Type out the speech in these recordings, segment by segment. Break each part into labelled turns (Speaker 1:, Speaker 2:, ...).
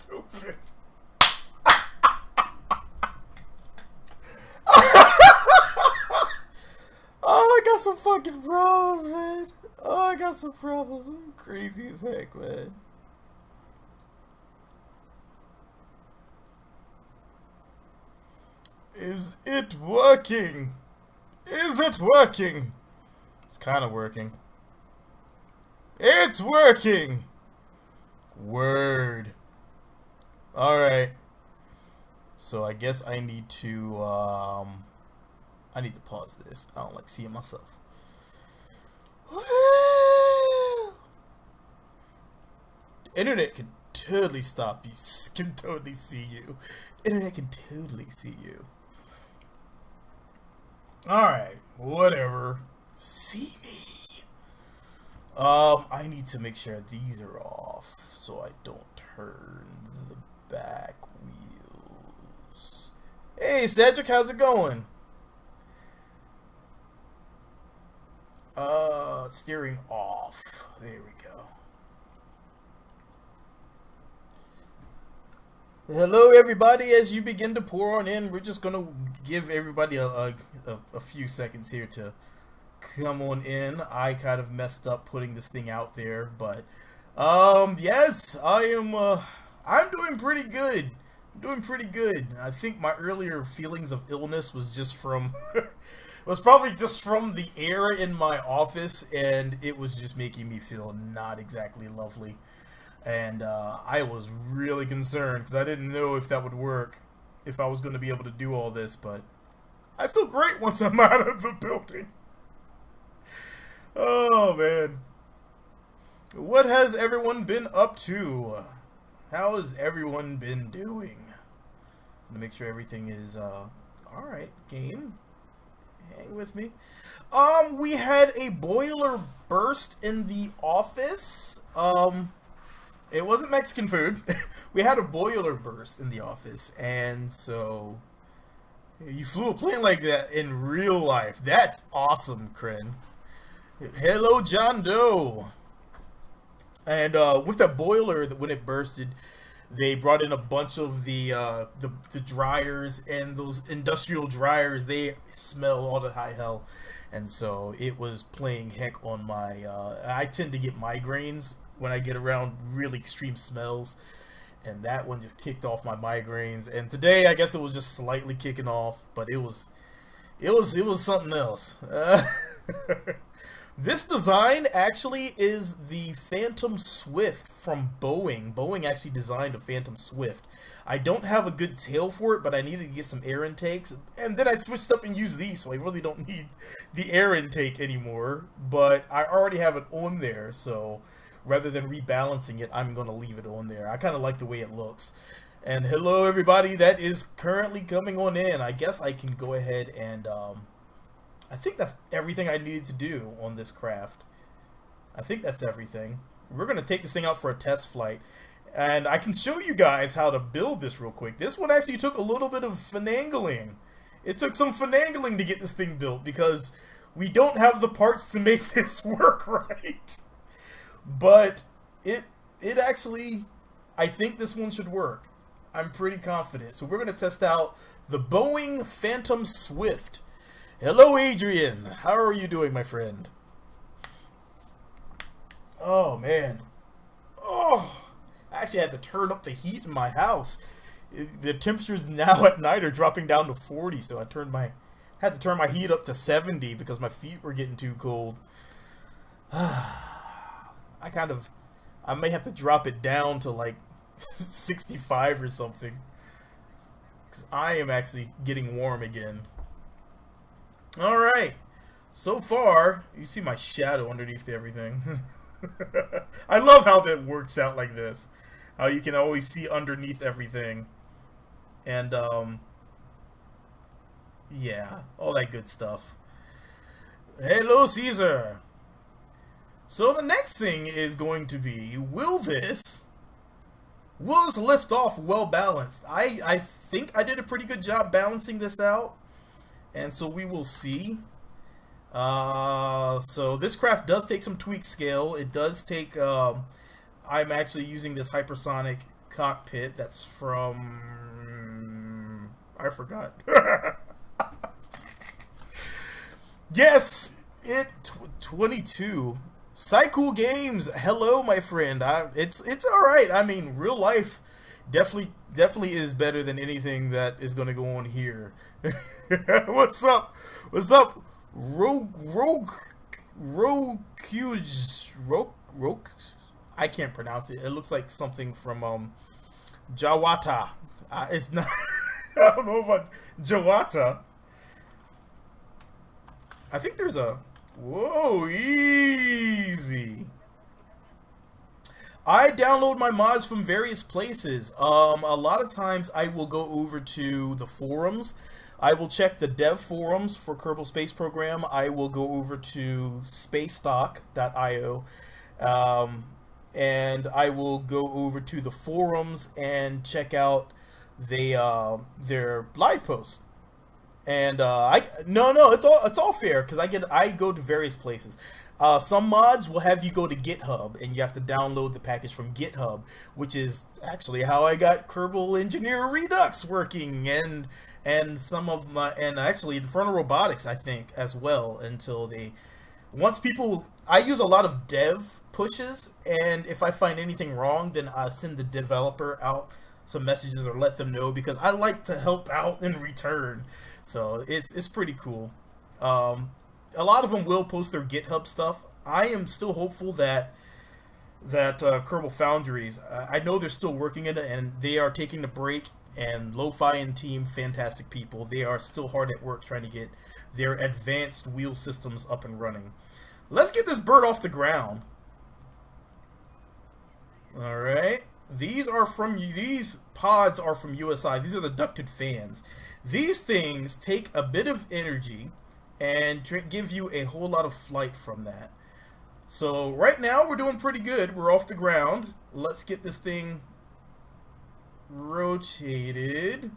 Speaker 1: stupid. Oh, I got some fucking problems, man. Oh, I got some problems. I'm crazy as heck, man. Is it working? Is it working? It's kind of working. It's working! Word. Alright. So I guess I need to pause this. I don't like seeing myself. Woo! The internet can totally stop you. Can totally see you. Internet can totally see you. Alright, whatever. See me. I need to make sure these are off so I don't turn the back wheels. Hey Cedric, how's it going? Steering off. There we go. Hello everybody, as you begin to pour on in, we're just gonna give everybody a few seconds here to come on in. I kind of messed up putting this thing out there, but yes, I'm doing pretty good. I'm doing pretty good. I think my earlier feelings of illness was just from was probably just from the air in my office, and it was just making me feel not exactly lovely. And I was really concerned because I didn't know if that would work, if I was going to be able to do all this, but I feel great once I'm out of the building. Oh, man. What has everyone been up to? How has everyone been doing? I'm going to make sure everything is, alright, game. Hang with me. We had a boiler burst in the office. It wasn't Mexican food. We had a boiler burst in the office, and so you flew a plane like that in real life. That's awesome, Kren. Hello, John Doe. And with that boiler, when it bursted, they brought in a bunch of the dryers, and those industrial dryers, they smell all the high hell. And so it was playing heck on my, I tend to get migraines when I get around really extreme smells, and that one just kicked off my migraines. And today, I guess it was just slightly kicking off, but it was something else. This design actually is the Phantom Swift from Boeing. Boeing actually designed a Phantom Swift. I don't have a good tail for it, but I needed to get some air intakes, and then I switched up and used these, so I really don't need the air intake anymore. But I already have it on there, so rather than rebalancing it, I'm going to leave it on there. I kind of like the way it looks. And hello everybody that is currently coming on in. I guess I can go ahead and I think that's everything I needed to do on this craft. I think that's everything. We're going to take this thing out for a test flight, and I can show you guys how to build this real quick. This one actually took a little bit of finagling. It took some finagling to get this thing built because we don't have the parts to make this work right. But it actually, I think this one should work. I'm pretty confident. So we're going to test out the Boeing Phantom Swift. Hello, Adrian. How are you doing, my friend? Oh, man. Oh, I actually had to turn up the heat in my house. The temperatures now at night are dropping down to 40, so had to turn my heat up to 70 because my feet were getting too cold. I may have to drop it down to like 65 or something, because I am actually getting warm again. Alright, so far, you see my shadow underneath everything. I love how that works out like this. How you can always see underneath everything. And, yeah, all that good stuff. Hello, Caesar! So the next thing is going to be, will this lift off well balanced? I think I did a pretty good job balancing this out. And so we will see. So this craft does take some tweak scale. It does take, I'm actually using this hypersonic cockpit. That's from... I forgot. Yes! 22. Psycho Games! Hello, my friend. It's alright. I mean, real life definitely is better than anything that is going to go on here. What's up? What's up? Rogue... I can't pronounce it. It looks like something from Jawata. It's not. I don't know about Jawata. I think there's a. Whoa, easy. I download my mods from various places. A lot of times I will go over to the forums. I will check the dev forums for Kerbal Space Program. I will go over to spacestock.io, and I will go over to the forums and check out their live posts. And it's all fair because I go to various places. Some mods will have you go to GitHub and you have to download the package from GitHub, which is actually how I got Kerbal Engineer Redux working, and some of my, and actually Infernal Robotics, I think, as well, until they, I use a lot of dev pushes, and if I find anything wrong, then I send the developer out some messages or let them know, because I like to help out in return. So it's pretty cool. A lot of them will post their GitHub stuff. I am still hopeful that Kerbal Foundries, I know they're still working in it, and they are taking a break. And Lo-Fi and team, fantastic people. They are still hard at work trying to get their advanced wheel systems up and running. Let's get this bird off the ground. All right. These pods are from USI. These are the ducted fans. These things take a bit of energy and give you a whole lot of flight from that. So right now we're doing pretty good. We're off the ground. Let's get this thing rotated.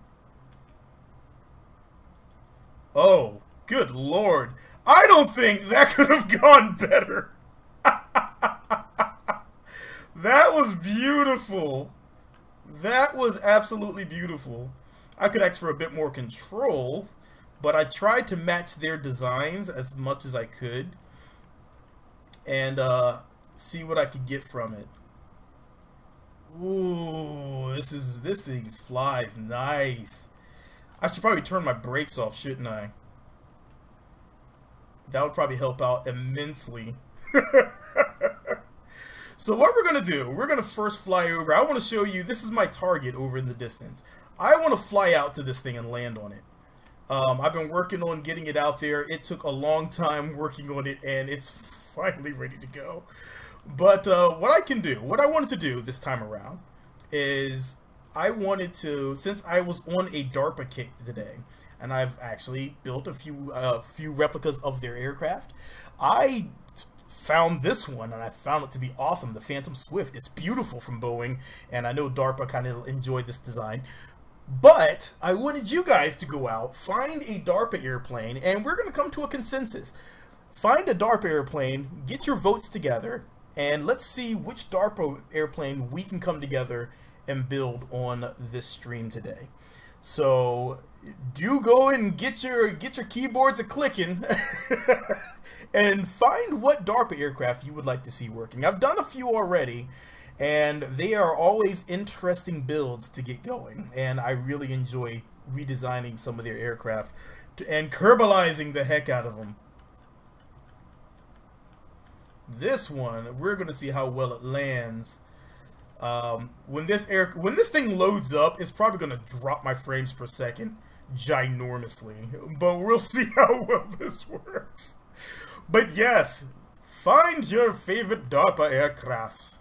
Speaker 1: Oh, good lord. I don't think that could have gone better. That was beautiful. That was absolutely beautiful. I could ask for a bit more control, but I tried to match their designs as much as I could and see what I could get from it. Ooh, this thing flies nice. I should probably turn my brakes off, shouldn't I? That would probably help out immensely. So what we're going to do, we're going to first fly over. I want to show you, this is my target over in the distance. I want to fly out to this thing and land on it. I've been working on getting it out there. It took a long time working on it, and it's finally ready to go. But what I wanted to do this time around is I wanted to, since I was on a DARPA kick today, and I've actually built a few replicas of their aircraft, I found this one, and I found it to be awesome. The Phantom Swift. It's beautiful from Boeing, and I know DARPA kind of enjoyed this design. But I wanted you guys to go out, find a DARPA airplane, and we're going to come to a consensus. Find a DARPA airplane, get your votes together, and let's see which DARPA airplane we can come together and build on this stream today. So do go and get your keyboards a clicking and find what DARPA aircraft you would like to see working. I've done a few already, and they are always interesting builds to get going, and I really enjoy redesigning some of their aircraft and Kerbalizing the heck out of them. This one, we're going to see how well it lands. When this thing loads up, it's probably going to drop my frames per second ginormously, but we'll see how well this works. But yes, find your favorite DARPA aircrafts.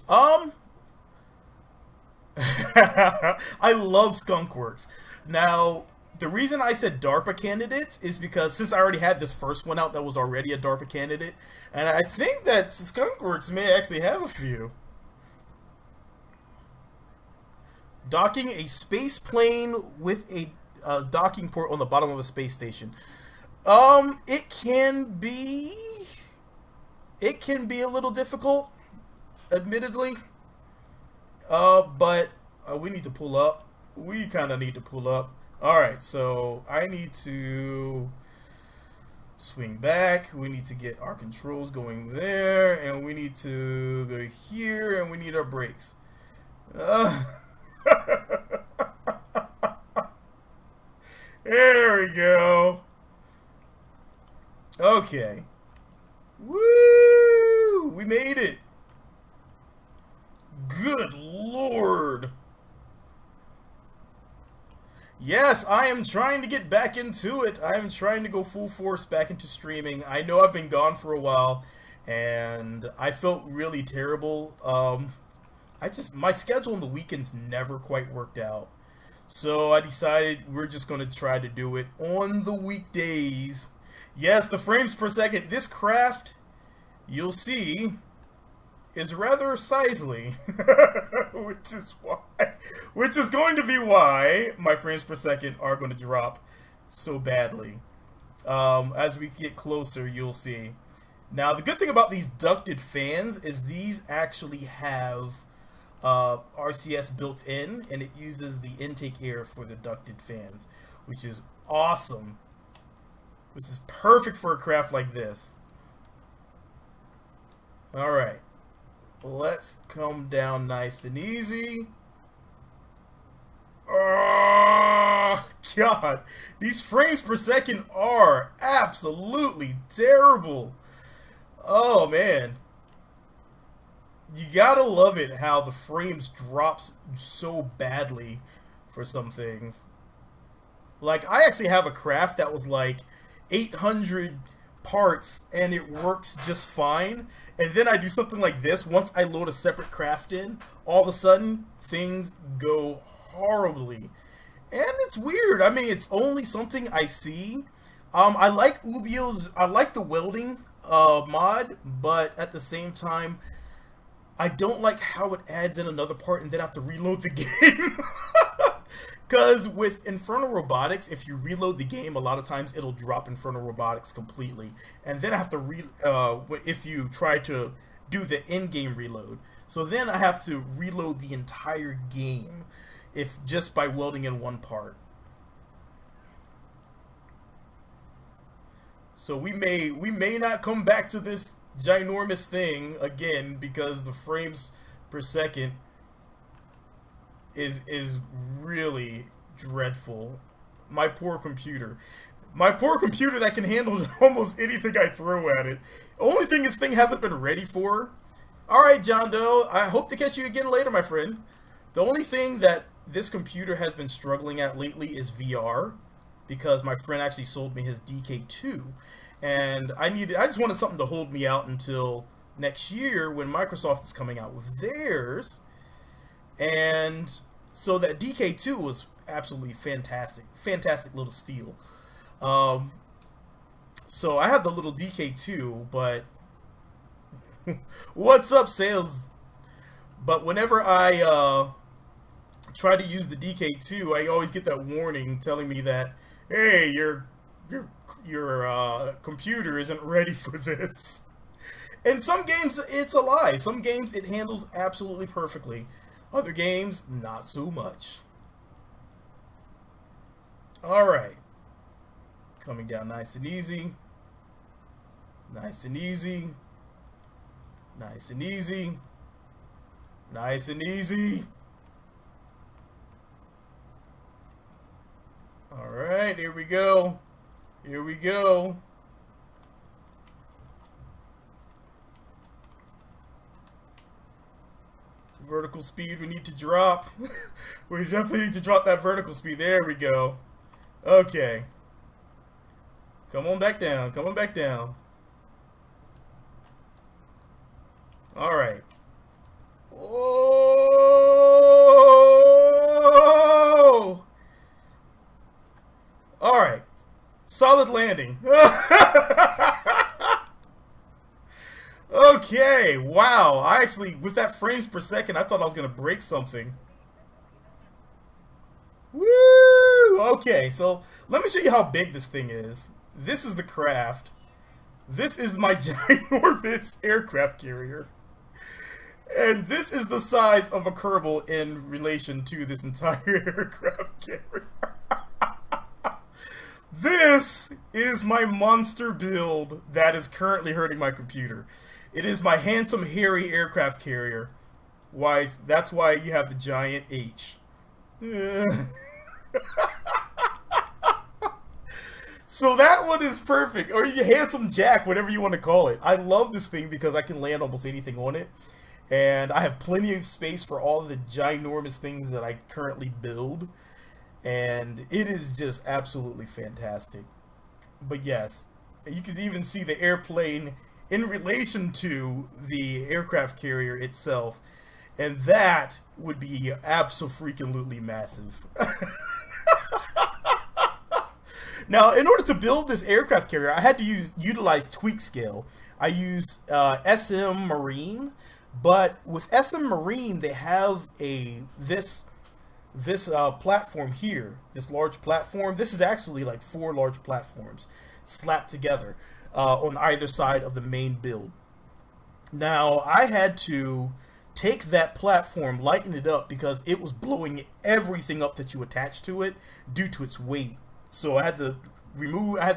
Speaker 1: I love Skunkworks. Now, the reason I said DARPA candidates is because since I already had this first one out that was already a DARPA candidate, and I think that Skunkworks may actually have a few. Docking a space plane with a docking port on the bottom of a space station. It can be a little difficult. admittedly. But we need to pull up. We kind of need to pull up. Alright, so I need to swing back. We need to get our controls going there. And we need to go here. And we need our brakes. There we go. Okay. Woo! We made it. Good Lord. Yes, I am trying to get back into it. I am trying to go full force back into streaming. I know I've been gone for a while, and I felt really terrible. My schedule on the weekends never quite worked out. So I decided we're just going to try to do it on the weekdays. Yes, the frames per second. This craft, you'll see, is rather sizely, which is going to be why my frames per second are going to drop so badly. As we get closer, you'll see. Now, the good thing about these ducted fans is these actually have RCS built in, and it uses the intake air for the ducted fans, which is awesome. Which is perfect for a craft like this. Alright. Let's come down nice and easy. Oh, God. These frames per second are absolutely terrible. Oh, man. You gotta love it how the frames drops so badly for some things. Like, I actually have a craft that was like 800 parts and it works just fine. And then I do something like this. Once I load a separate craft in, all of a sudden, things go horribly. And it's weird. I mean, it's only something I see. I like Ubio's, I like the welding mod, but at the same time, I don't like how it adds in another part and then I have to reload the game. Because with Infernal Robotics, if you reload the game, a lot of times it'll drop Infernal Robotics completely. And then I have to, if you try to do the in-game reload. So then I have to reload the entire game if just by welding in one part. So we may not come back to this ginormous thing again because the frames per second is really dreadful. My poor computer that can handle almost anything I throw at it. The only thing this thing hasn't been ready for. Alright, John Doe, I hope to catch you again later, my friend. The only thing that this computer has been struggling at lately is VR, because my friend actually sold me his DK2, and I just wanted something to hold me out until next year when Microsoft is coming out with theirs. And so that DK2 was absolutely fantastic little steal. So I have the little DK2, but what's up, sales? But whenever I try to use the DK2, I always get that warning telling me that, hey, your computer isn't ready for this. In some games, it's a lie. Some games it handles absolutely perfectly. Other games, not so much. Alright. Coming down nice and easy. Nice and easy. Nice and easy. Nice and easy. Alright, here we go. Here we go. Vertical speed we need to drop. We definitely need to drop that vertical speed. There we go. Okay. Come on back down. Come on back down. Alright. Whoa! Alright. Solid landing. Okay, wow. I actually, with that frames per second, I thought I was going to break something. Woo! Okay, so let me show you how big this thing is. This is the craft. This is my ginormous aircraft carrier. And this is the size of a Kerbal in relation to this entire aircraft carrier. This is my monster build that is currently hurting my computer. It is my handsome, hairy aircraft carrier. Why? That's why you have the giant H. So that one is perfect. Or you handsome Jack, whatever you want to call it. I love this thing because I can land almost anything on it. And I have plenty of space for all of the ginormous things that I currently build. And it is just absolutely fantastic. But yes, you can even see the airplane in relation to the aircraft carrier itself. And that would be abso-freaking-lutely massive. Now, in order to build this aircraft carrier, I had to utilize tweak scale. I used SM Marine, but with SM Marine, they have this platform here, this large platform. This is actually like 4 large platforms slapped together on either side of the main build. Now, I had to take that platform, lighten it up, because it was blowing everything up that you attach to it due to its weight. So I had to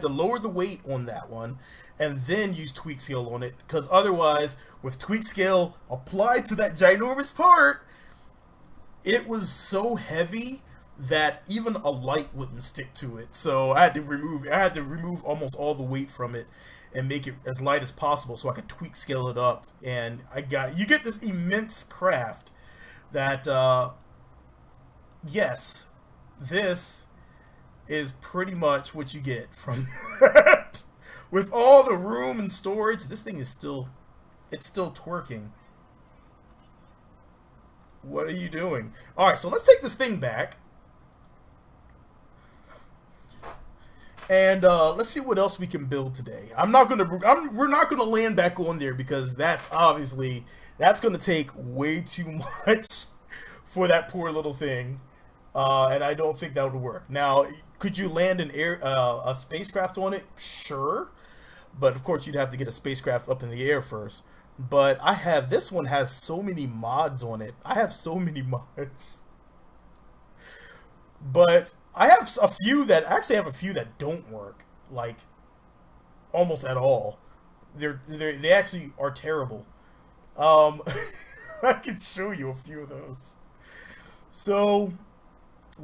Speaker 1: lower the weight on that one and then use tweak scale on it, because otherwise, with tweak scale applied to that ginormous part, it was so heavy that even a light wouldn't stick to it. So I had to remove almost all the weight from it and make it as light as possible so I could tweak scale it up. And you get this immense craft that yes, this is pretty much what you get from that. With all the room and storage, this thing is still twerking. What are you doing? All right, so let's take this thing back. And let's see what else we can build today. We're not gonna land back on there because that's gonna take way too much for that poor little thing. And I don't think that would work. Now, could you land a spacecraft on it? Sure, but of course you'd have to get a spacecraft up in the air first. But this one has so many mods on it. I have so many mods. But I have a few that don't work, like almost at all. They actually are terrible. I can show you a few of those. So,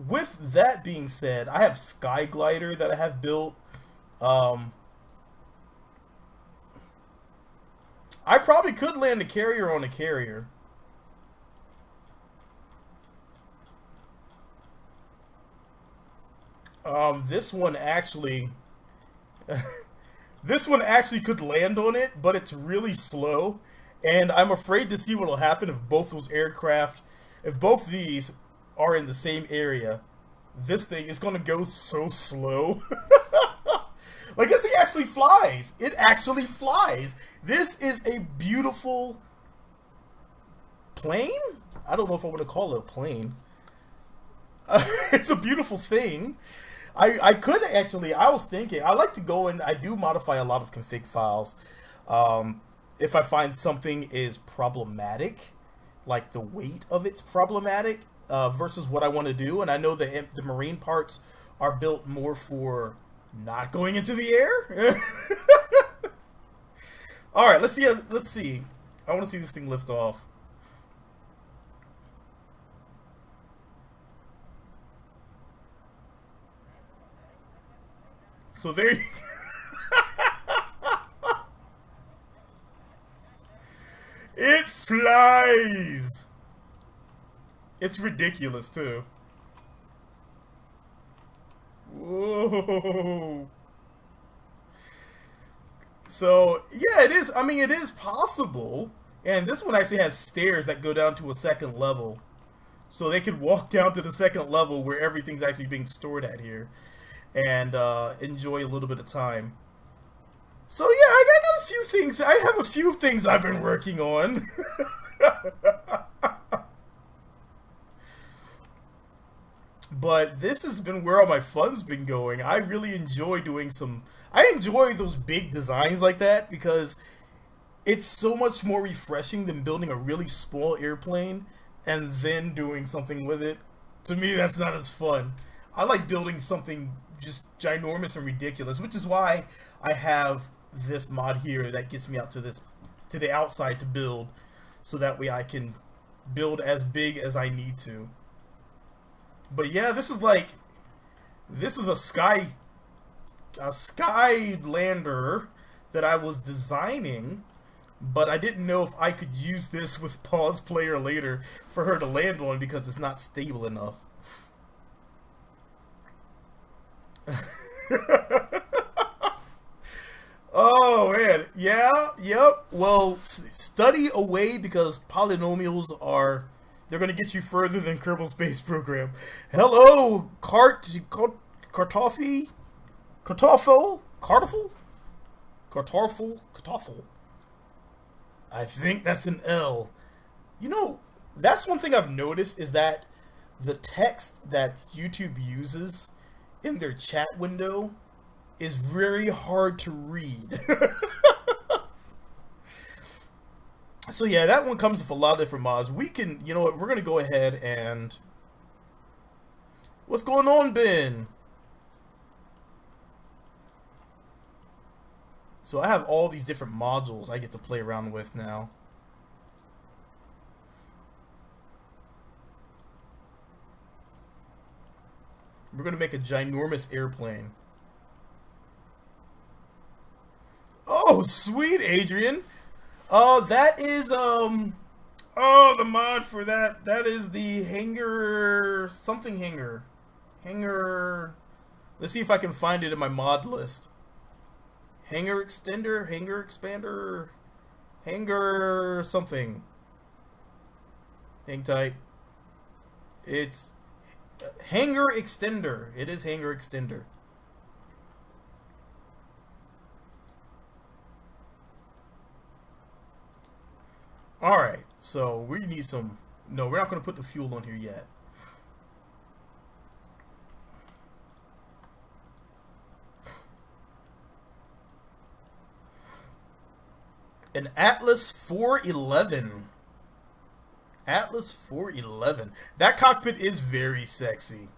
Speaker 1: with that being said, I have Sky Glider that I have built. I probably could land a carrier on a carrier. This one actually could land on it, but it's really slow, and I'm afraid to see what will happen if both these are in the same area. This thing is gonna go so slow. Like, this thing actually flies. It actually flies. This is a beautiful plane? I don't know if I want to call it a plane. It's a beautiful thing. I was thinking, I like to go and I do modify a lot of config files. If I find something is problematic, like the weight of it's problematic versus what I want to do, and I know the marine parts are built more for not going into the air. All right, let's see. I want to see this thing lift off. So there you It flies! It's ridiculous, too. Whoa. So, yeah, it is. I mean, it is possible. And this one actually has stairs that go down to a second level. So they could walk down to the second level where everything's actually being stored at here. And enjoy a little bit of time. So yeah, I got a few things. I have a few things I've been working on. But this has been where all my fun's been going. I really enjoy doing I enjoy those big designs like that because it's so much more refreshing than building a really small airplane and then doing something with it. To me, that's not as fun. I like building something just ginormous and ridiculous, which is why I have this mod here that gets me out to the outside to build, so that way I can build as big as I need to. But yeah, this is a sky lander that I was designing, but I didn't know if I could use this with pause player later for her to land on because it's not stable enough. Oh man, yeah, yep. Well, study away because polynomials they're gonna get you further than Kerbal Space Program. Hello, Kartoffel, Kartoffel. I think that's an L. You know, that's one thing I've noticed is that the text that YouTube uses in their chat window is very hard to read. So yeah, that one comes with a lot of different mods. We can, you know what, we're going to go ahead and... What's going on, Ben? So I have all these different modules I get to play around with now. We're going to make a ginormous airplane. Oh, sweet, Adrian. That is, oh, the mod for that is the hanger, something hanger. Hanger, let's see if I can find it in my mod list. Hanger extender, hanger expander, hanger something. Hang tight. It's hanger extender. It is hanger extender. Alright, so we need some... No, we're not going to put the fuel on here yet. An Atlas 411. Atlas 411. That cockpit is very sexy.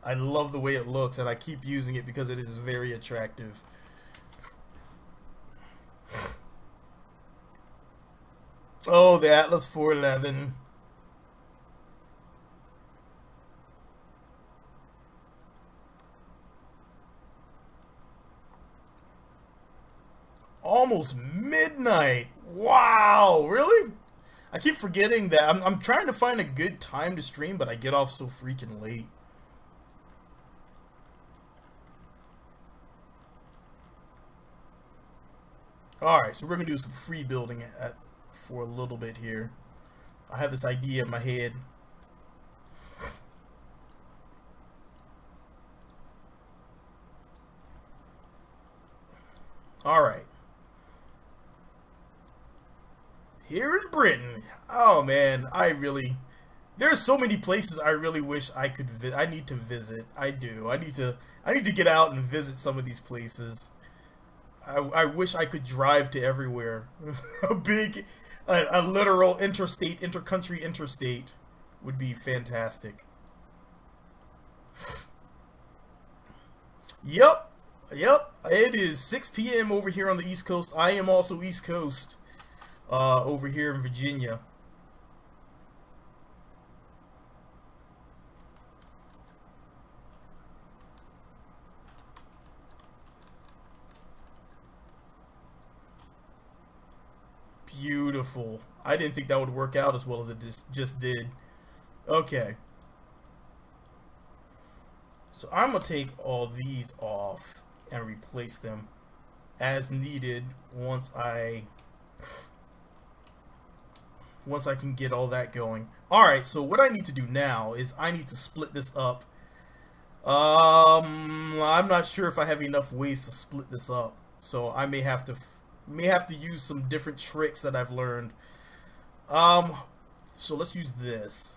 Speaker 1: I love the way it looks, and I keep using it because it is very attractive. Oh, the Atlas 411. Almost midnight. Wow, really? I keep forgetting that. I'm trying to find a good time to stream, but I get off so freaking late. Alright, so we're going to do some free building for a little bit here. I have this idea in my head. Alright. Here in Britain. Oh man, there's so many places I really wish I could I need to visit. I do. I need to get out and visit some of these places. I wish I could drive to everywhere. A literal interstate, intercountry interstate would be fantastic. Yep. It is 6 p.m. over here on the East Coast. I am also East Coast over here in Virginia. Beautiful. I didn't think that would work out as well as it just did. Okay. So I'm going to take all these off and replace them as needed once I can get all that going. Alright, so what I need to do now is I need to split this up. I'm not sure if I have enough ways to split this up. So I may have to use some different tricks that I've learned. So let's use this.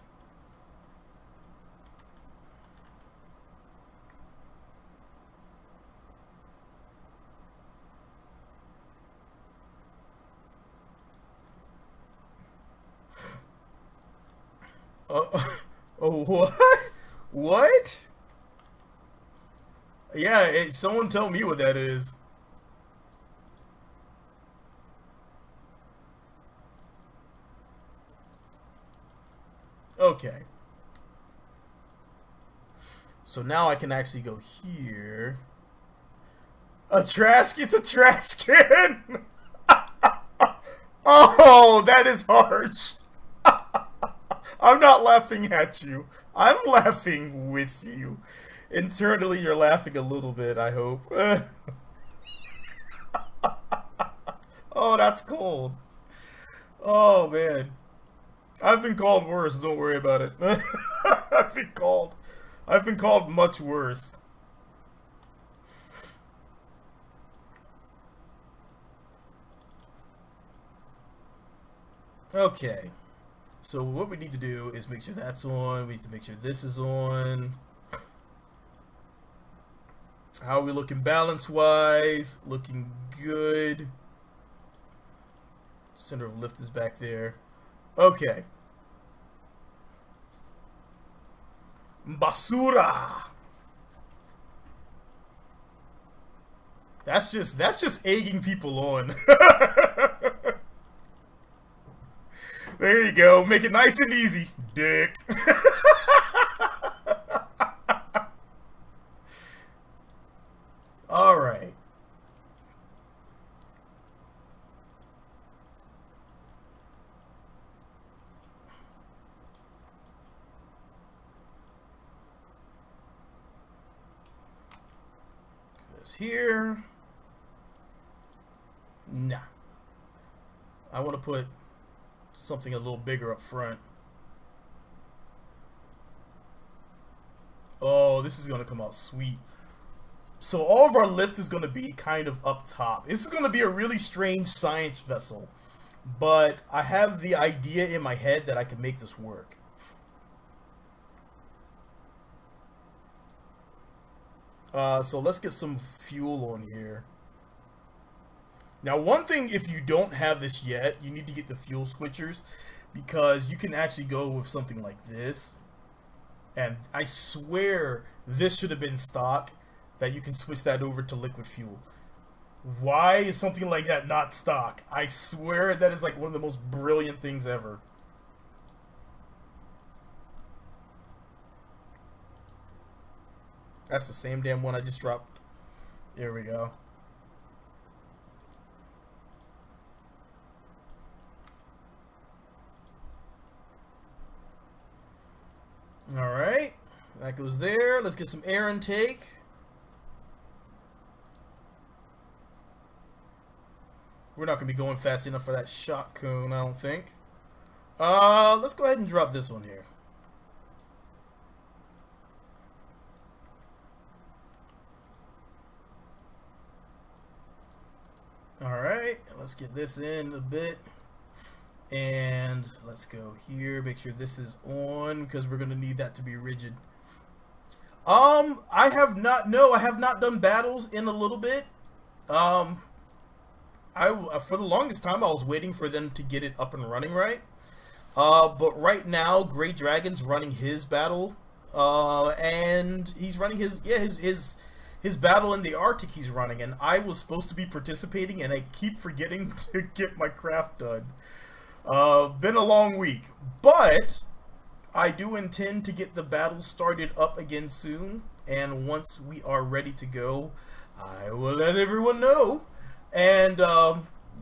Speaker 1: Oh, what? What? Yeah, someone tell me what that is. Okay. So now I can actually go here. It's a trash can! Oh, that is harsh. I'm not laughing at you. I'm laughing with you. Internally, you're laughing a little bit, I hope. Oh, that's cold. Oh, man. I've been called worse, don't worry about it. I've been called much worse. Okay. So what we need to do is make sure that's on. We need to make sure this is on. How are we looking balance-wise? Looking good. Center of lift is back there. Okay. Basura. That's just egging people on. There you go. Make it nice and easy, dick. All right. This here. Nah. I want to put something a little bigger up front. Oh, this is going to come out sweet. So all of our lift is going to be kind of up top. This is going to be a really strange science vessel. But I have the idea in my head that I can make this work. So let's get some fuel on here. Now, one thing, if you don't have this yet, you need to get the fuel switchers, because you can actually go with something like this. And I swear this should have been stock, that you can switch that over to liquid fuel. Why is something like that not stock? I swear that is like one of the most brilliant things ever. That's the same damn one I just dropped. There we go. Alright, that goes there. Let's get some air intake. We're not going to be going fast enough for that shot cone, I don't think. Let's go ahead and drop this one here. Alright, let's get this in a bit. And let's go here, make sure this is on, because we're going to need that to be rigid. I have not done battles in a little bit. For the longest time, I was waiting for them to get it up and running right. But right now, Great Dragon's running his battle. And he's running his battle in the Arctic he's running. And I was supposed to be participating, and I keep forgetting to get my craft done. Been a long week, but I do intend to get the battle started up again soon, and once we are ready to go, I will let everyone know. And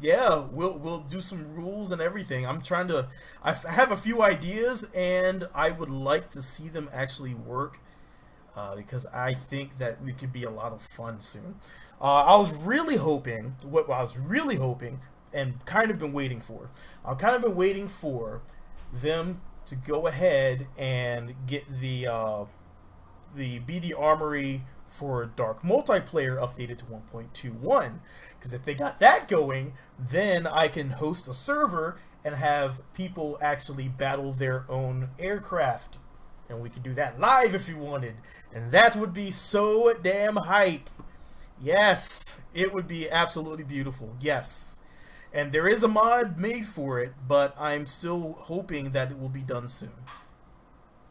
Speaker 1: yeah, we'll do some rules and everything. I have a few ideas, and I would like to see them actually work, because I think that we could be a lot of fun soon. I was really hoping, and kind of been waiting for. I've kind of been waiting for them to go ahead and get the BD Armory for Dark Multiplayer updated to 1.21. Because if they got that going, then I can host a server and have people actually battle their own aircraft. And we could do that live if you wanted. And that would be so damn hype. Yes, it would be absolutely beautiful. Yes. And there is a mod made for it, but I'm still hoping that it will be done soon.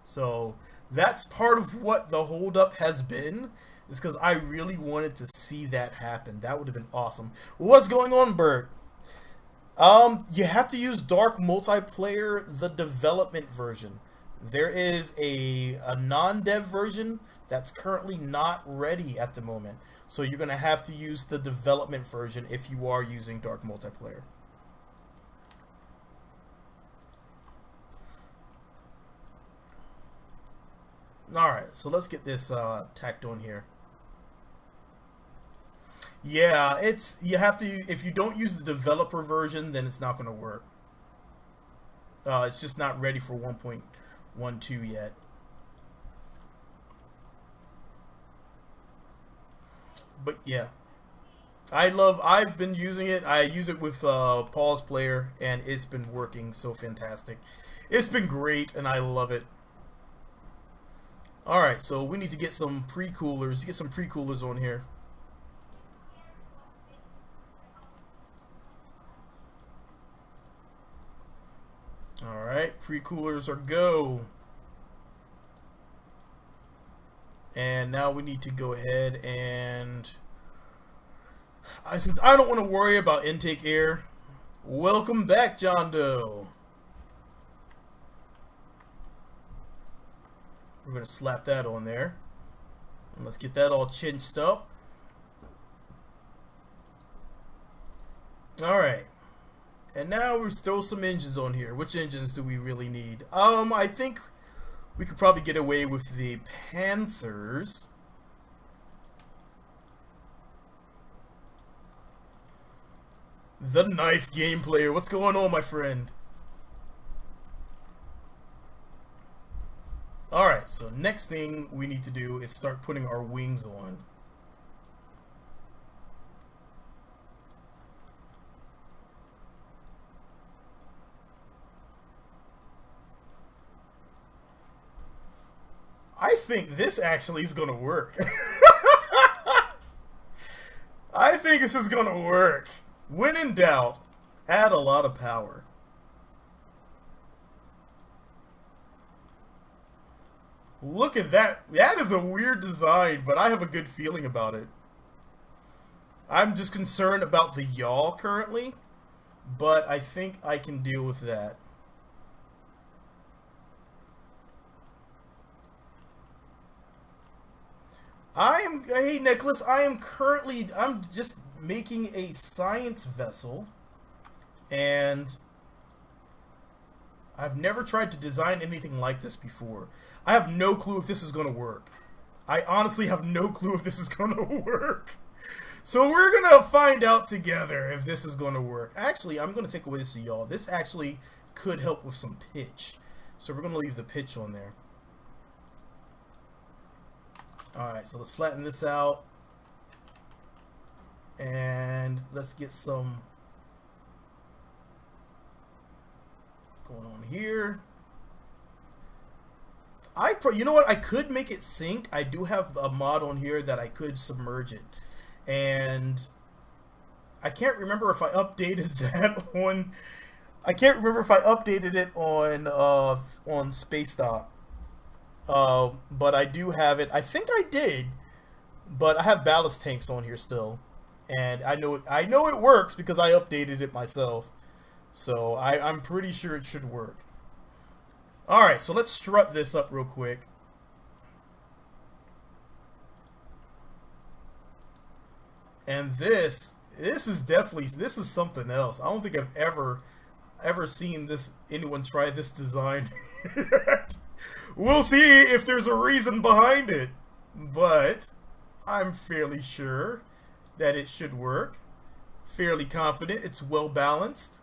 Speaker 1: So that's part of what the holdup has been, is because I really wanted to see that happen. That would have been awesome. What's going on, Bert? You have to use Dark Multiplayer, the development version. There is a non-dev version that's currently not ready at the moment. So you're going to have to use the development version if you are using Dark Multiplayer. Alright, so let's get this tacked on here. Yeah, you have to, if you don't use the developer version, then it's not going to work. It's just not ready for 1.12 yet. But yeah, I've been using it. I use it with Paul's player, and it's been working so fantastic. It's been great, and I love it. Alright, so we need to get some pre-coolers. Get some pre-coolers on here. Alright, pre-coolers are go. And now we need to go ahead and... since I don't want to worry about intake air, welcome back, John Doe. We're going to slap that on there. And let's get that all cinched up. Alright. And now we throw some engines on here. Which engines do we really need? I think we could probably get away with the Panthers. The knife game player. What's going on, my friend? Alright, so next thing we need to do is start putting our wings on. I think this actually is going to work. I think this is going to work. When in doubt, add a lot of power. Look at that. That is a weird design, but I have a good feeling about it. I'm just concerned about the yaw currently, but I think I can deal with that. Hey Nicholas, I'm just making a science vessel, and I've never tried to design anything like this before. I have no clue if this is going to work. I honestly have no clue if this is going to work. So we're going to find out together if this is going to work. Actually, I'm going to take away this yaw. This actually could help with some pitch. So we're going to leave the pitch on there. Alright, so let's flatten this out. And let's get some going on here. You know what? I could make it sink. I do have a mod on here that I could submerge it. And I can't remember if I updated that on... I can't remember if I updated it on Space Dock. But I do have it. I think I did, but I have ballast tanks on here still, and I know it works because I updated it myself. So I'm pretty sure it should work. All right, so let's strut this up real quick. And this is definitely, this is something else. I don't think I've ever seen anyone try this design. We'll see if there's a reason behind it, but I'm fairly sure that it should work. Fairly confident. It's well balanced.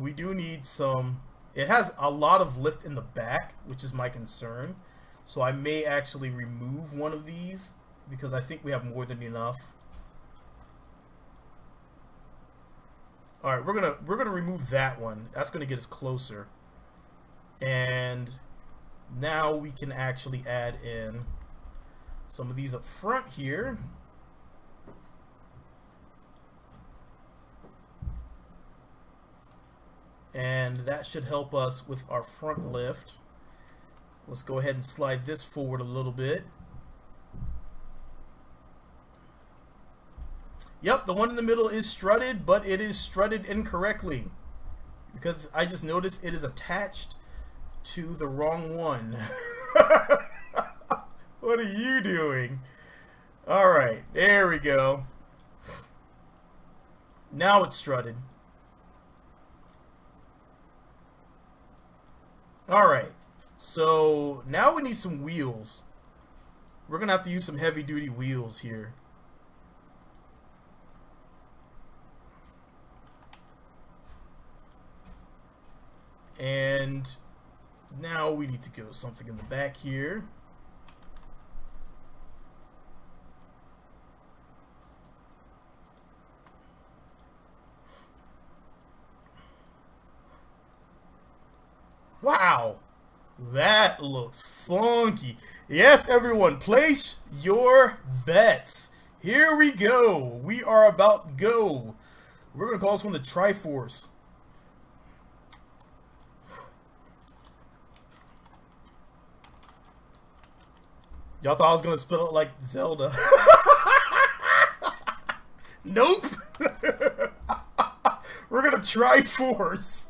Speaker 1: We do need some... It has a lot of lift in the back, which is my concern. So I may actually remove one of these because I think we have more than enough. All right, we're gonna remove that one. That's gonna get us closer. And now we can actually add in some of these up front here. And that should help us with our front lift. Let's go ahead and slide this forward a little bit. Yep, the one in the middle is strutted, but it is strutted incorrectly. Because I just noticed it is attached to the wrong one. What are you doing? Alright, there we go. Now it's strutted. Alright, so now we need some wheels. We're going to have to use some heavy duty wheels here. And now we need to go something in the back here. Wow, that looks funky. Yes, everyone, place your bets. Here we go. We are about to go. We're going to call this one the Triforce. Y'all thought I was going to spell it like Zelda. Nope. We're going to Triforce.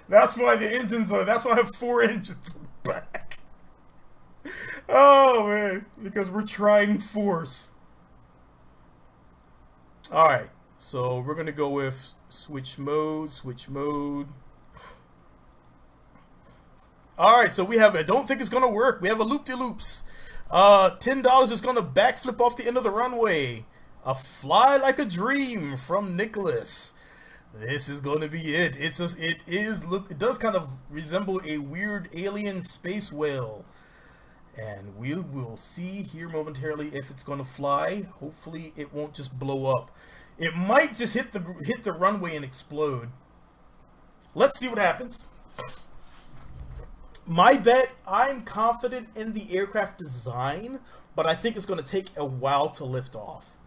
Speaker 1: That's why the engines are, that's why I have 4 engines in the back. Oh, man. Because we're trying force. Alright. So we're going to go with switch mode, switch mode. Alright, so we have, I don't think it's going to work. We have a loop-de-loops. $10 is going to backflip off the end of the runway. A fly like a dream from Nicholas. This is going to be it. It does kind of resemble a weird alien space whale. And we will see here momentarily if it's going to fly. Hopefully it won't just blow up. It might just hit the runway and explode. Let's see what happens. My bet, I'm confident in the aircraft design, but I think it's going to take a while to lift off.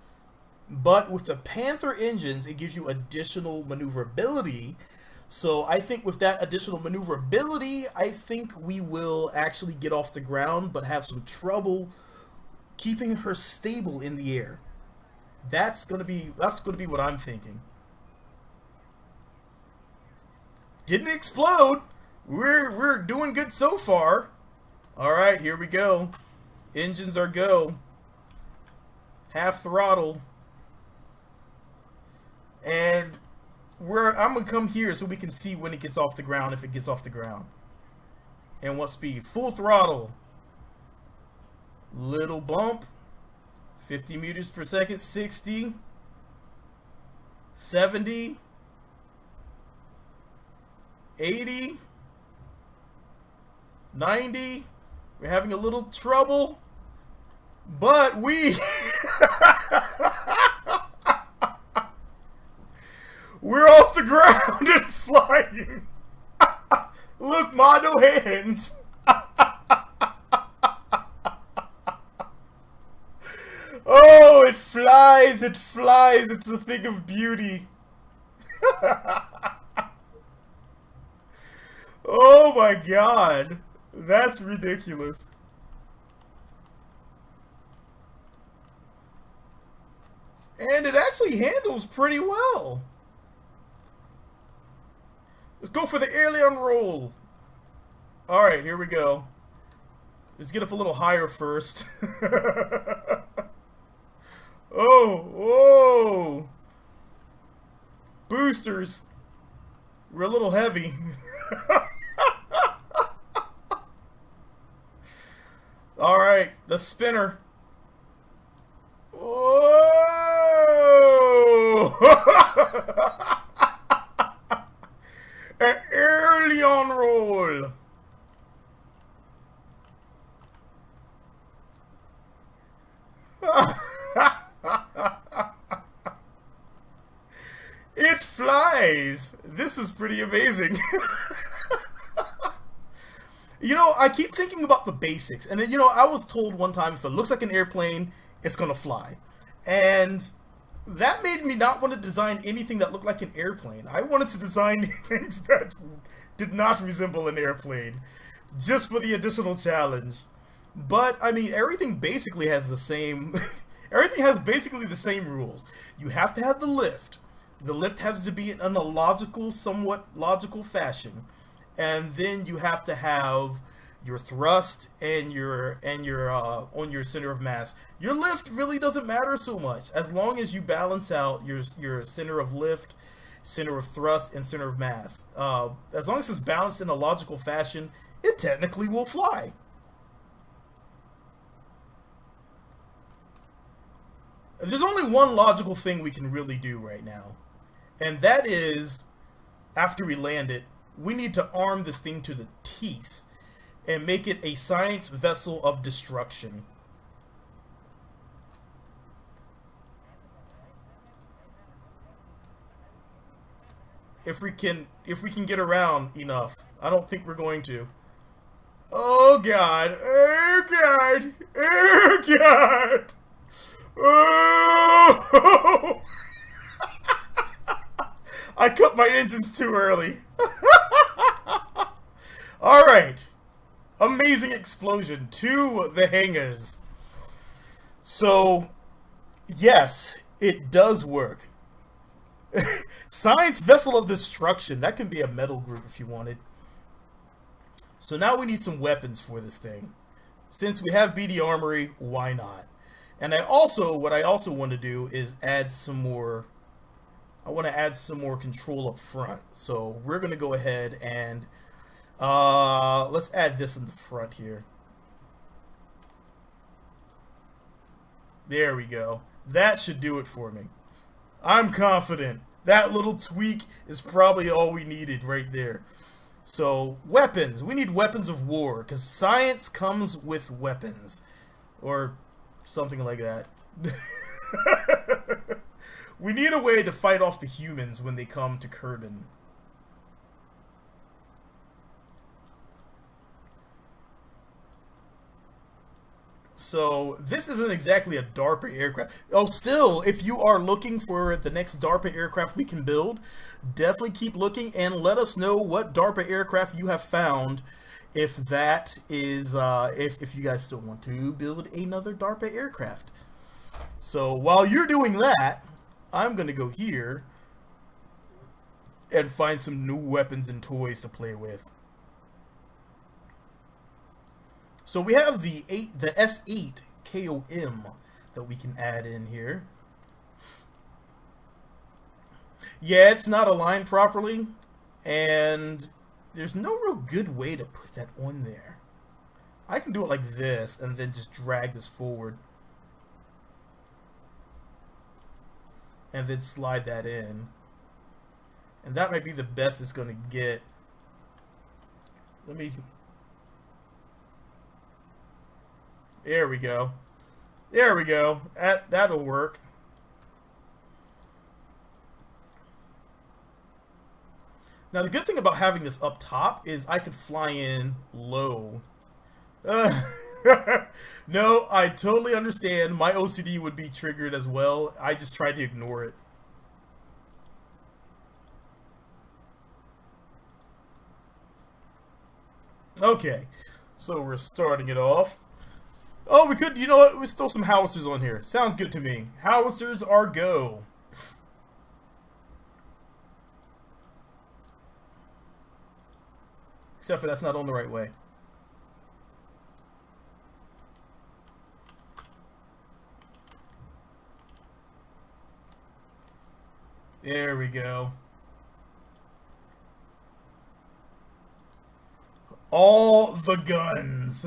Speaker 1: But with the Panther engines, it gives you additional maneuverability. So I think with that additional maneuverability, I think we will actually get off the ground, but have some trouble keeping her stable in the air. That's gonna be what I'm thinking. Didn't explode. We're doing good so far. All right, here we go. Engines are go. Half throttle. And I'm gonna come here so we can see when it gets off the ground, if it gets off the ground. And what speed? Full throttle. Little bump. 50 meters per second, 60. 70. 80. 90. We're having a little trouble. But we we're off the ground and flying. Look, Ma, no hands. Oh, it flies, it flies. It's a thing of beauty. Oh my God. That's ridiculous. And it actually handles pretty well. Let's go for the aileron roll. Alright, here we go. Let's get up a little higher first. Oh, whoa. Boosters. We're a little heavy. Alright, the spinner. Oh! An aileron roll. It flies. This is pretty amazing. You know, I keep thinking about the basics. And then, you know, I was told one time if it looks like an airplane, it's going to fly. And that made me not want to design anything that looked like an airplane. I wanted to design things that did not resemble an airplane, just for the additional challenge. But, I mean, everything basically has the same... everything has basically the same rules. You have to have the lift. The lift has to be in a logical, somewhat logical fashion. And then you have to have your thrust and your on your center of mass. Your lift really doesn't matter so much as long as you balance out your center of lift, center of thrust, and center of mass. As long as it's balanced in a logical fashion, it technically will fly. There's only one logical thing we can really do right now, and that is, after we land it, we need to arm this thing to the teeth and make it a science vessel of destruction. If we can get around enough. I don't think we're going to. Oh god. Oh god. Oh god. Oh! I cut my engines too early. Alright. Amazing explosion to the hangars. So, yes, it does work. Science Vessel of Destruction. That can be a metal group if you wanted. So now we need some weapons for this thing. Since we have BD Armory, why not? And what I also want to do is add some more... I want to add some more control up front. So we're going to go ahead and... let's add this in the front here. There we go. That should do it for me. I'm confident. That little tweak is probably all we needed right there. So, weapons. We need weapons of war, because science comes with weapons. Or something like that. We need a way to fight off the humans when they come to Kerbal. So, this isn't exactly a DARPA aircraft. Oh, still, if you are looking for the next DARPA aircraft we can build, definitely keep looking and let us know what DARPA aircraft you have found. If that is, if you guys still want to build another DARPA aircraft. So, while you're doing that, I'm going to go here and find some new weapons and toys to play with. So we have the S8 KOM that we can add in here. Yeah, it's not aligned properly, and there's no real good way to put that on there. I can do it like this and then just drag this forward. And then slide that in. And that might be the best it's going to get. Let me... There we go. There we go. That'll work. Now the good thing about having this up top is I could fly in low. No, I totally understand. My OCD would be triggered as well. I just tried to ignore it. Okay, so we're starting it off. Oh, we could, you know what? Let's throw some howitzers on here. Sounds good to me. Howitzers are go. Except for that's not on the right way. There we go. All the guns.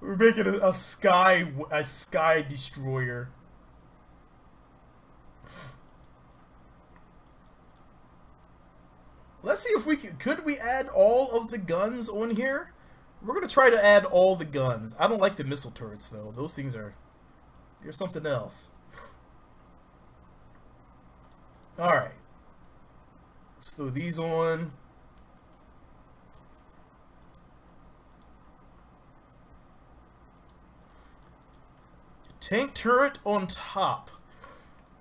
Speaker 1: We're making a sky destroyer. Let's see if we could we add all of the guns on here? We're gonna try to add all the guns. I don't like the missile turrets though. Those things are... Here's something else. Alright. Let's throw these on. Tank turret on top.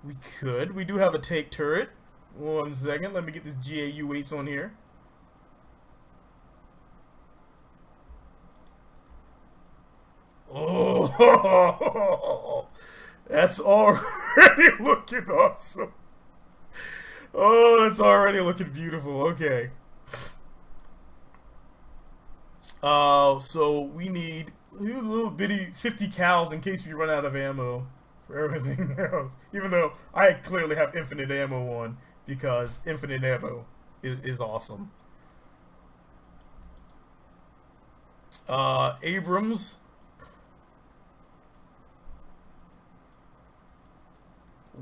Speaker 1: We could. We do have a tank turret. 1 second. Let me get this GAU weights on here. Oh, that's already looking awesome. Oh, that's already looking beautiful. Okay. So we need a little bitty 50 cals in case we run out of ammo for everything else. Even though I clearly have infinite ammo on, because infinite ammo is awesome. Abrams.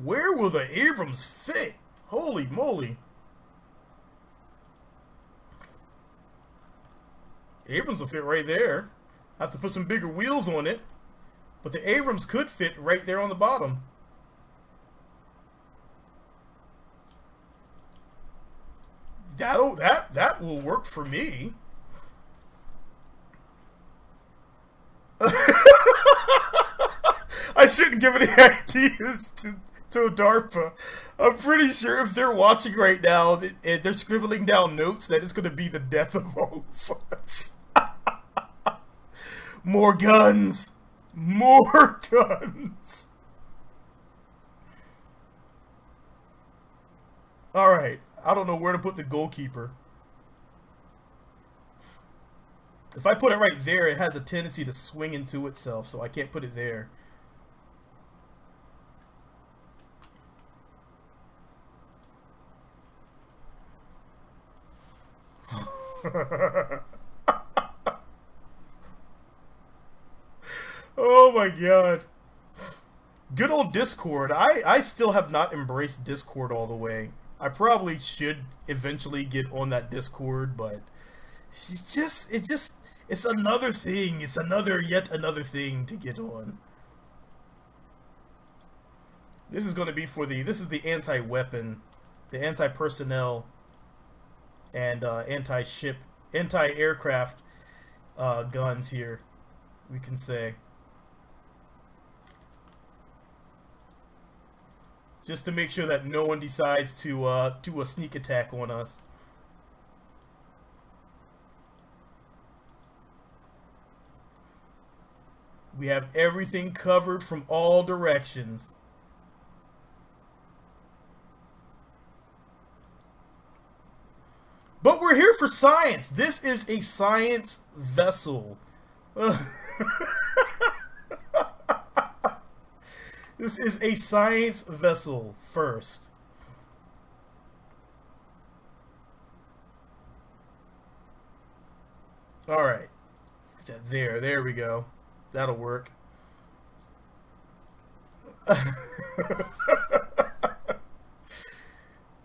Speaker 1: Where will the Abrams fit? Holy moly. Abrams will fit right there. I have to put some bigger wheels on it. But the Abrams could fit right there on the bottom. That will work for me. I shouldn't give any ideas to DARPA. I'm pretty sure if they're watching right now and they're scribbling down notes, that it's going to be the death of all of us. More guns! More guns! Alright, I don't know where to put the goalkeeper. If I put it right there, it has a tendency to swing into itself, so I can't put it there. Oh my god. Good old Discord. I still have not embraced Discord all the way. I probably should eventually get on that Discord, but it's another thing. It's yet another thing to get on. This is going to be for this is the anti-weapon, the anti-personnel, and anti-ship, anti-aircraft guns here, we can say. Just to make sure that no one decides to do a sneak attack on us. We have everything covered from all directions. But we're here for science. This is a science vessel. This is a science vessel first. Alright. There we go. That'll work.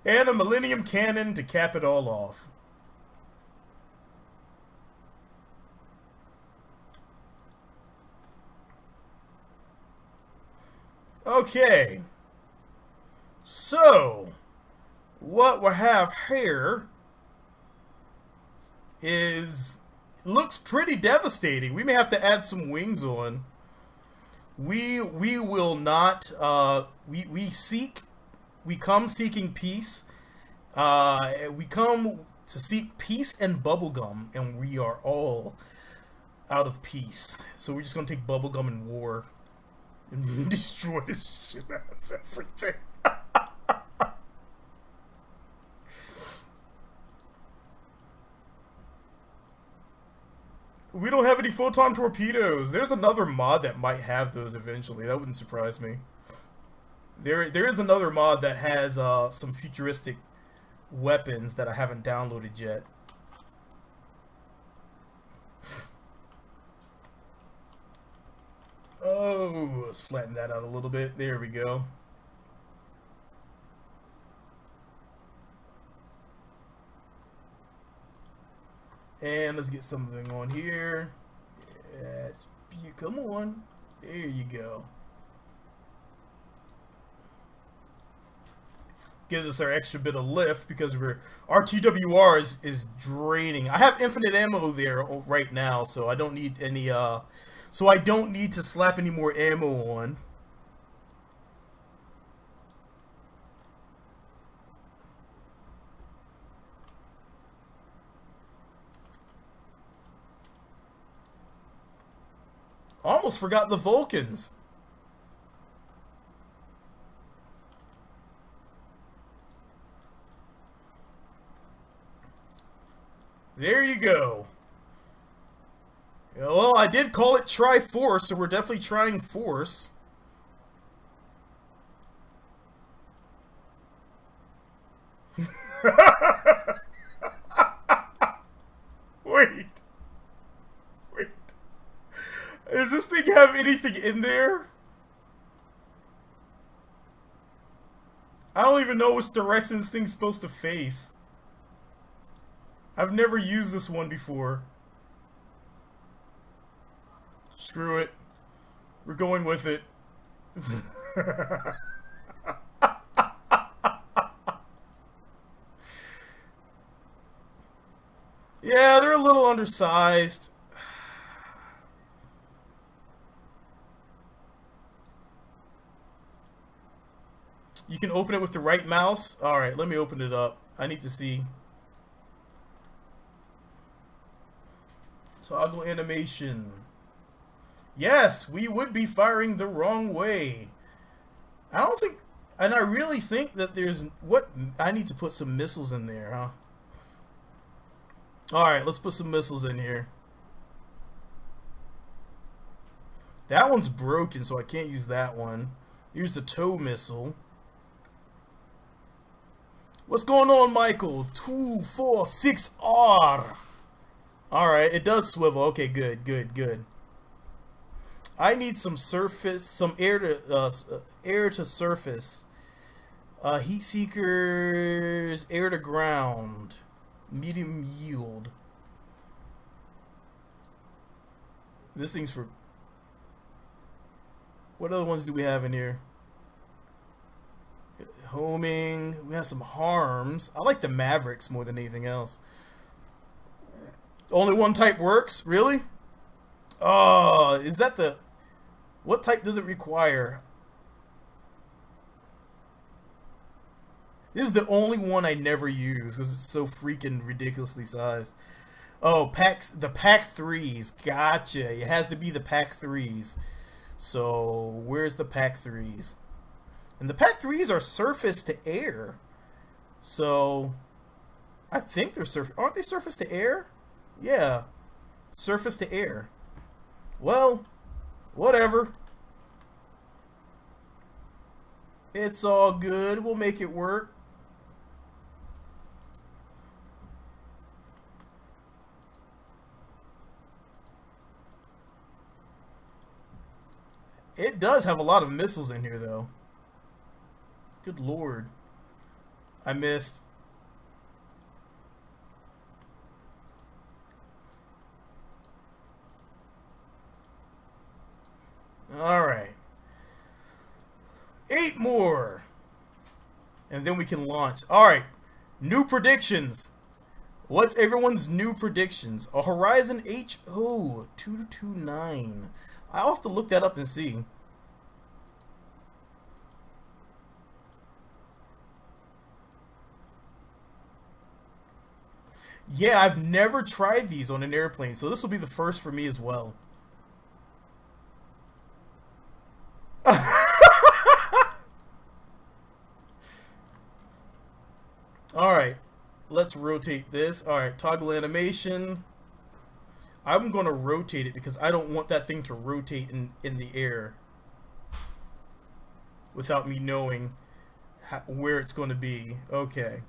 Speaker 1: And a Millennium Cannon to cap it all off. Okay. So, what we have here looks pretty devastating. We may have to add some wings on. We will not we come seeking peace. We come to seek peace and bubblegum, and we are all out of peace. So we're just gonna take bubblegum and war and destroy the shit out of everything. We don't have any photon torpedoes. There's another mod that might have those eventually. That wouldn't surprise me. There is another mod that has some futuristic weapons that I haven't downloaded yet. Oh, let's flatten that out a little bit. There we go. And let's get something on here. Yeah, come on. There you go. Gives us our extra bit of lift because our TWR is draining. I have infinite ammo there right now, so I don't need any so I don't need to slap any more ammo on. Almost forgot the Vulcans. There you go. Yeah, well, I did call it Triforce, so we're definitely trying Force. Wait. Wait. Does this thing have anything in there? I don't even know which direction this thing's supposed to face. I've never used this one before. Screw it. We're going with it. Yeah, they're a little undersized. You can open it with the right mouse? Alright, let me open it up. I need to see. Toggle animation. Yes, we would be firing the wrong way. I don't think... And I really think that there's... What? I need to put some missiles in there, huh? Alright, let's put some missiles in here. That one's broken, so I can't use that one. Use the tow missile. What's going on, Michael? 246R. Alright, it does swivel. Okay, good, good, good. I need some surface, some air to surface. Heat seekers, air to ground. Medium yield. This thing's for... What other ones do we have in here? Homing. We have some harms. I like the Mavericks more than anything else. Only one type works? Really? Oh, is that the... What type does it require? This is the only one I never use because it's so freaking ridiculously sized. Oh, the pack 3s. Gotcha. It has to be the pack 3s. So, where's the pack 3s? And the pack 3s are surface to air. So, I think they're aren't they surface to air? Yeah. Surface to air. Well, whatever. It's all good. We'll make it work. It does have a lot of missiles in here, though. Good lord. I missed. Alright. 8 more. And then we can launch. Alright. New predictions. What's everyone's new predictions? A Horizon HO 229. I'll have to look that up and see. Yeah, I've never tried these on an airplane, so this will be the first for me as well. Alright, let's rotate this. Alright, toggle animation. I'm going to rotate it because I don't want that thing to rotate in the air without me knowing where it's going to be. Okay.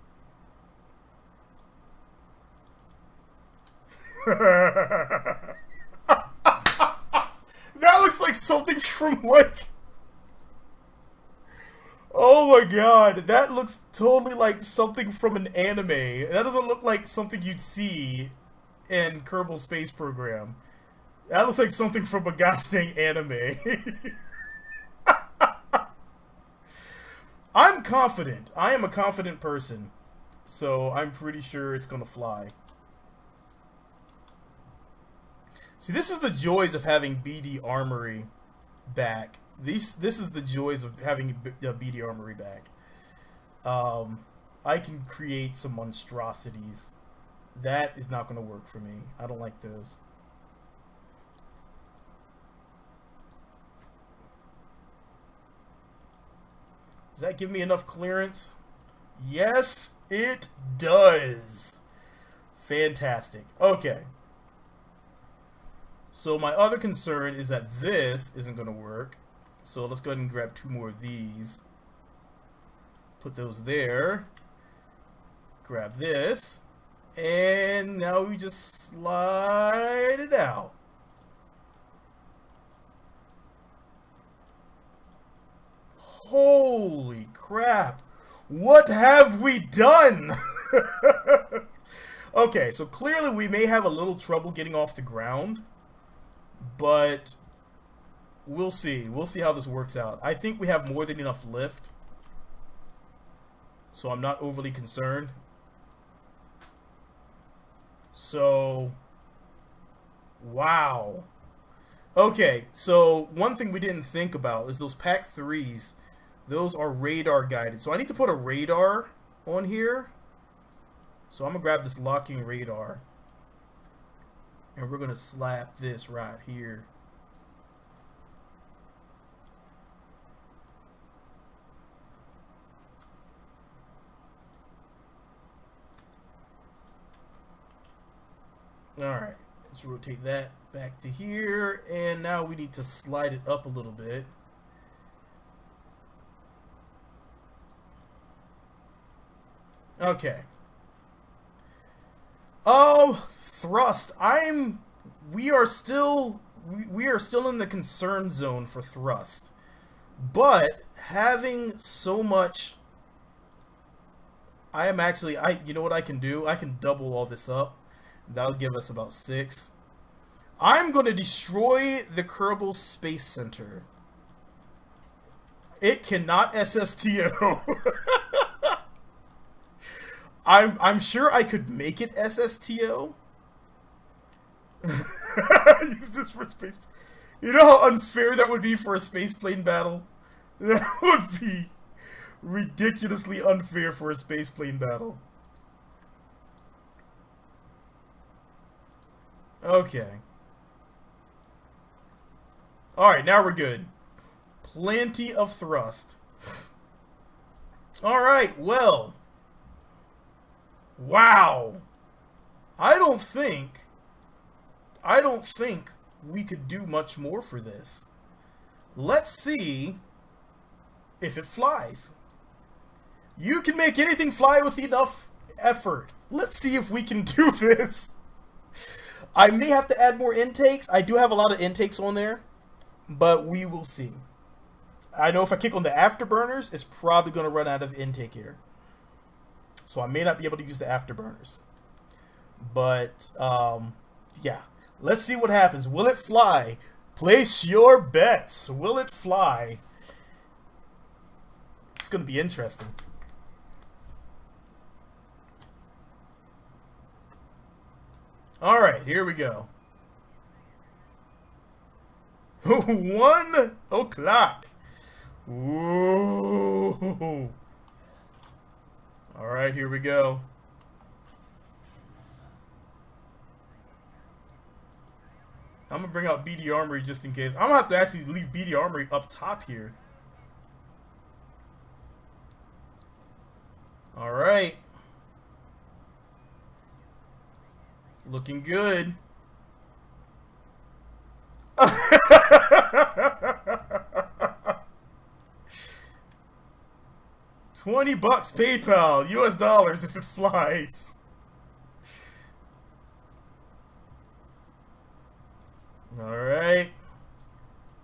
Speaker 1: That looks like something from like... Oh my god, that looks totally like something from an anime. That doesn't look like something you'd see in Kerbal Space Program. That looks like something from a gosh dang anime. I'm confident. I am a confident person. So I'm pretty sure it's gonna fly. See, this is the joys of having BD Armory back. This is the joys of having BD Armory back. I can create some monstrosities. That is not going to work for me. I don't like those. Does that give me enough clearance? Yes, it does. Fantastic. Okay. So my other concern is that this isn't going to work. So let's go ahead and grab 2 more of these. Put those there. Grab this. And now we just slide it out. Holy crap. What have we done? Okay, so clearly we may have a little trouble getting off the ground. But we'll see. We'll see how this works out. I think we have more than enough lift. So I'm not overly concerned. So, wow. Okay, so one thing we didn't think about is those pack 3s. Those are radar guided. So I need to put a radar on here. So I'm going to grab this locking radar. And we're going to slap this right here. Alright, let's rotate that back to here. And now we need to slide it up a little bit. Okay. Oh, thrust. We are still in the concern zone for thrust. But having so much, you know what I can do? I can double all this up. That'll give us about 6. I'm going to destroy the Kerbal Space Center. It cannot SSTO. I'm sure I could make it SSTO. Use this for space. You know how unfair that would be for a spaceplane battle? That would be ridiculously unfair for a spaceplane battle. Okay. Alright, now we're good. Plenty of thrust. Alright, well. Wow. I don't think we could do much more for this. Let's see if it flies. You can make anything fly with enough effort. Let's see if we can do this. I may have to add more intakes. I do have a lot of intakes on there, but we will see. I know if I kick on the afterburners, it's probably going to run out of intake air. So I may not be able to use the afterburners. But, yeah. Let's see what happens. Will it fly? Place your bets. Will it fly? It's going to be interesting. Alright, here we go. 1 o'clock. Ooh. Alright, here we go. I'm going to bring out BD Armory just in case. I'm going to have to actually leave BD Armory up top here. Alright. Looking good. $20 PayPal, US dollars if it flies. Alright.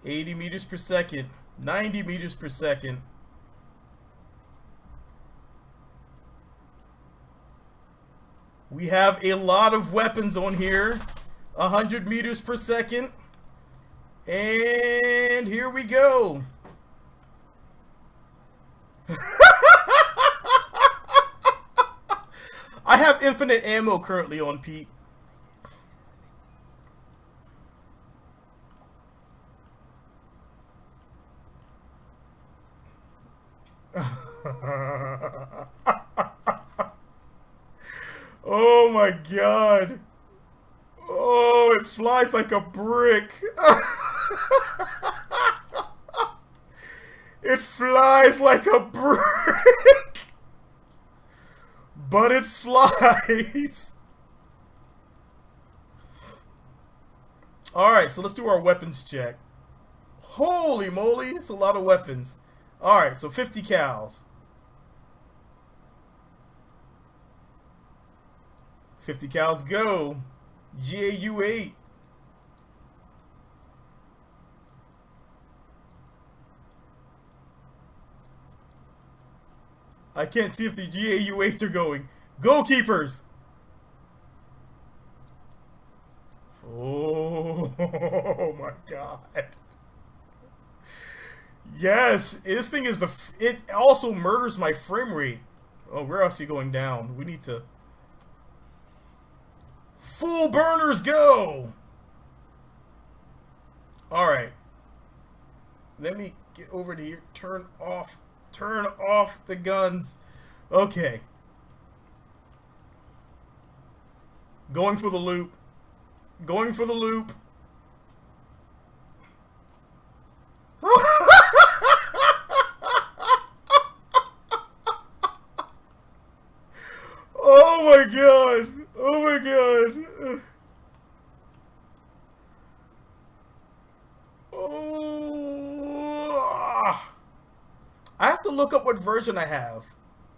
Speaker 1: 80 meters per second. 90 meters per second. We have a lot of weapons on here. 100 meters per second. And here we go. I have infinite ammo currently on Pete. Oh my god. Oh, it flies like a brick. It flies like a brick. But it flies. Alright, so let's do our weapons check. Holy moly, it's a lot of weapons. Alright, so 50 cows. 50 cows go. GAU 8. I can't see if the GAU 8s are going. Goalkeepers! Oh my god. Yes, this thing is it also murders my frame rate. Oh, we're actually going down. We need to... Full burners go! Alright. Let me get over to here. Turn off the guns. Okay. Going for the loop. Going for the loop. Oh my god. Oh my god. Oh. I have to look up what version I have.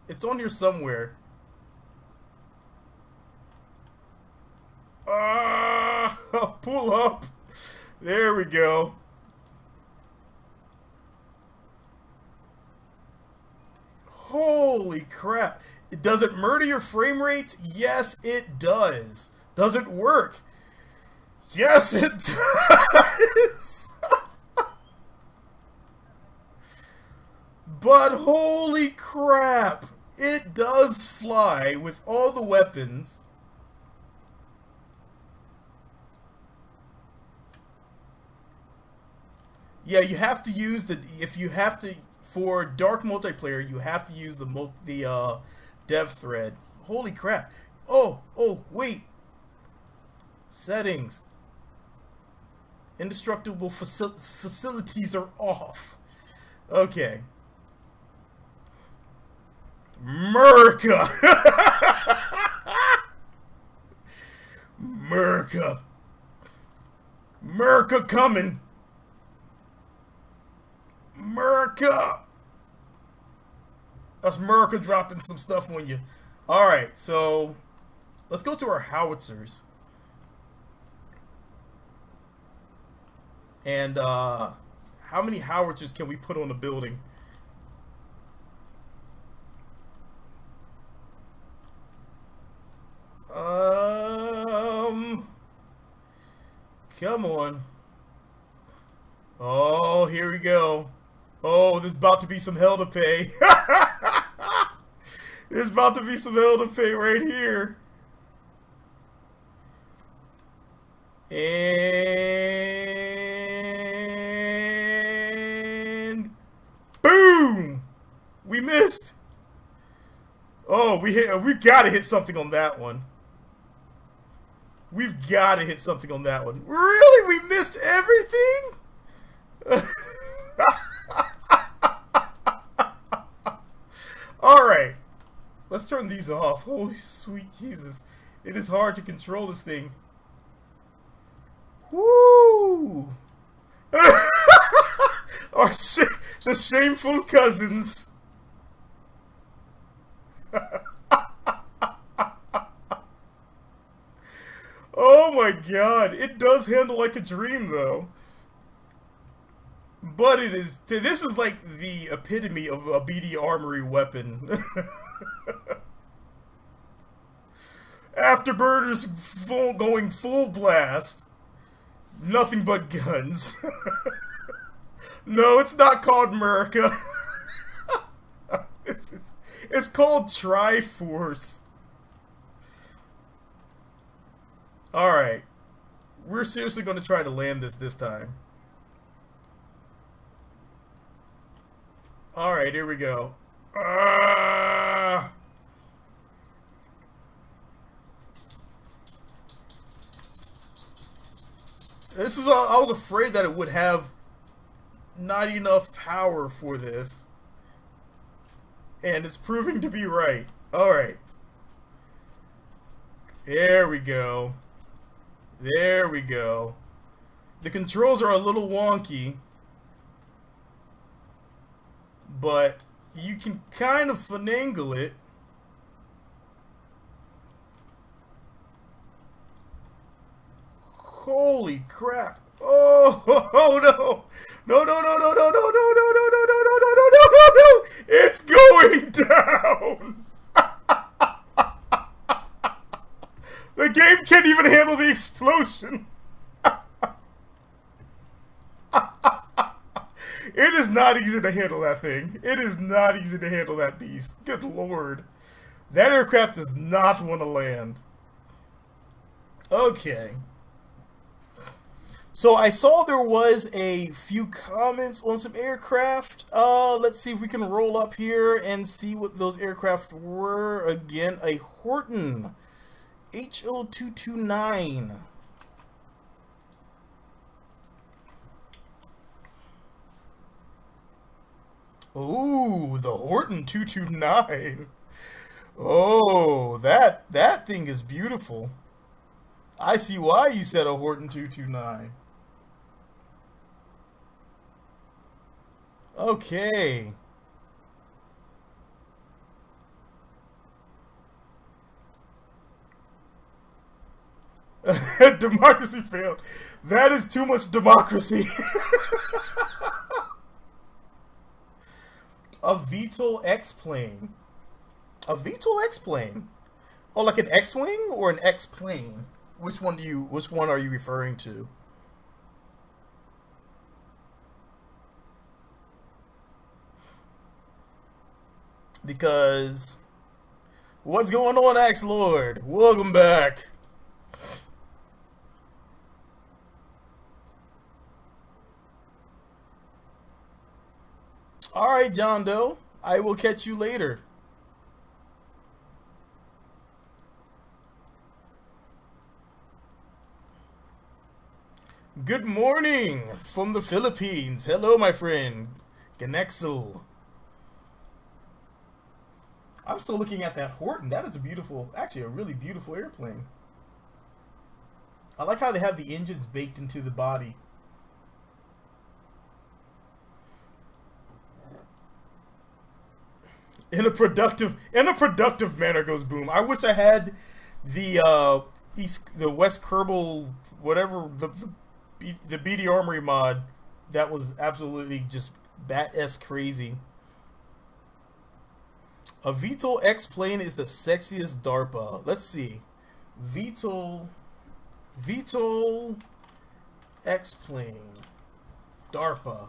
Speaker 1: It's on here somewhere. Pull up. There we go. Holy crap. Does it murder your frame rate? Yes, it does. Does it work? Yes, it does. But holy crap. It does fly with all the weapons. Yeah, you have to use the... If you have to... For dark multiplayer, you have to use the dev thread. Holy crap. Oh, wait. Settings. Indestructible facilities are off. Okay. Merca. Merca. Merca coming. Merca. That's Merca dropping some stuff on you. Alright, so let's go to our howitzers. And how many howitzers can we put on the building? Come on. Oh, here we go. Oh, there's about to be some hell to pay. There's about to be some hell to pay right here. And boom! We missed. Oh, we gotta hit something on that one. We've gotta hit something on that one. Really? We missed everything? Alright. Let's turn these off. Holy sweet Jesus. It is hard to control this thing. Woo! The shameful cousins. Oh my god. It does handle like a dream though. But it is... This is like the epitome of a BD Armory weapon. Afterburners going full blast. Nothing but guns. No, it's not called America. It's called Triforce. Alright. We're seriously going to try to land this time. Alright, here we go. This is all, I was afraid that it would have not enough power for this. And it's proving to be right. Alright. There we go. There we go. The controls are a little wonky, but you can kind of finagle it. Holy crap. Oh, oh no. No, no, no, no, no, no, no, no, no, no, no, no, no, no, no, no. It's going down. The game can't even handle the explosion. It is not easy to handle that thing. It is not easy to handle that beast. Good lord. That aircraft does not want to land. Okay. So I saw there was a few comments on some aircraft. Let's see if we can roll up here and see what those aircraft were. Again, a Horton HO229. Ooh, the Horton 229. Oh, that thing is beautiful. I see why you said a Horton 229. Okay. Democracy failed. That is too much democracy. A VETLE X-plane. A VETLE X-plane? Oh, like an X-wing or an X-plane? Which one are you referring to? Because what's going on, Axe Lord? Welcome back. Alright, John Doe. I will catch you later. Good morning from the Philippines. Hello, my friend. Ganexel. I'm still looking at that Horton. That is a beautiful, actually a really beautiful airplane. I like how they have the engines baked into the body. In a productive manner, goes Boom. I wish I had the West Kerbal, whatever, the BD Armory mod. That was absolutely just bat-esque crazy. A VETLE X-plane is the sexiest DARPA. Let's see. VETLE X-plane DARPA.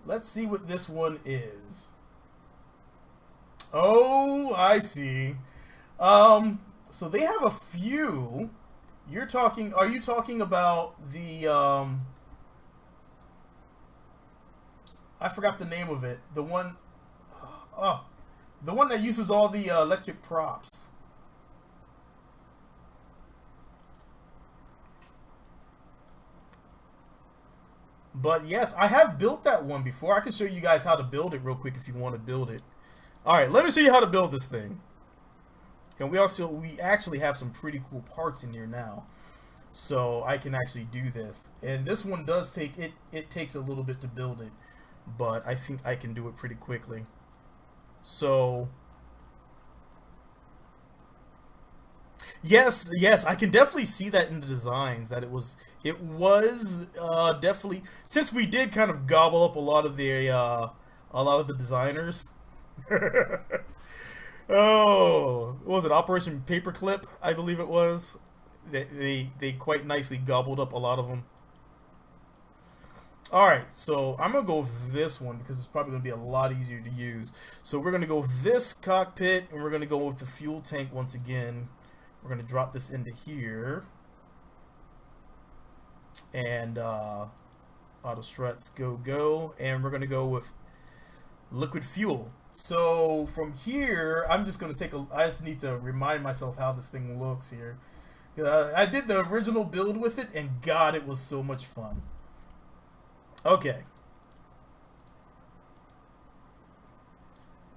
Speaker 1: Let's see what this one is. Oh, I see. So they have a few. Are you talking about the I forgot the name of it. The one that uses all the electric props. But yes, I have built that one before. I can show you guys how to build it real quick if you want to build it. Alright, let me show you how to build this thing. And we actually have some pretty cool parts in here now. So I can actually do this. And this one does take, it takes a little bit to build it. But I think I can do it pretty quickly. So yes, I can definitely see that in the designs that it was definitely, since we did kind of gobble up a lot of the designers. Oh, what was it? Operation Paperclip, I believe it was. They quite nicely gobbled up a lot of them. Alright, so I'm going to go with this one because it's probably going to be a lot easier to use. So we're going to go with this cockpit, and we're going to go with the fuel tank once again. We're going to drop this into here. And auto struts, go. And we're going to go with liquid fuel. So from here, I'm just going to I just need to remind myself how this thing looks here. I did the original build with it, and God, it was so much fun. Okay.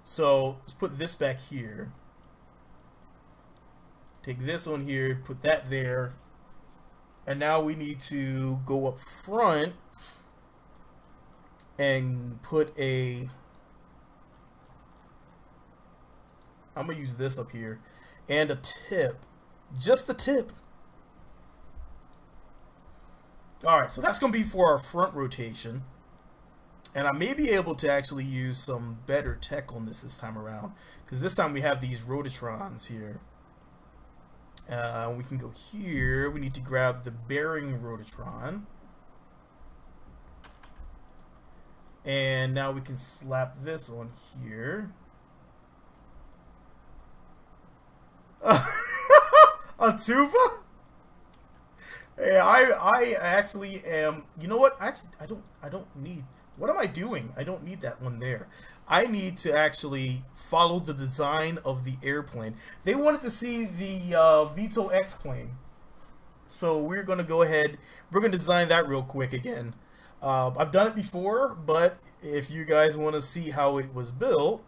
Speaker 1: So, let's put this back here. Take this on here, put that there. And now we need to go up front and put a... I'm going to use this up here. And a tip. Just the tip. Alright, so that's going to be for our front rotation. And I may be able to actually use some better tech on this time around. Because this time we have these rotatrons here. We can go here. We need to grab the bearing rototron. And now we can slap this on here. A tuba? Hey, I actually am. You know what? Actually, I don't need. What am I doing? I don't need that one there. I need to actually follow the design of the airplane. They wanted to see the VETLE X plane. So we're going to go ahead. We're going to design that real quick again. I've done it before, but if you guys want to see how it was built,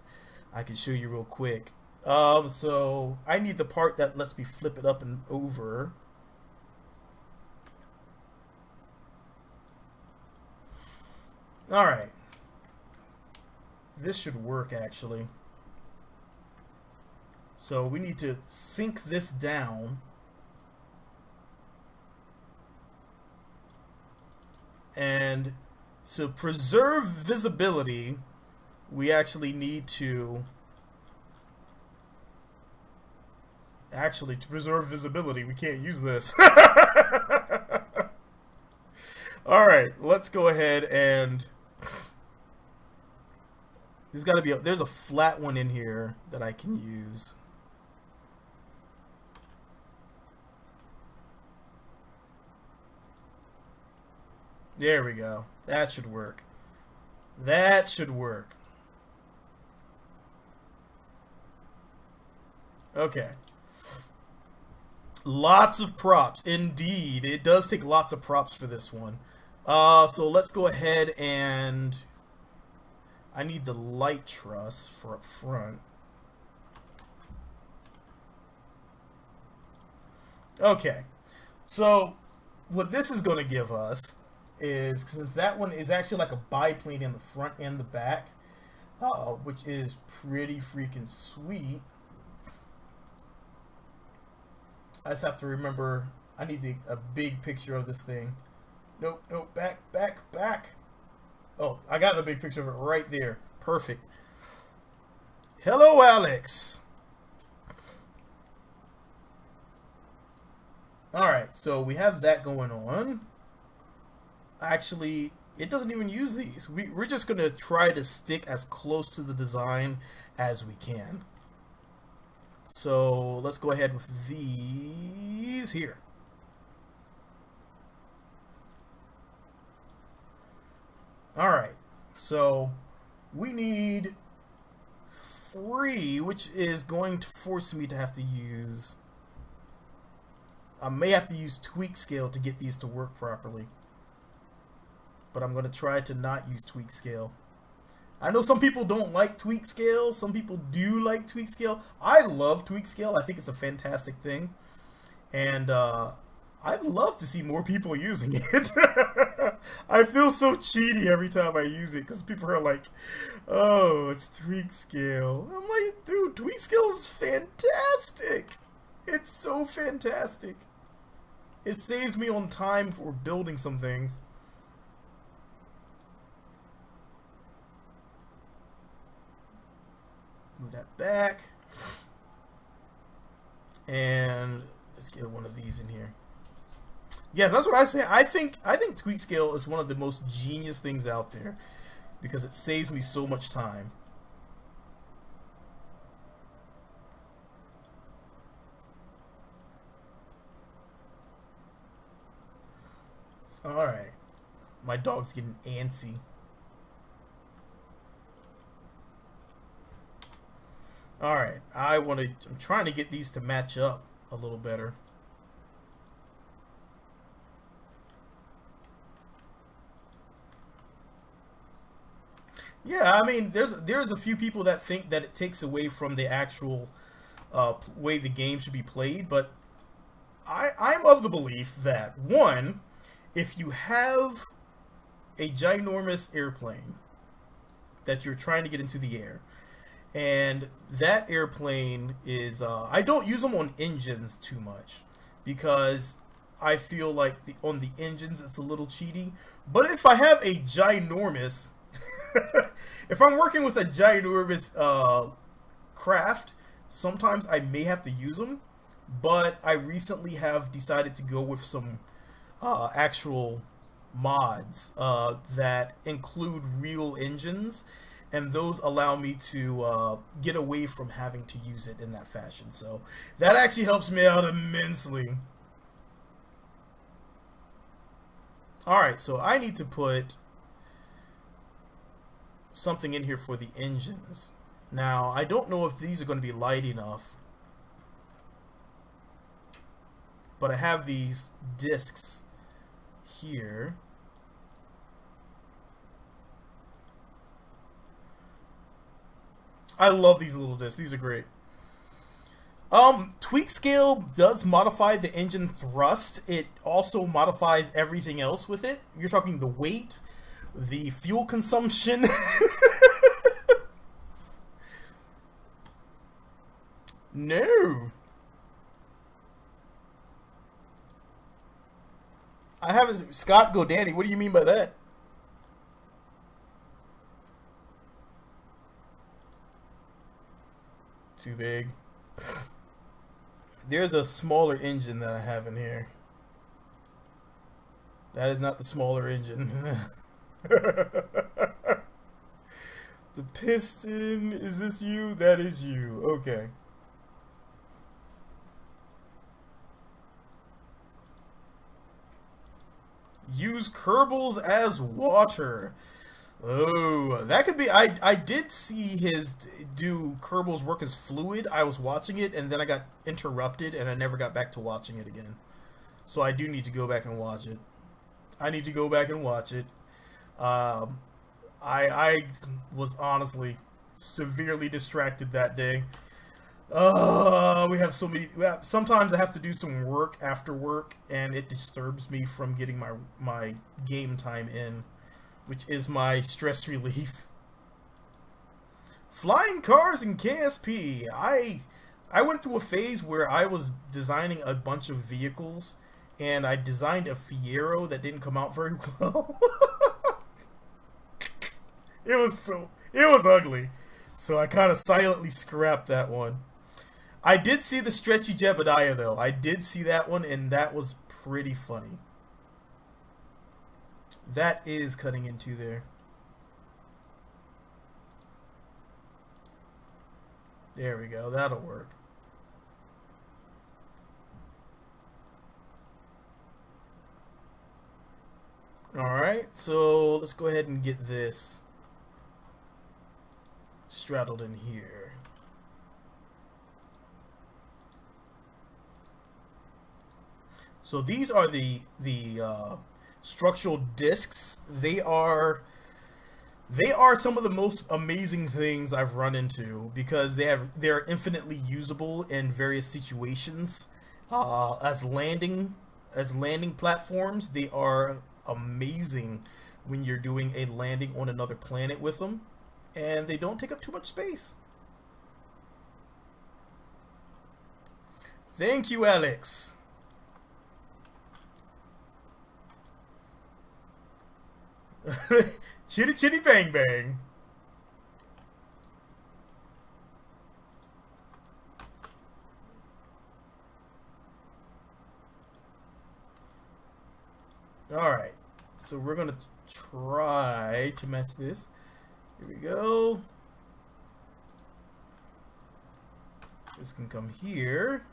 Speaker 1: I can show you real quick. So I need the part that lets me flip it up and over. Alright. This should work, actually. So we need to sink this down. And to preserve visibility, we actually need to... Actually, to preserve visibility, we can't use this. Alright, let's go ahead and... There's a flat one in here that I can use. There we go. That should work. That should work. Okay. Lots of props. Indeed. It does take lots of props for this one. So let's go ahead and... I need the light truss for up front. Okay. So what this is going to give us is, since that one is actually like a biplane in the front and the back, which is pretty freaking sweet. I just have to remember, I need a big picture of this thing. Nope, nope, back, back, back. Oh, I got the big picture of it right there. Perfect. Hello, Alex. Alright, so we have that going on. Actually, it doesn't even use these. We're just going to try to stick as close to the design as we can. So let's go ahead with these here. Alright, so we need 3, which is going to force me to have to use... I may have to use tweak scale to get these to work properly. But I'm going to try to not use tweak scale. I know some people don't like tweak scale. Some people do like tweak scale. I love tweak scale. I think it's a fantastic thing. And I'd love to see more people using it. I feel so cheaty every time I use it because people are like, oh, it's tweak scale. I'm like, dude, tweak scale is fantastic. It's so fantastic. It saves me on time for building some things. Move that back. And let's get one of these in here. Yeah, that's what I say. I think tweak scale is one of the most genius things out there because it saves me so much time. All right. My dog's getting antsy. All right. I'm trying to get these to match up a little better. Yeah, I mean, there's a few people that think that it takes away from the actual way the game should be played, but I'm of the belief that one, if you have a ginormous airplane that you're trying to get into the air, and that airplane is I don't use them on engines too much because I feel like on the engines it's a little cheaty. But if I have a ginormous, if I'm working with a ginormous craft, sometimes I may have to use them. But I recently have decided to go with some actual mods that include real engines, and those allow me to get away from having to use it in that fashion. So that actually helps me out immensely. Alright, so I need to put something in here for the engines. Now, I don't know if these are going to be light enough, but I have these discs here. I love these little discs. These are great. Tweak scale does modify the engine thrust. It also modifies everything else with it. You're talking the weight, the fuel consumption. No. I haven't. Scott go Danny. What do you mean by that? Too big. There's a smaller engine that I have in here. That is not the smaller engine. The piston, is this you? That is you. Okay. Use Kerbals as water. Oh, that could be. I did see his do Kerbals work as fluid. I was watching it and then I got interrupted and I never got back to watching it again. So I do need to go back and watch it. I need to go back and watch it. I was honestly severely distracted that day. We have so many. Sometimes I have to do some work after work, and it disturbs me from getting my game time in, which is my stress relief. Flying cars in KSP. I went through a phase where I was designing a bunch of vehicles, and I designed a Fiero that didn't come out very well. It was ugly. So I kind of silently scrapped that one. I did see the stretchy Jebediah though. I did see that one, and that was pretty funny. That is cutting into there. There we go. That'll work. Alright, so let's go ahead and get this straddled in here. So these are the structural discs. They are some of the most amazing things I've run into because they're infinitely usable in various situations. As landing platforms, they are amazing when you're doing a landing on another planet with them, and they don't take up too much space. Thank you, Alex. Chitty chitty bang bang. Alright, so we're gonna try to match this. Here we go. This can come here.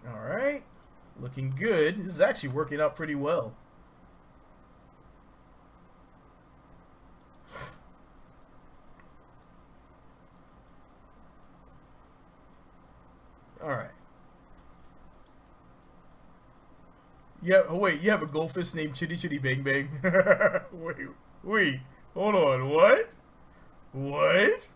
Speaker 1: Alright, looking good. This is actually working out pretty well. Alright. Yeah. Oh wait, you have a goldfish named Chitty Chitty Bang Bang. Wait. Hold on. What? What?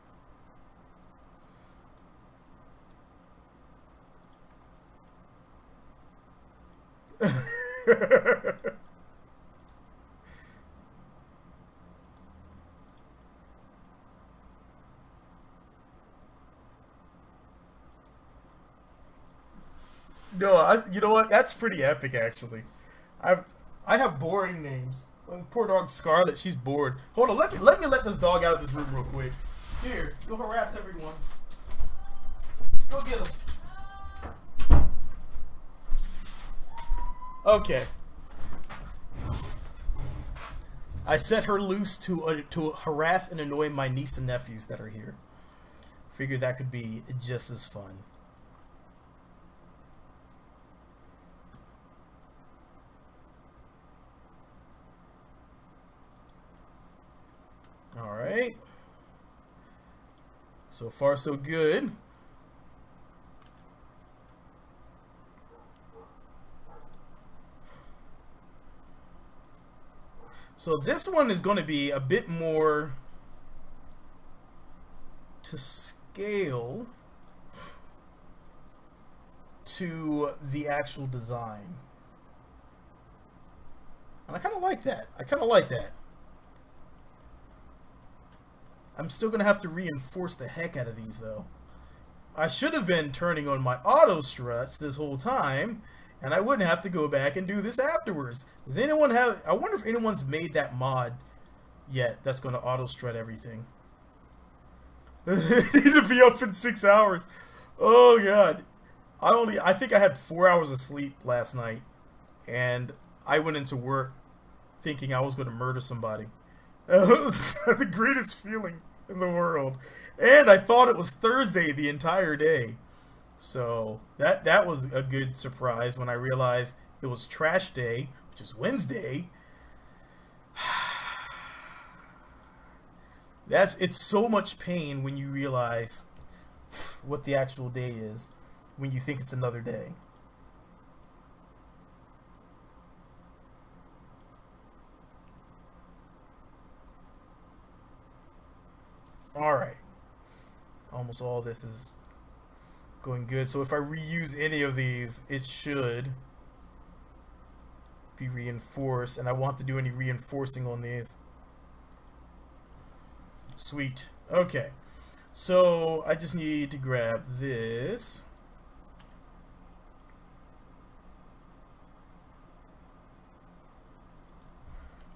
Speaker 1: No, you know what? That's pretty epic, actually. I've I have boring names. Like, poor dog Scarlet, she's bored. Hold on, let me let this dog out of this room real quick. Here, go harass everyone. Go get him. Okay. I set her loose to harass and annoy my niece and nephews that are here. Figured that could be just as fun. Alright. So far, so good. So this one is going to be a bit more to scale to the actual design. And I kind of like that. I kind of like that. I'm still going to have to reinforce the heck out of these, though. I should have been turning on my auto struts this whole time, and I wouldn't have to go back and do this afterwards. Does anyone have... I wonder if anyone's made that mod yet that's going to auto strut everything. Need to be up in 6 hours. Oh, God. I think I had 4 hours of sleep last night, and I went into work thinking I was going to murder somebody. It was the greatest feeling in the world. And I thought it was Thursday the entire day. So that was a good surprise when I realized it was trash day, which is Wednesday. It's so much pain when you realize what the actual day is when you think it's another day. Alright. Almost all this is going good. So if I reuse any of these, it should be reinforced. And I want to do any reinforcing on these. Sweet. Okay. So I just need to grab this.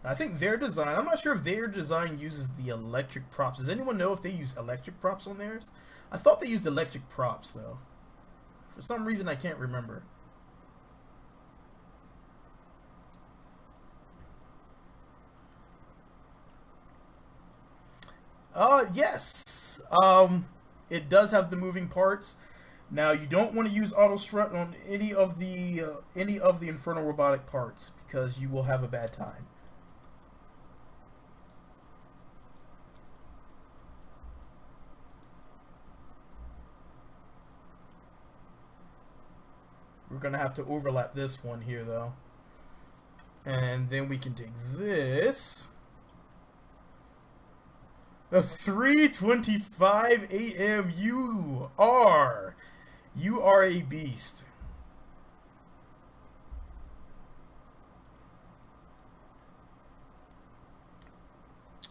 Speaker 1: I think their design, I'm not sure if their design uses the electric props. Does anyone know if they use electric props on theirs? I thought they used electric props, though. For some reason, I can't remember. Yes. It does have the moving parts. Now, you don't want to use auto strut on any of the Infernal Robotic parts because you will have a bad time. We're going to have to overlap this one here, though. And then we can take this. A 3:25 a.m. You are a beast.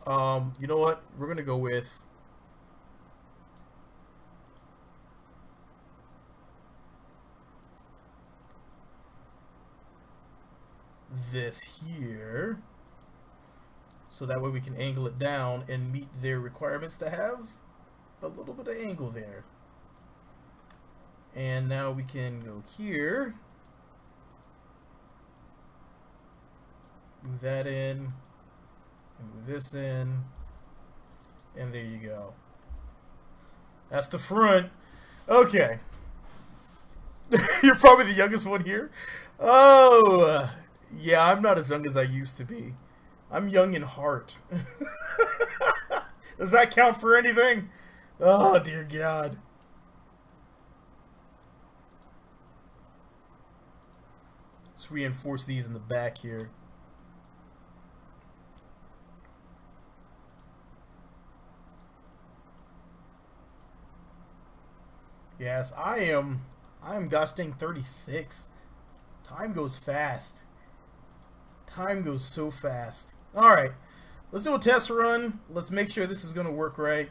Speaker 1: You know what? We're going to go with this here, so that way we can angle it down and meet their requirements to have a little bit of angle there. And now we can go here, move that in, and move this in, and there you go. That's the front. Okay. You're probably the youngest one here. Oh, yeah, I'm not as young as I used to be. I'm young in heart. Does that count for anything? Oh, dear God. Let's reinforce these in the back here. Yes, I am gosh dang 36. Time goes fast. Time goes so fast. Alright. Let's do a test run. Let's make sure this is gonna work right.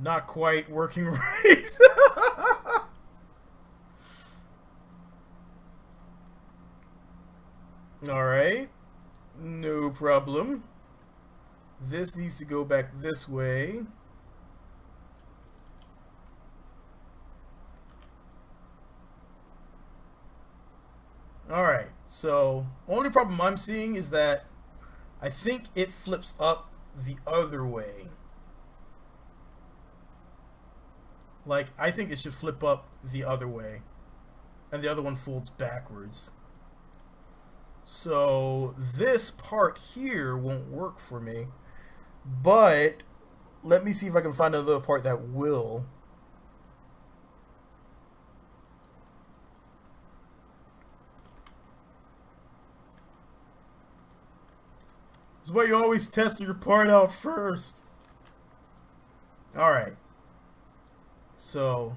Speaker 1: Not quite working right. Alright. No problem. This needs to go back this way. Alright, so only problem I'm seeing is that I think it flips up the other way. Like, I think it should flip up the other way. And the other one folds backwards. So this part here won't work for me. But let me see if I can find another part that will. This is why you always test your part out first. Alright. So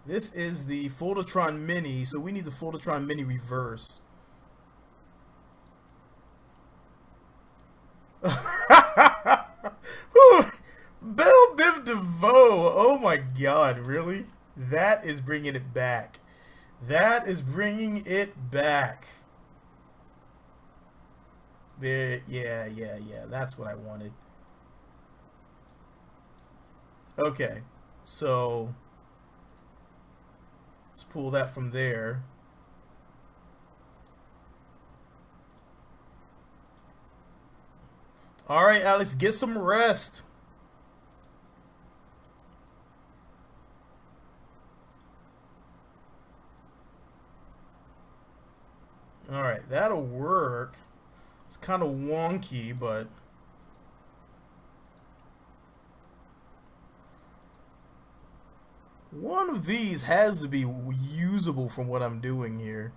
Speaker 1: this is the Foldatron Mini, so we need the Foldatron Mini reverse. Belle Biv DeVoe! Oh my god, really? That is bringing it back. That is bringing it back. There, yeah, that's what I wanted. Okay, so let's pull that from there. All right, Alex, get some rest. All right, that'll work. It's kind of wonky, but one of these has to be usable from what I'm doing here.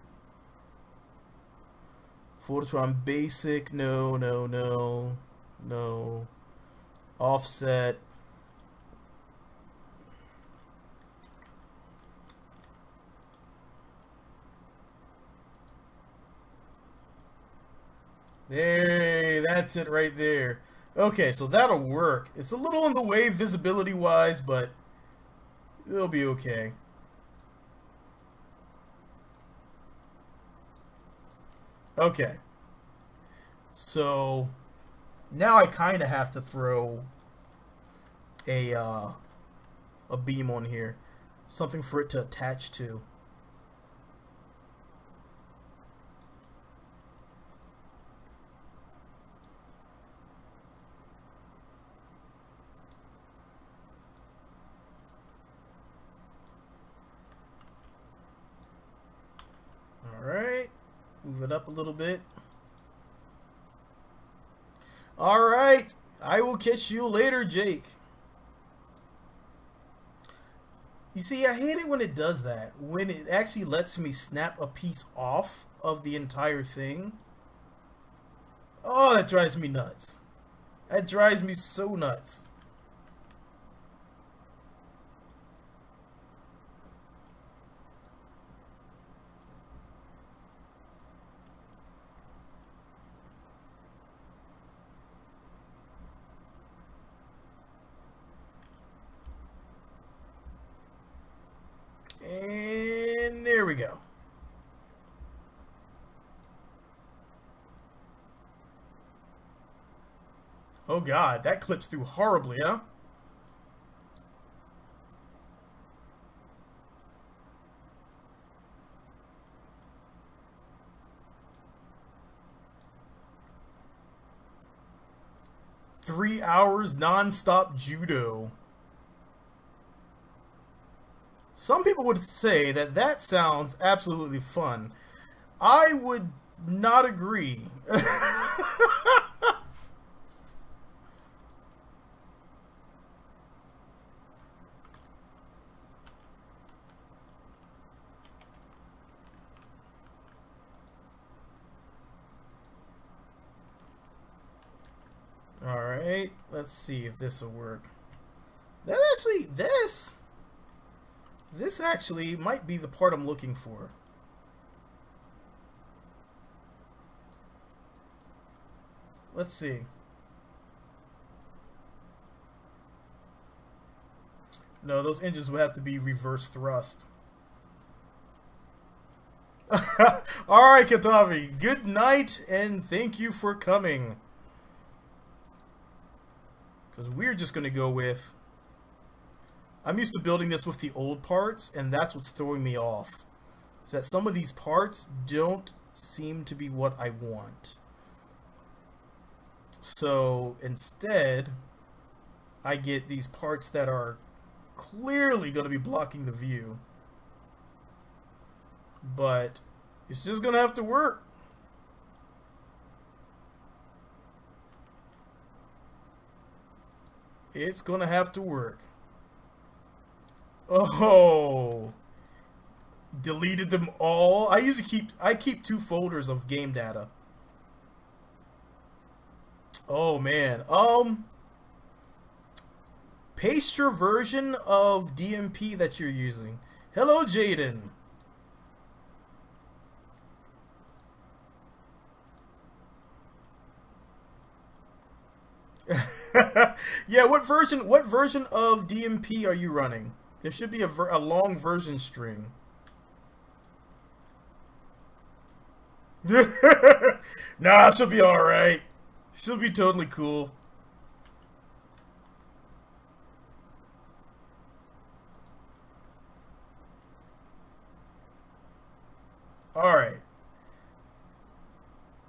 Speaker 1: Foldatron Basic, no. Offset. Hey, that's it right there. Okay, so that'll work. It's a little in the way visibility-wise, but it'll be okay. Okay. So now I kind of have to throw a beam on here. Something for it to attach to. Alright, move it up a little bit. Alright, I will catch you later, Jake. You see, I hate it when it does that. When it actually lets me snap a piece off of the entire thing. Oh, that drives me nuts. That drives me so nuts. And there we go. Oh god, that clips through horribly, huh? Three hours non-stop judo. Some people would say that that sounds absolutely fun. I would not agree. Alright, let's see if this will work. That actually, this actually might be the part I'm looking for. Let's see. No, those engines would have to be reverse thrust. Alright, Katavi, good night and thank you for coming. Because we're just going to go with... I'm used to building this with the old parts, and that's what's throwing me off. Is that some of these parts don't seem to be what I want. So, instead, I get these parts that are clearly going to be blocking the view. But, it's just going to have to work. It's going to have to work. Oh, deleted them all. I keep 2 folders of game data. Oh man. Paste your version of DMP that you're using. Hello, Jaden. Yeah, what version of DMP are you running? There should be a long version string. Nah, she'll be alright. She'll be totally cool. Alright.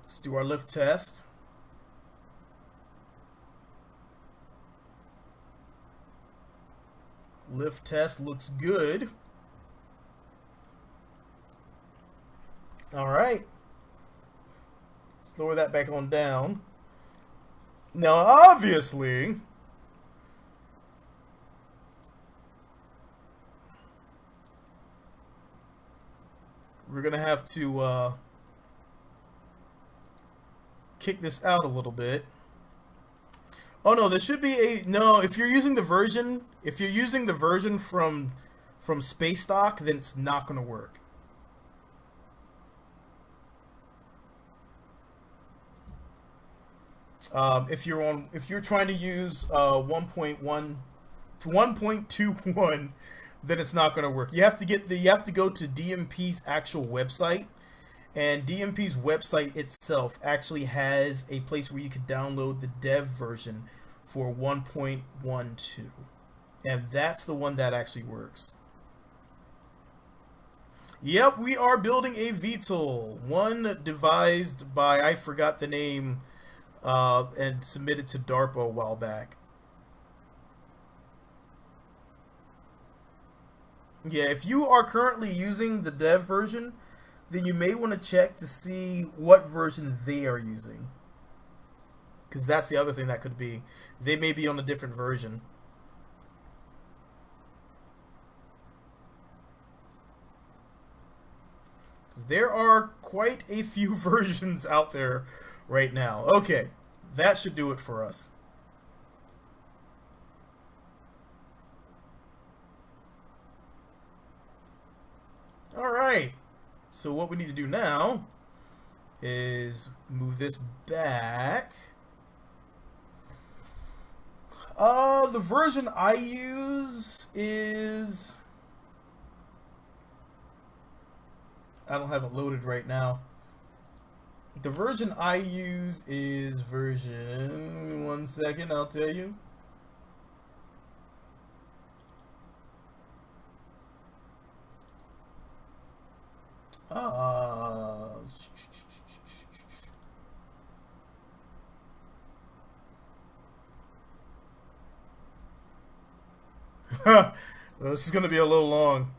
Speaker 1: Let's do our lift test. Lift test looks good. Alright. Let's lower that back on down. Now, obviously, we're going to have to kick this out a little bit. Oh no, there should be a no. If you're using the version from Space Stock, then it's not going to work. If you're trying to use 1.1 to 1.21, then it's not going to work. You have to go to DMP's actual website. And DMP's website itself actually has a place where you can download the dev version for 1.12. And that's the one that actually works. Yep, we are building a VETLE. One devised by, I forgot the name, and submitted to DARPA a while back. Yeah, if you are currently using the dev version, then you may want to check to see what version they are using. Because that's the other thing that could be. They may be on a different version. There are quite a few versions out there right now. Okay, that should do it for us. Alright. So what we need to do now is move this back. The version I use is... I don't have it loaded right now. The version I use is version... One second, I'll tell you. This is going to be a little long.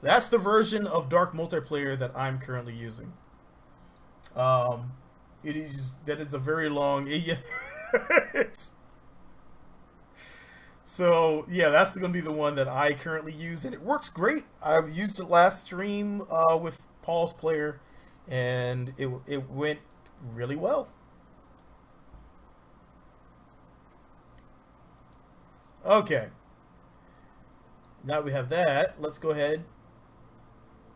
Speaker 1: That's the version of Dark multiplayer that I'm currently using. It is that is a very long. It's, so yeah, that's going to be the one that I currently use, and it works great. I've used it last stream with Paul's player, and it went really well. Okay, now we have that. Let's go ahead.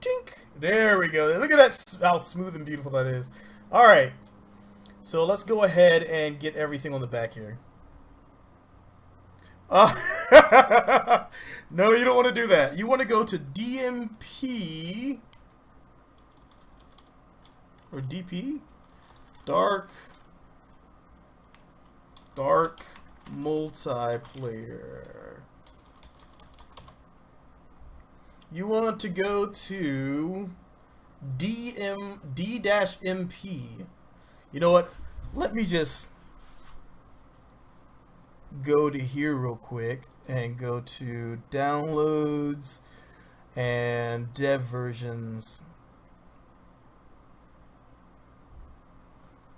Speaker 1: Tink. There we go. Look at that, how smooth and beautiful that is. All right, so let's go ahead and get everything on the back here. No, you don't want to do that. You want to go to DMP or DP, dark multiplayer. You want to go to D-MP. You know what? Let me just go to here real quick and go to downloads and dev versions,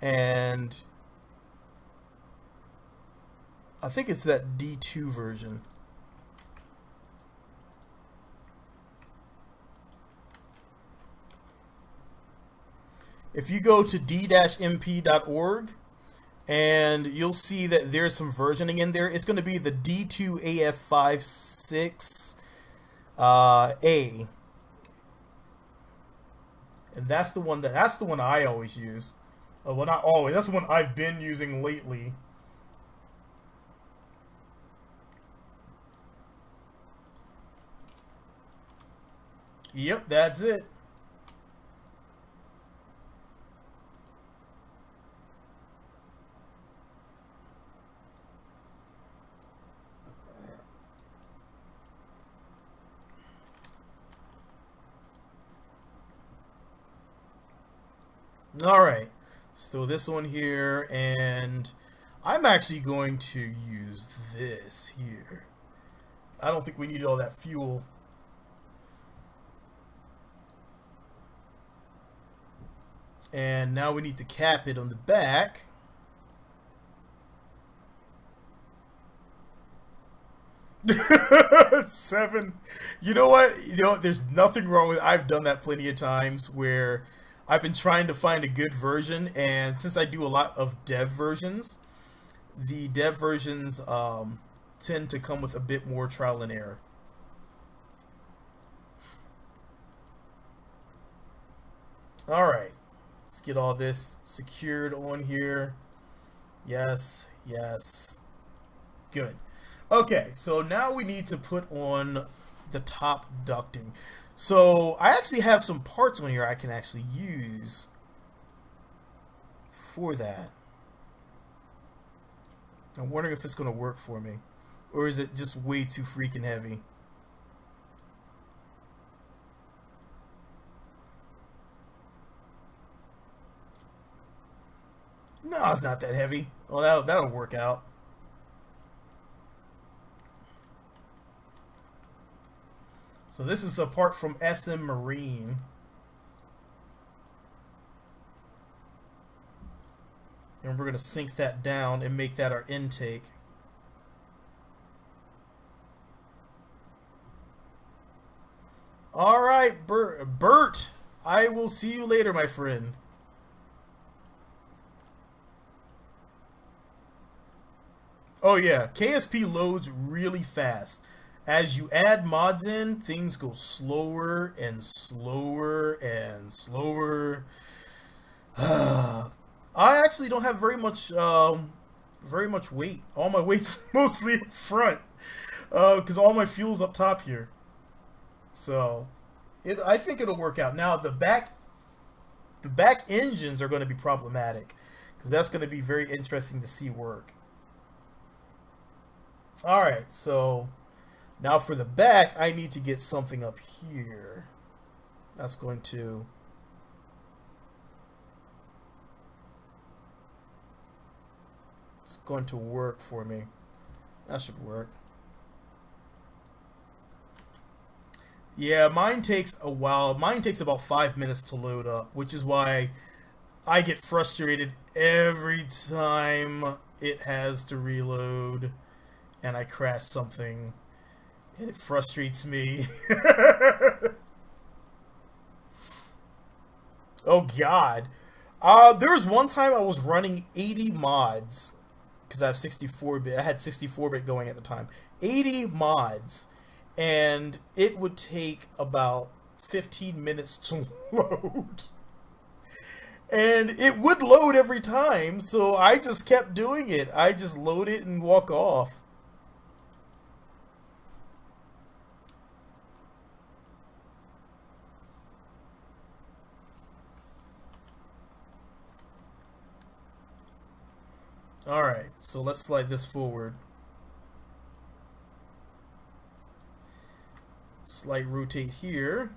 Speaker 1: and I think it's that D2 version. If you go to d-mp.org, and you'll see that there's some versioning in there. It's going to be the D2AF56A, and that's the one I always use. Well, not always. That's the one I've been using lately. Yep, that's it. All right, let's throw this on here, and I'm actually going to use this here. I don't think we need all that fuel. And now we need to cap it on the back. Seven. You know what? There's nothing wrong with. I've done that plenty of times where I've been trying to find a good version, and since I do a lot of dev versions, the dev versions tend to come with a bit more trial and error. All right, let's get all this secured on here. Yes, yes, good. Okay, so now we need to put on the top ducting. So I actually have some parts on here I can actually use for that. I'm wondering if it's going to work for me, or is it just way too freaking heavy? No, it's not that heavy. Well, that'll work out. So this is a part from SM Marine. And we're going to sink that down and make that our intake. All right, Bert, I will see you later, my friend. Oh yeah, KSP loads really fast. As you add mods in, things go slower and slower and slower. I actually don't have very much weight. All my weight's mostly up front, because all my fuel's up top here. So, I think it'll work out. Now the back engines are going to be problematic, because that's going to be very interesting to see work. All right, so. Now for the back, I need to get something up here. That's going to... It's going to work for me. That should work. Yeah, mine takes a while. Mine takes about 5 minutes to load up, which is why I get frustrated every time it has to reload and I crash something, and it frustrates me. Oh God. There was one time I was running 80 mods because I have 64-bit. I had 64-bit going at the time. 80 mods, and it would take about 15 minutes to load. And it would load every time, so I just kept doing it. I just load it and walk off. Alright, so let's slide this forward. Slight rotate here.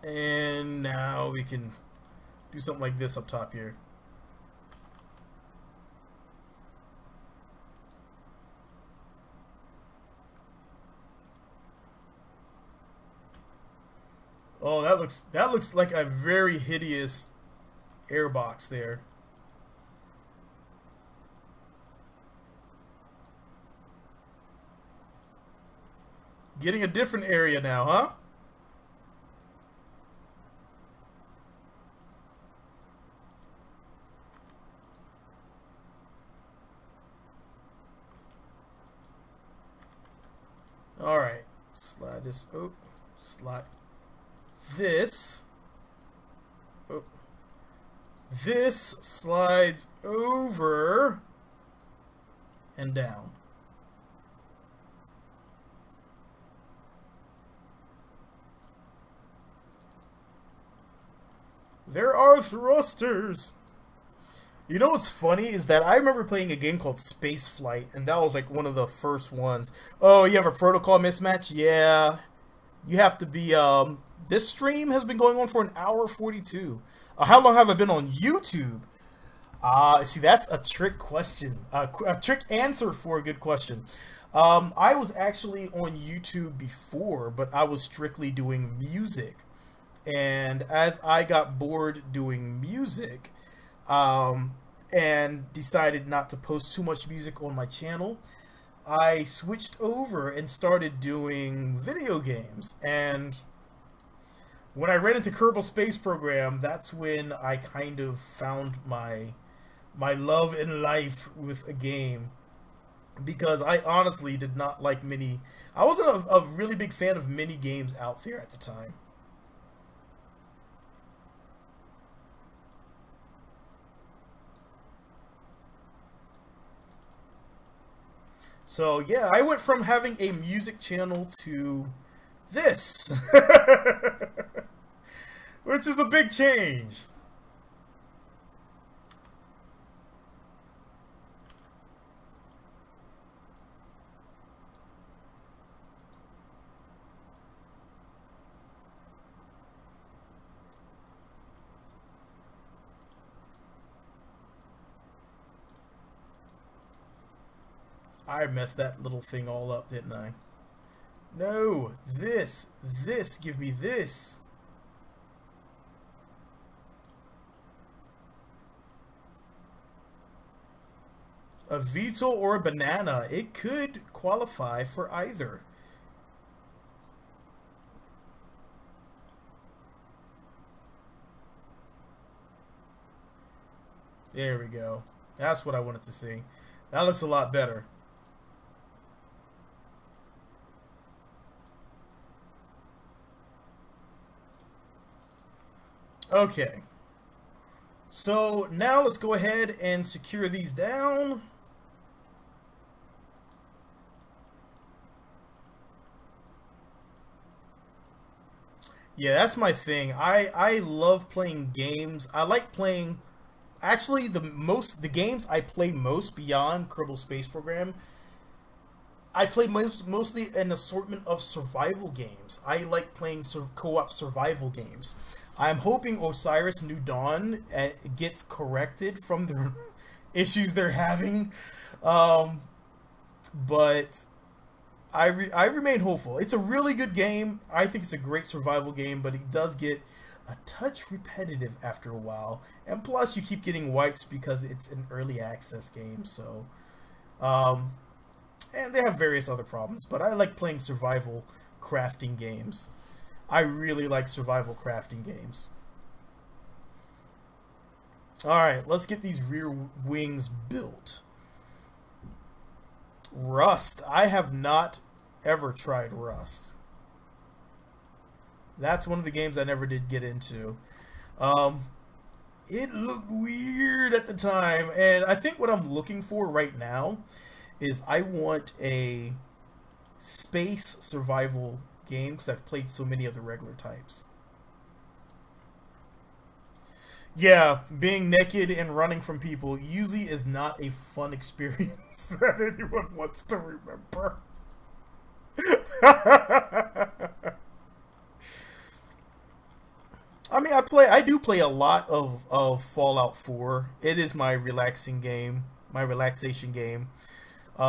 Speaker 1: And now we can do something like this up top here. Oh, that looks like a very hideous airbox there. Getting a different area now, huh? All right, slide this. Oh, slide this. Oh, this slides over and down. There are thrusters. You know what's funny is that I remember playing a game called Space Flight, and that was like one of the first ones. Oh, you have a protocol mismatch? Yeah. You have to be, this stream has been going on for 1:42. How long have I been on YouTube? See, that's a trick question. A trick answer for a good question. I was actually on YouTube before, but I was strictly doing music. And as I got bored doing music, and decided not to post too much music on my channel, I switched over and started doing video games. And when I ran into Kerbal Space Program, that's when I kind of found my love in life with a game. Because I honestly did not like mini... I wasn't a really big fan of mini games out there at the time. So yeah, I went from having a music channel to this, which is a big change. I messed that little thing all up, didn't I? No, this, give me this. A VETLE or a banana, it could qualify for either. There we go. That's what I wanted to see. That looks a lot better. Okay, so now let's go ahead and secure these down. Yeah, that's my thing. I love playing games. I like playing, actually the games I play most beyond Kerbal Space Program, I play mostly an assortment of survival games. I like playing co-op survival games. I'm hoping Osiris New Dawn gets corrected from the issues they're having. But I remain hopeful. It's a really good game. I think it's a great survival game, but it does get a touch repetitive after a while. And plus, you keep getting wipes because it's an early access game. So, and they have various other problems. But I like playing survival crafting games. I really like survival crafting games. Alright, let's get these rear wings built. Rust. I have not ever tried Rust. That's one of the games I never did get into. It looked weird at the time, and I think what I'm looking for right now is I want a space survival game because I've played so many of the regular types. Yeah, being naked and running from people usually is not a fun experience that anyone wants to remember. I mean, I do play a lot of Fallout 4. It is my relaxing game, my relaxation game.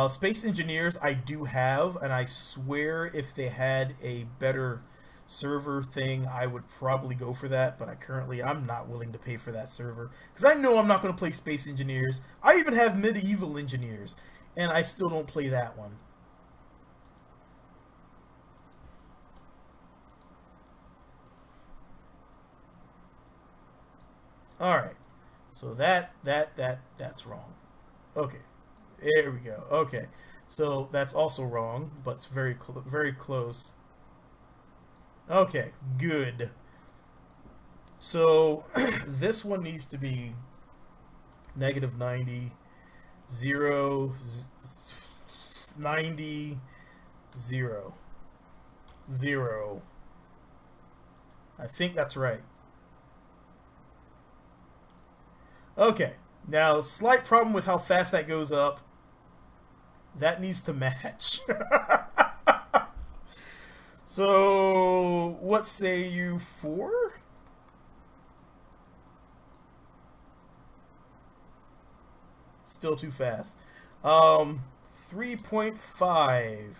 Speaker 1: Space Engineers I do have, and I swear if they had a better server thing, I would probably go for that, but I'm not willing to pay for that server because I know I'm not going to play Space Engineers. I even have Medieval Engineers, and I still don't play that one. All right, so that's wrong. Okay, there we go. Okay, so that's also wrong, but it's very close. Okay, good. So this one needs to be -90, 0, 90, 0, 0. I think that's right. Okay, now slight problem with how fast that goes up. That needs to match. So, what say you, 4? Still too fast. 3.5.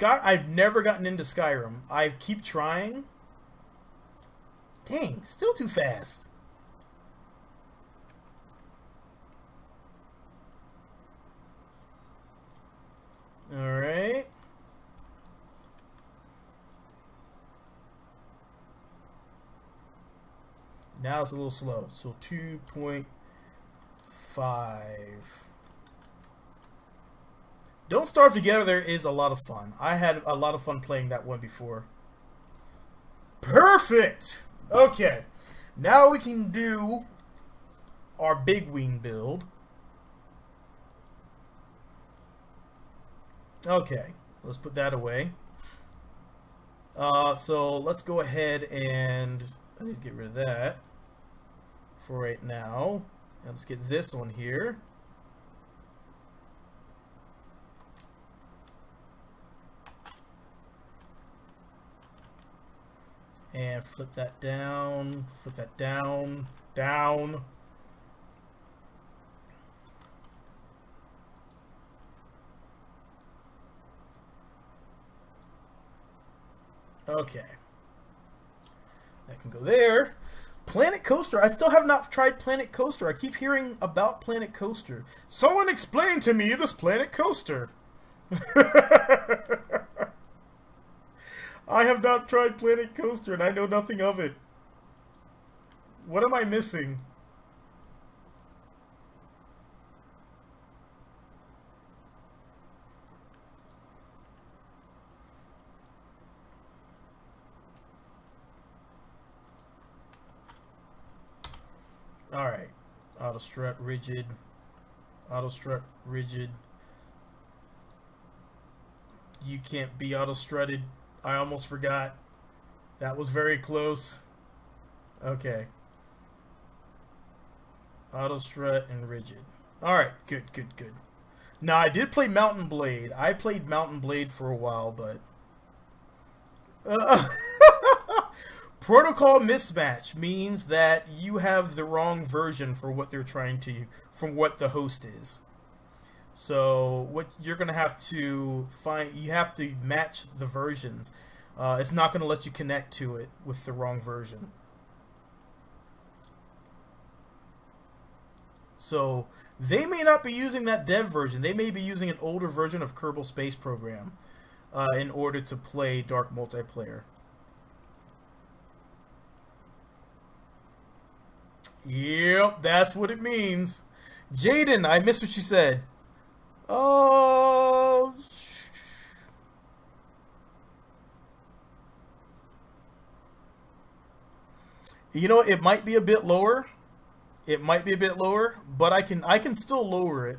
Speaker 1: I've never gotten into Skyrim. I keep trying. Dang, still too fast. Alright. Now it's a little slow. So 2.5. Don't Starve Together is a lot of fun. I had a lot of fun playing that one before. Perfect! Okay. Now we can do our big wing build. Okay, let's put that away. So let's go ahead and I need to get rid of that for right now. And let's get this one here. And flip that down, down. Okay. That can go there. Planet Coaster. I still have not tried Planet Coaster. I keep hearing about Planet Coaster. Someone explain to me this Planet Coaster. I have not tried Planet Coaster and I know nothing of it. What am I missing? Alright. Auto strut rigid. Auto strut rigid. You can't be auto strutted. I almost forgot. That was very close. Okay. Auto strut and rigid. Alright, good. Now, I did play Mountain Blade. I played Mountain Blade for a while, but... Protocol mismatch means that you have the wrong version for what they're trying to... from what the host is. So, what you're going to have to find... You have to match the versions. It's not going to let you connect to it with the wrong version. So, they may not be using that dev version. They may be using an older version of Kerbal Space Program in order to play Dark Multiplayer. Yep, that's what it means. Jaden, I missed what you said. Oh... You know, it might be a bit lower. It might be a bit lower, but I can still lower it.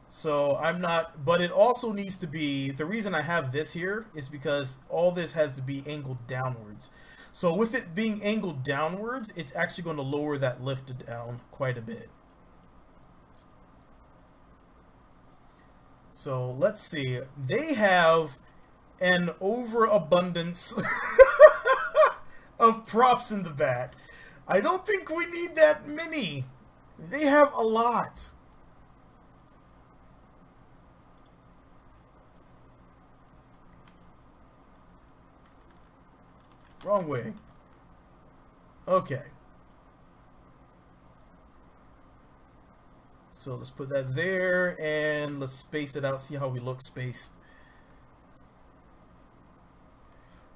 Speaker 1: So I'm not, but it also needs to be, the reason I have this here is because all this has to be angled downwards. So with it being angled downwards, it's actually going to lower that lift down quite a bit. So let's see. They have an overabundance of props in the back. I don't think we need that many. They have a lot. Wrong way. Okay. So let's put that there and let's space it out, see how we look spaced.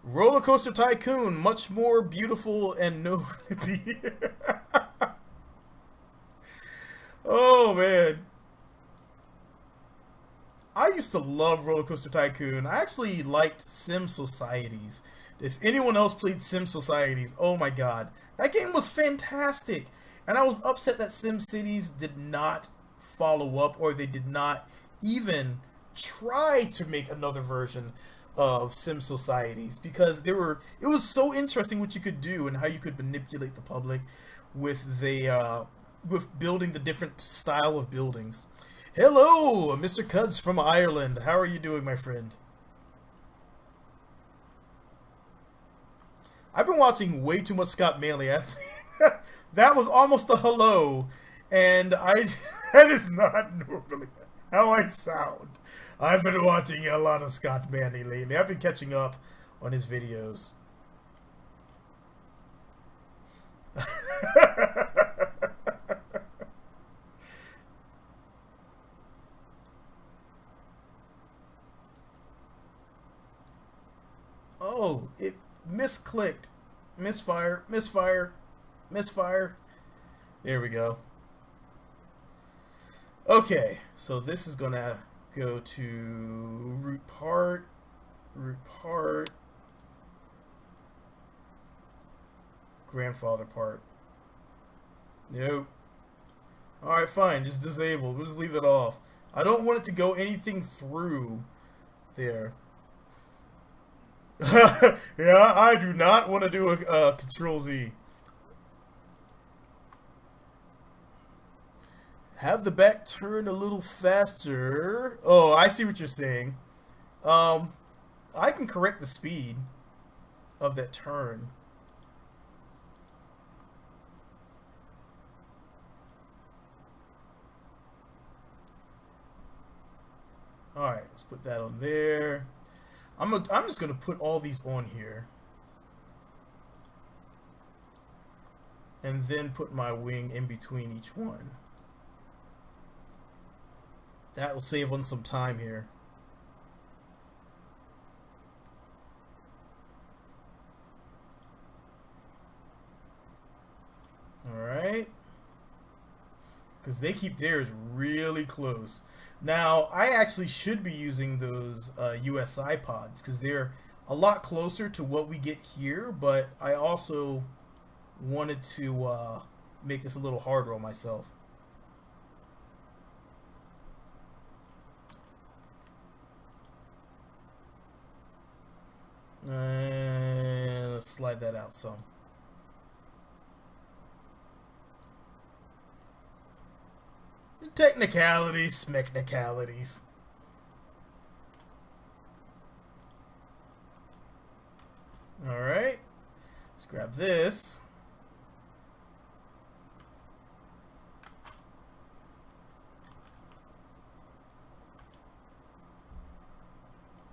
Speaker 1: Roller Coaster Tycoon, much more beautiful and no Oh man. I used to love Roller Coaster Tycoon. I actually liked Sim Societies. If anyone else played Sim Societies, oh my god. That game was fantastic. And I was upset that Sim Cities did not follow up, or they did not even try to make another version of Sim Societies, because it was so interesting what you could do and how you could manipulate the public with the with building the different style of buildings. Hello, Mr. Cuds from Ireland. How are you doing, my friend? I've been watching way too much Scott Manley. That was almost a hello, and that is not normally how I sound. I've been watching a lot of Scott Manley lately. I've been catching up on his videos. Oh, it misclicked. Misfire, misfire, misfire. There we go. Okay, so this is gonna go to root part, grandfather part. Nope. Alright, fine, just disable. We'll just leave it off. I don't want it to go anything through there. Yeah, I do not want to do a Control Z. Have the back turn a little faster. Oh, I see what you're saying. I can correct the speed of that turn. Alright, let's put that on there. I'm just gonna put all these on here. And then put my wing in between each one. That will save on some time here. Alright. Because they keep theirs really close. Now, I actually should be using those USI pods because they're a lot closer to what we get here, but I also wanted to make this a little harder on myself. And let's slide that out some. Technicalities, smechnicalities. Alright. Let's grab this.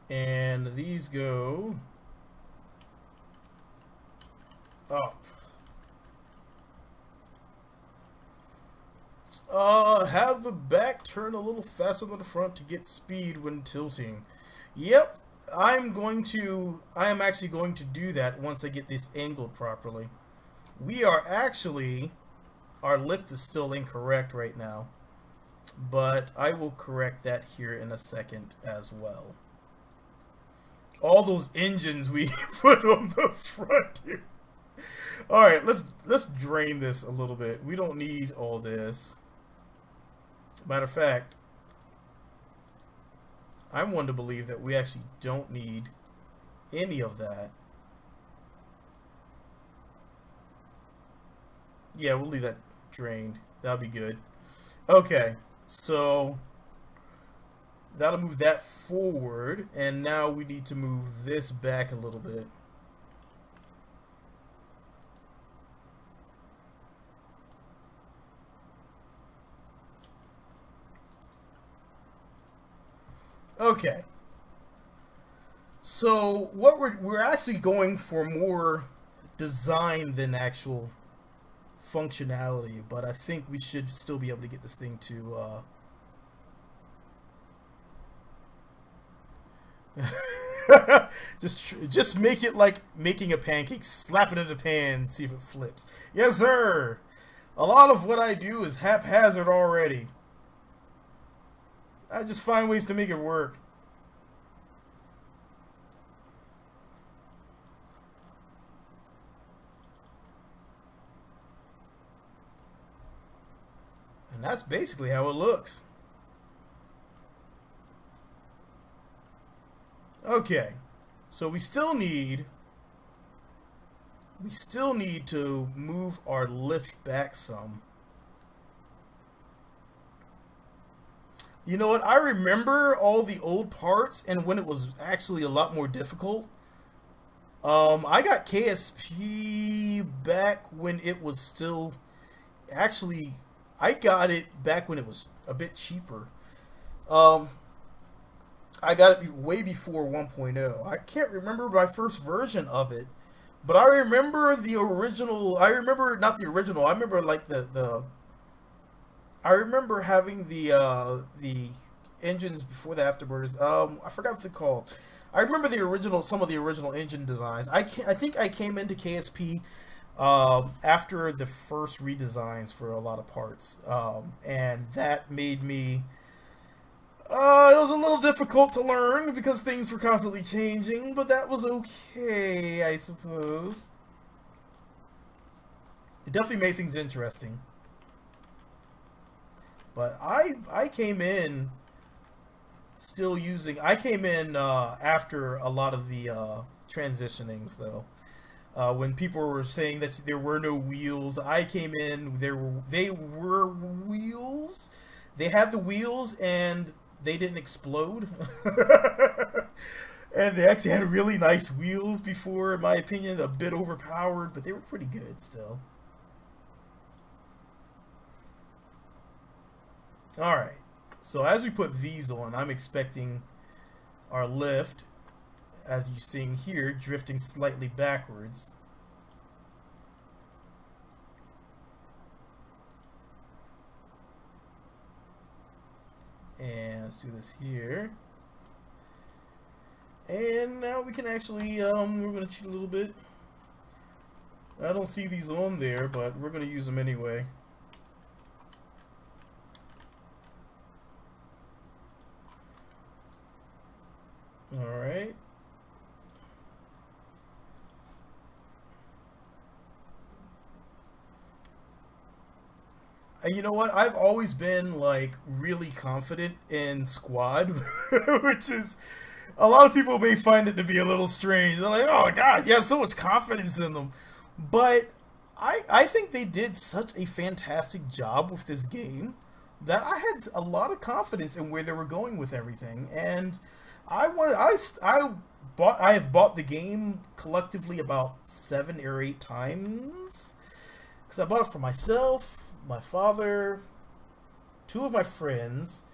Speaker 1: And these go up. Have the back turn a little faster than the front to get speed when tilting. Yep, I am actually going to do that once I get this angled properly. Our lift is still incorrect right now, but I will correct that here in a second as well. All those engines we put on the front here. All right, let's drain this a little bit. We don't need all this. Matter of fact, I'm one to believe that we actually don't need any of that. Yeah, we'll leave that drained. That'll be good. Okay, so that'll move that forward, and now we need to move this back a little bit. Okay, so what we're actually going for more design than actual functionality, but I think we should still be able to get this thing to just make it like making a pancake, slap it in the pan, see if it flips. Yes, sir. A lot of what I do is haphazard already. I just find ways to make it work. And that's basically how it looks. Okay. So we still need to move our lift back some. You know what? I remember all the old parts and when it was actually a lot more difficult. I got KSP back when it was still... Actually, I got it back when it was a bit cheaper. I got it way before 1.0. I can't remember my first version of it, but I remember the original. I remember not the original. I remember like I remember having the engines before the afterburners. I forgot what they're called. I remember some of the original engine designs. I think I came into KSP after the first redesigns for a lot of parts, and that made me. It was a little difficult to learn because things were constantly changing, but that was okay, I suppose. It definitely made things interesting. But I came in still using... I came in after a lot of the transitionings, though. When people were saying that there were no wheels, I came in, they were wheels. They had the wheels, and they didn't explode. And they actually had really nice wheels before, in my opinion. A bit overpowered, but they were pretty good still. Alright, so as we put these on, I'm expecting our lift, as you're seeing here, drifting slightly backwards. And let's do this here. And now we can actually, we're going to cheat a little bit. I don't see these on there, but we're going to use them anyway. Alright. You know what? I've always been like really confident in Squad, which is a lot of people may find it to be a little strange. They're like, "Oh God, you have so much confidence in them," but I think they did such a fantastic job with this game. that I had a lot of confidence in where they were going with everything, and I have bought the game collectively about 7 or 8 times, because I bought it for myself, my father, 2 of my friends,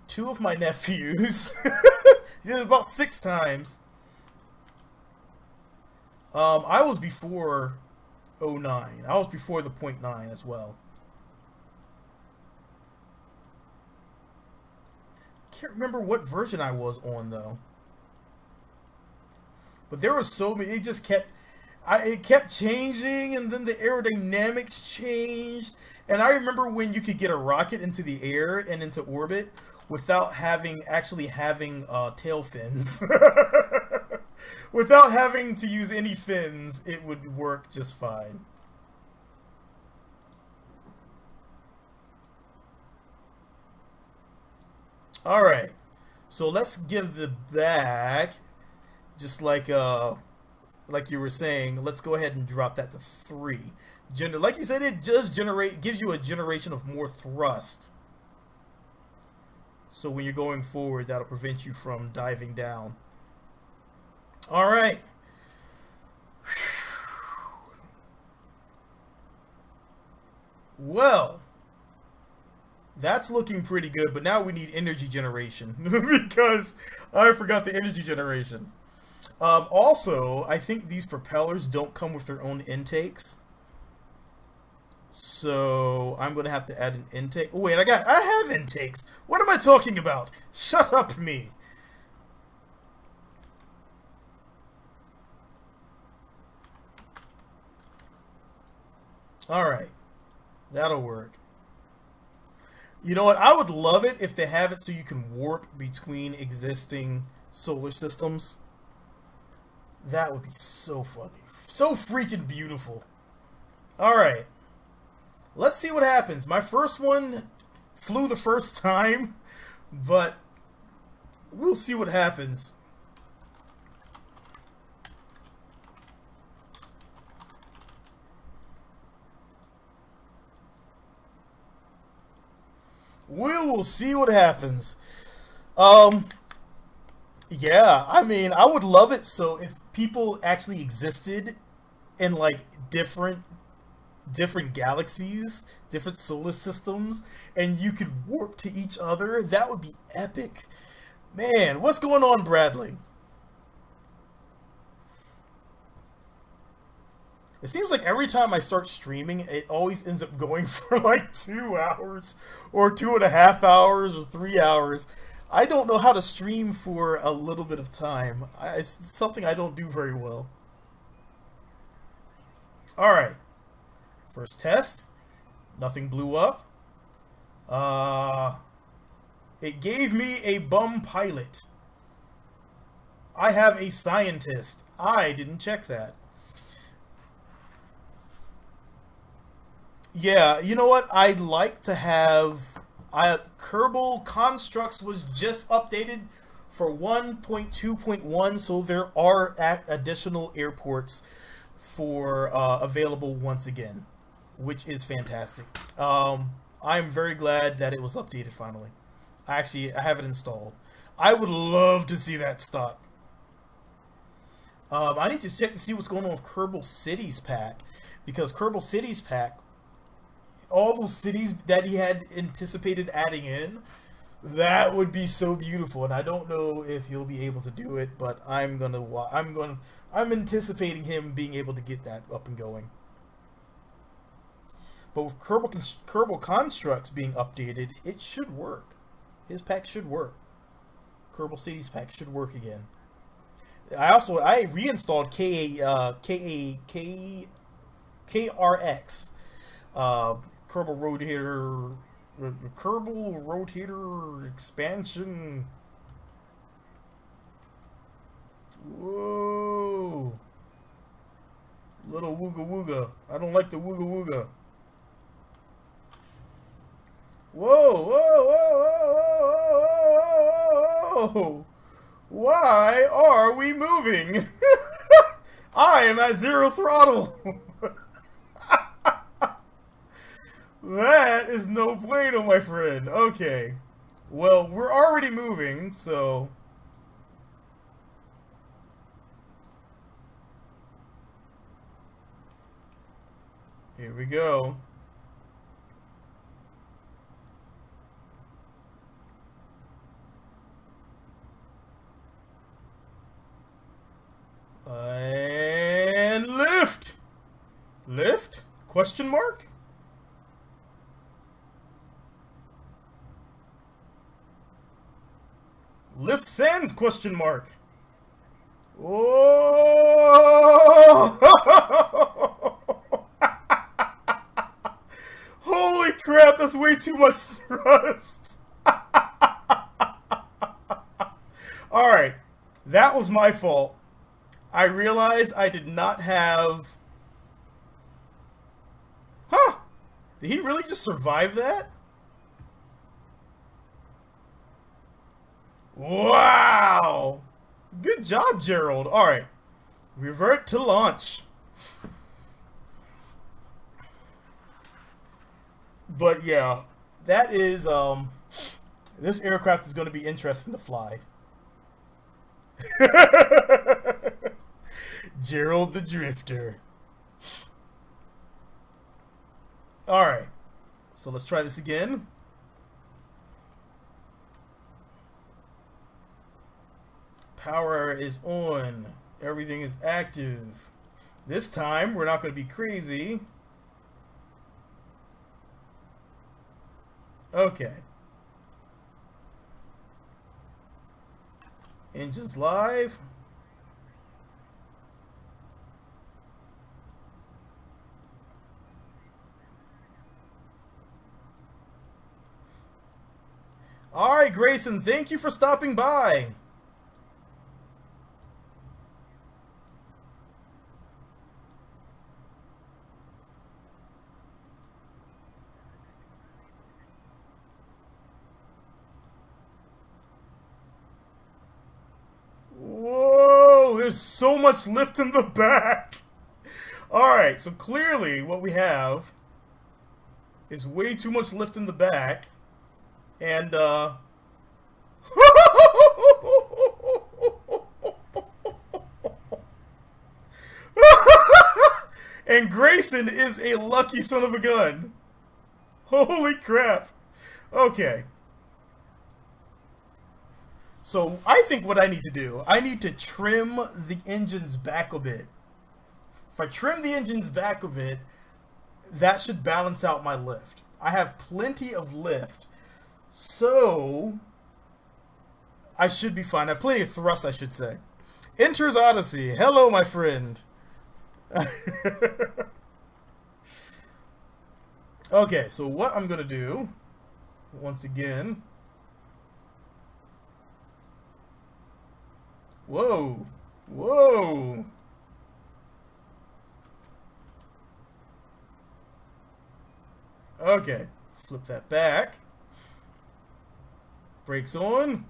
Speaker 1: 2 of my nephews. About 6 times. I was before 09. I was before the .9 as well. Can't remember what version I was on though. But there were so many. It just kept, it kept changing, and then the aerodynamics changed. And I remember when you could get a rocket into the air and into orbit without actually having tail fins. Without having to use any fins, it would work just fine. Alright, so let's give the back, just like you were saying, let's go ahead and drop that to 3. Like you said, it does gives you a generation of more thrust. So when you're going forward, that'll prevent you from diving down. Alright. Well, that's looking pretty good, but now we need energy generation because I forgot the energy generation. Also, I think these propellers don't come with their own intakes. So I'm gonna have to add an intake. Oh wait, I have intakes. What am I talking about? Shut up, me. Alright. That'll work. You know what? I would love it if they have it so you can warp between existing solar systems. That would be so freaking beautiful. Alright. Let's see what happens. My first one flew the first time, but we'll see what happens. We will see what happens. Yeah, I mean, I would love it so if people actually existed in like different galaxies, different solar systems, and you could warp to each other, that would be epic. Man, what's going on, Bradley? It seems like every time I start streaming, it always ends up going for like 2 hours, or 2.5 hours, or 3 hours. I don't know how to stream for a little bit of time. It's something I don't do very well. Alright. First test. Nothing blew up. It gave me a bum pilot. I have a scientist. I didn't check that. Yeah, you know what? I'd like to have... Kerbal Constructs was just updated for 1.2.1, so there are additional airports for available once again, which is fantastic. I'm very glad that it was updated finally. I have it installed. I would love to see that stock. I need to check to see what's going on with Kerbal Cities Pack, because Kerbal Cities Pack, all those cities that he had anticipated adding in, that would be so beautiful, and I don't know if he'll be able to do it, but I'm anticipating him being able to get that up and going. But with Kerbal Constructs being updated, it should work. His pack should work. Kerbal Cities Pack should work again. I reinstalled KRX. Kerbal Rotator expansion. Whoa. Little wooga wooga. I don't like the wooga wooga. Whoa, whoa, whoa, whoa, whoa, whoa, whoa. Why are we moving? I am at 0 throttle. That is no bueno, my friend. Okay. Well, we're already moving, so... Here we go. And lift! Lift? Question mark? Lift sends? Question mark. Oh! Holy crap, that's way too much thrust. Alright, that was my fault. I realized I did not have... Huh! Did he really just survive that? Wow! Good job, Gerald. Alright. Revert to launch. But yeah, that is, this aircraft is going to be interesting to fly. Gerald the Drifter. Alright, so let's try this again. Power is on. Everything is active. This time, we're not going to be crazy. Okay. Engines live. Alright, Grayson, thank you for stopping by. Whoa, there's so much lift in the back. Alright, so clearly what we have is way too much lift in the back. And, and Grayson is a lucky son of a gun. Holy crap. Okay. So, I think what I need to do, I need to trim the engines back a bit. If I trim the engines back a bit, that should balance out my lift. I have plenty of lift. So, I should be fine. I have plenty of thrust, I should say. Enters Odyssey. Hello, my friend. Okay, so what I'm going to do, once again... Whoa. Whoa. Okay, flip that back. Brakes on.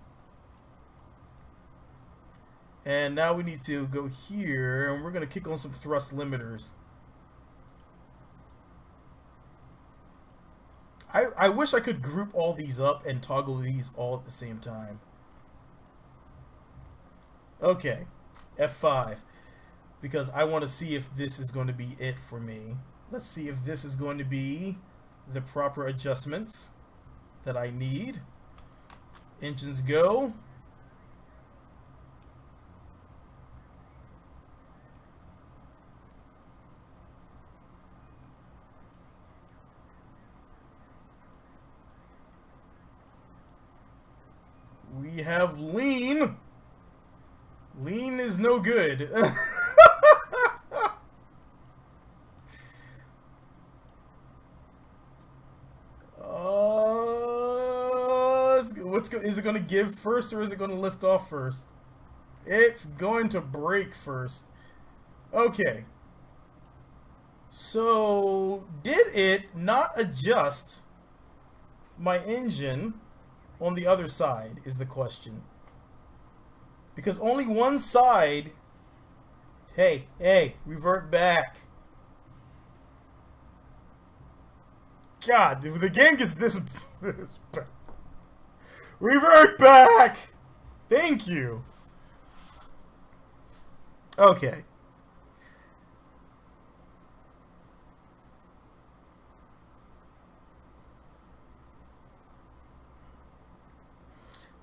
Speaker 1: And now we need to go here, and we're going to kick on some thrust limiters. I wish I could group all these up and toggle these all at the same time. Okay, F5. Because I want to see if this is going to be it for me. Let's see if this is going to be the proper adjustments that I need. Engines go. We have lean. Lean is no good. Is it going to give first or is it going to lift off first? It's going to brake first. Okay. So, did it not adjust my engine on the other side is the question. Because only one side... Hey, revert back. God, if the game gets this bad. Revert back! Thank you. Okay.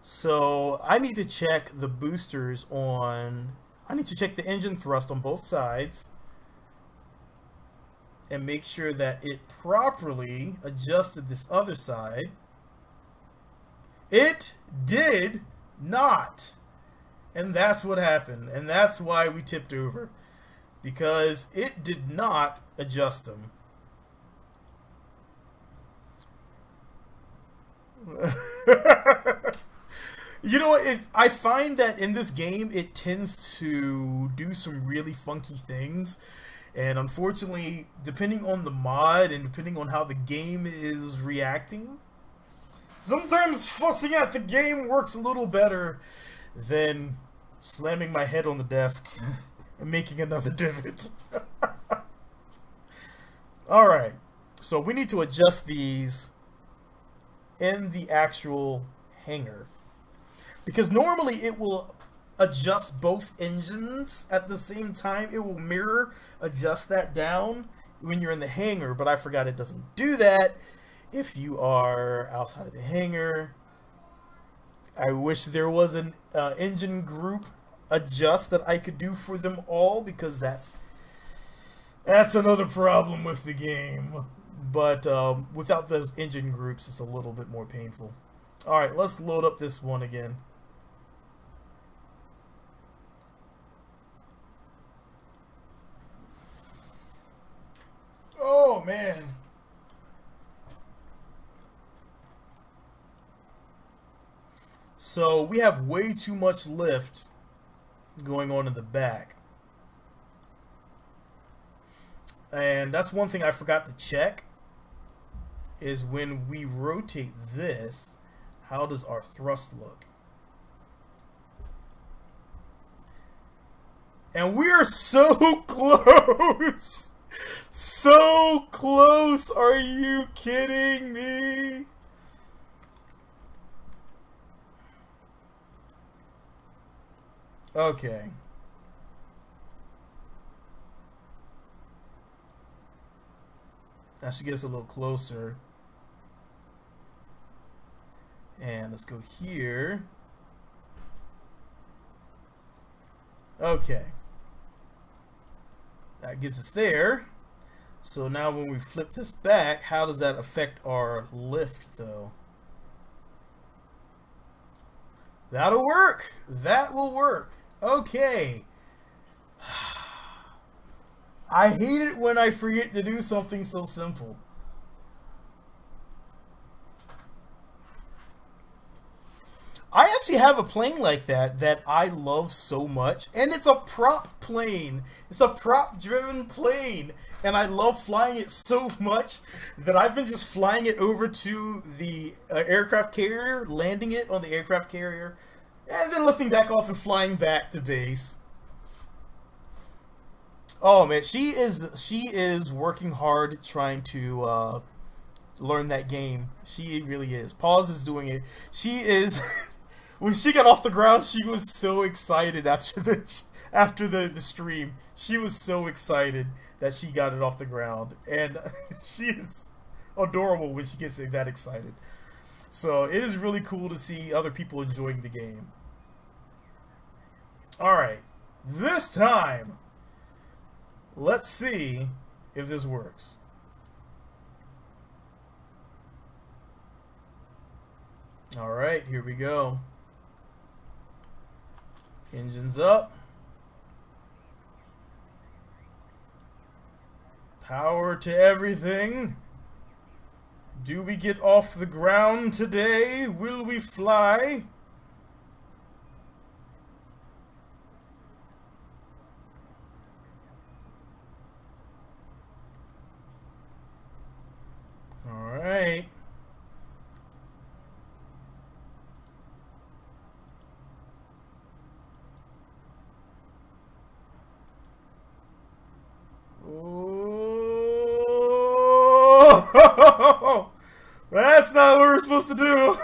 Speaker 1: So I need to check the boosters on... I need to check the engine thrust on both sides and make sure that it properly adjusted this other side. It did not. And that's what happened. And that's why we tipped over. Because it did not adjust them. You know, I find that in this game, it tends to do some really funky things. And unfortunately, depending on the mod and depending on how the game is reacting, sometimes fussing at the game works a little better than slamming my head on the desk and making another divot. Alright, so we need to adjust these in the actual hangar. Because normally it will adjust both engines at the same time. It will mirror adjust that down when you're in the hangar, but I forgot it doesn't do that if you are outside of the hangar. I wish there was an engine group adjust that I could do for them all, because that's another problem with the game. But without those engine groups, it's a little bit more painful. Alright, let's load up this one again. Oh, man. So we have way too much lift going on in the back. And that's one thing I forgot to check, is when we rotate this, how does our thrust look? And we are so close! So close! Are you kidding me? Okay. That should get us a little closer. And let's go here. Okay. That gets us there. So now when we flip this back, how does that affect our lift though? That'll work. That will work. Okay. I hate it when I forget to do something so simple. I actually have a plane like that I love so much, and it's a prop plane. It's a prop-driven plane, and I love flying it so much that I've been just flying it over to the aircraft carrier, landing it on the aircraft carrier, and then lifting back off and flying back to base. Oh man, she is working hard trying to learn that game. She really is. Pause is doing it. She is. When she got off the ground, she was so excited after the stream. She was so excited that she got it off the ground, and she is adorable when she gets that excited. So it is really cool to see other people enjoying the game. All right, this time, let's see if this works. All right, here we go. Engines up. Power to everything. Do we get off the ground today? Will we fly? All right. That's not what we're supposed to do.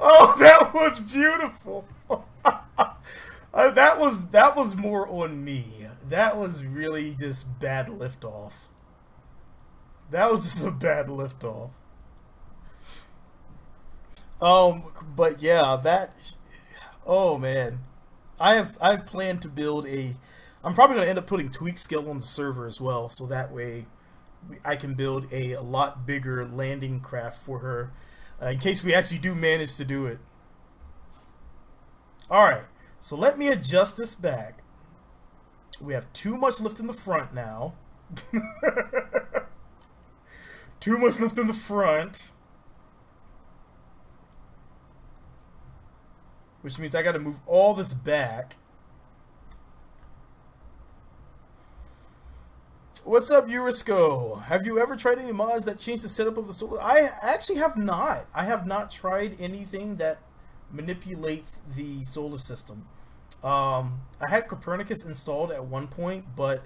Speaker 1: Oh, that was beautiful. That was more on me. That was really just bad liftoff. That was just a bad liftoff. But yeah, that. Oh man, I've planned to build a. I'm probably gonna end up putting tweak skill on the server as well, so that way I can build a lot bigger landing craft for her, in case we actually do manage to do it. All right, so let me adjust this back. We have too much lift in the front now. Too much lift in the front. Which means I gotta move all this back. What's up, Eurisco? Have you ever tried any mods that change the setup of the solar? I actually have not. I have not tried anything that manipulates the solar system. I had Copernicus installed at one point, but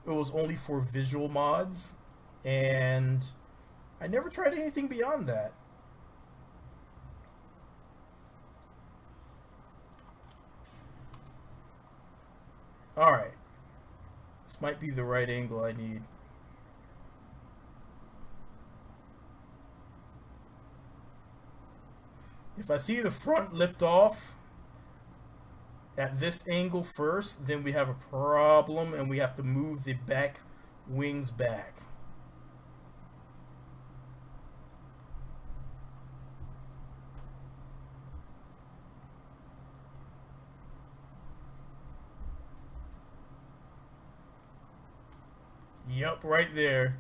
Speaker 1: it was only for visual mods, and I never tried anything beyond that. Alright. This might be the right angle I need. If I see the front lift off at this angle first, then we have a problem and we have to move the back wings back. Yep, right there.